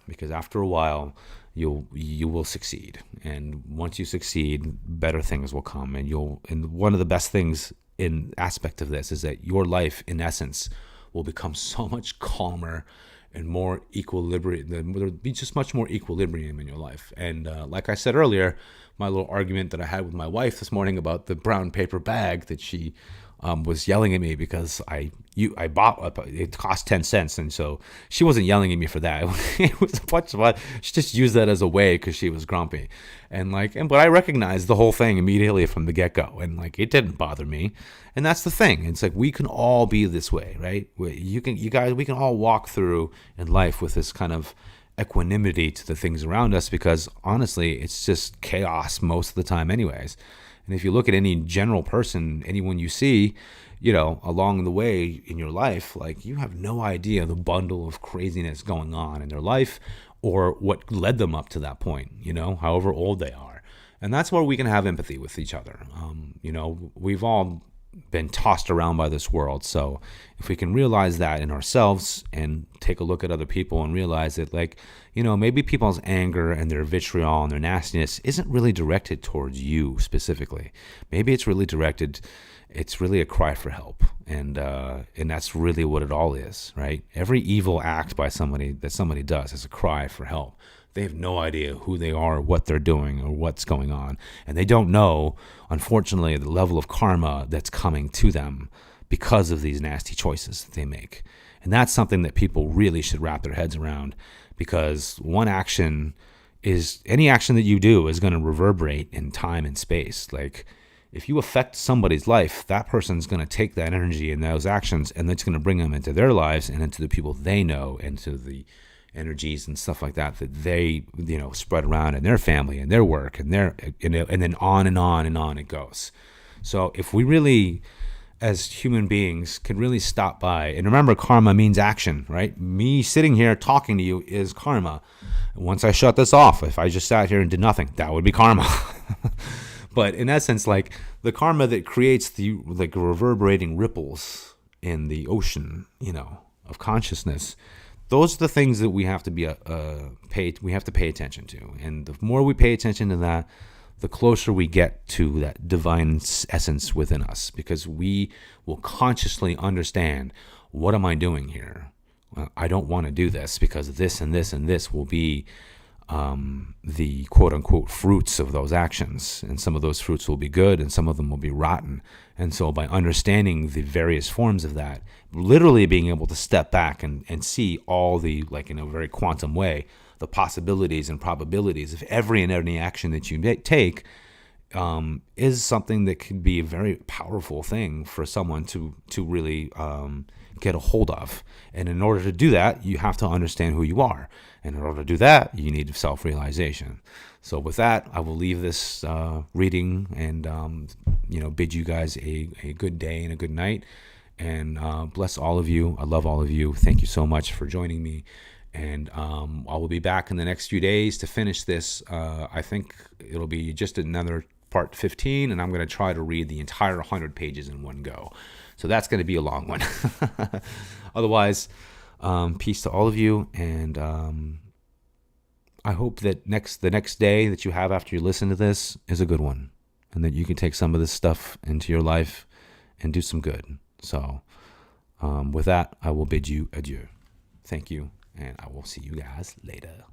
because after a while, you will succeed. And once you succeed, better things will come. And one of the best things in aspect of this is that your life, in essence, will become so much calmer and more equilibrium. There'll be just much more equilibrium in your life. And like I said earlier, my little argument that I had with my wife this morning about the brown paper bag that she was yelling at me because I bought it cost 10 cents, and so she wasn't yelling at me for that. It was a bunch of she just used that as a way because she was grumpy, but I recognized the whole thing immediately from the get-go, and it didn't bother me. And that's the thing. It's we can all be this way, right? We can all walk through in life with this kind of equanimity to the things around us, because honestly, it's just chaos most of the time anyways. And if you look at any general person, anyone you see, along the way in your life, you have no idea the bundle of craziness going on in their life, or what led them up to that point, however old they are. And that's where we can have empathy with each other. We've all been tossed around by this world. So if we can realize that in ourselves and take a look at other people and realize that, maybe people's anger and their vitriol and their nastiness isn't really directed towards you specifically. Maybe it's really a cry for help. And that's really what it all is, right? Every evil act by somebody does is a cry for help. They have no idea who they are, what they're doing, or what's going on. And they don't know, unfortunately, the level of karma that's coming to them because of these nasty choices that they make. And that's something that people really should wrap their heads around, because any action that you do is going to reverberate in time and space. If you affect somebody's life, that person's going to take that energy and those actions, and it's going to bring them into their lives and into the people they know, and to the energies and stuff like that they spread around in their family and their work and and then on and on and on it goes. So if we really, as human beings, can really stop by, and remember, karma means action, right? Me sitting here talking to you is karma. Once I shut this off, if I just sat here and did nothing, that would be karma. But in essence, the karma that creates the reverberating ripples in the ocean, of consciousness, those are the things that we have to pay attention to. And the more we pay attention to that, the closer we get to that divine essence within us, because we will consciously understand, what am I doing here? I don't want to do this, because this and this and this will be the quote-unquote fruits of those actions. And some of those fruits will be good, and some of them will be rotten. And so by understanding the various forms of that, literally being able to step back and see all the, in a very quantum way, the possibilities and probabilities of every and any action that you take, is something that could be a very powerful thing for someone to really get a hold of. And in order to do that, you have to understand who you are. And in order to do that, you need self-realization. So with that, I will leave this reading and bid you guys a good day and a good night. And bless all of you. I love all of you. Thank you so much for joining me. And I will be back in the next few days to finish this. I think it'll be just another part 15, and I'm going to try to read the entire 100 pages in one go. So that's going to be a long one. Otherwise, peace to all of you. And I hope that the next day that you have after you listen to this is a good one, and that you can take some of this stuff into your life and do some good. So with that, I will bid you adieu. Thank you, and I will see you guys later.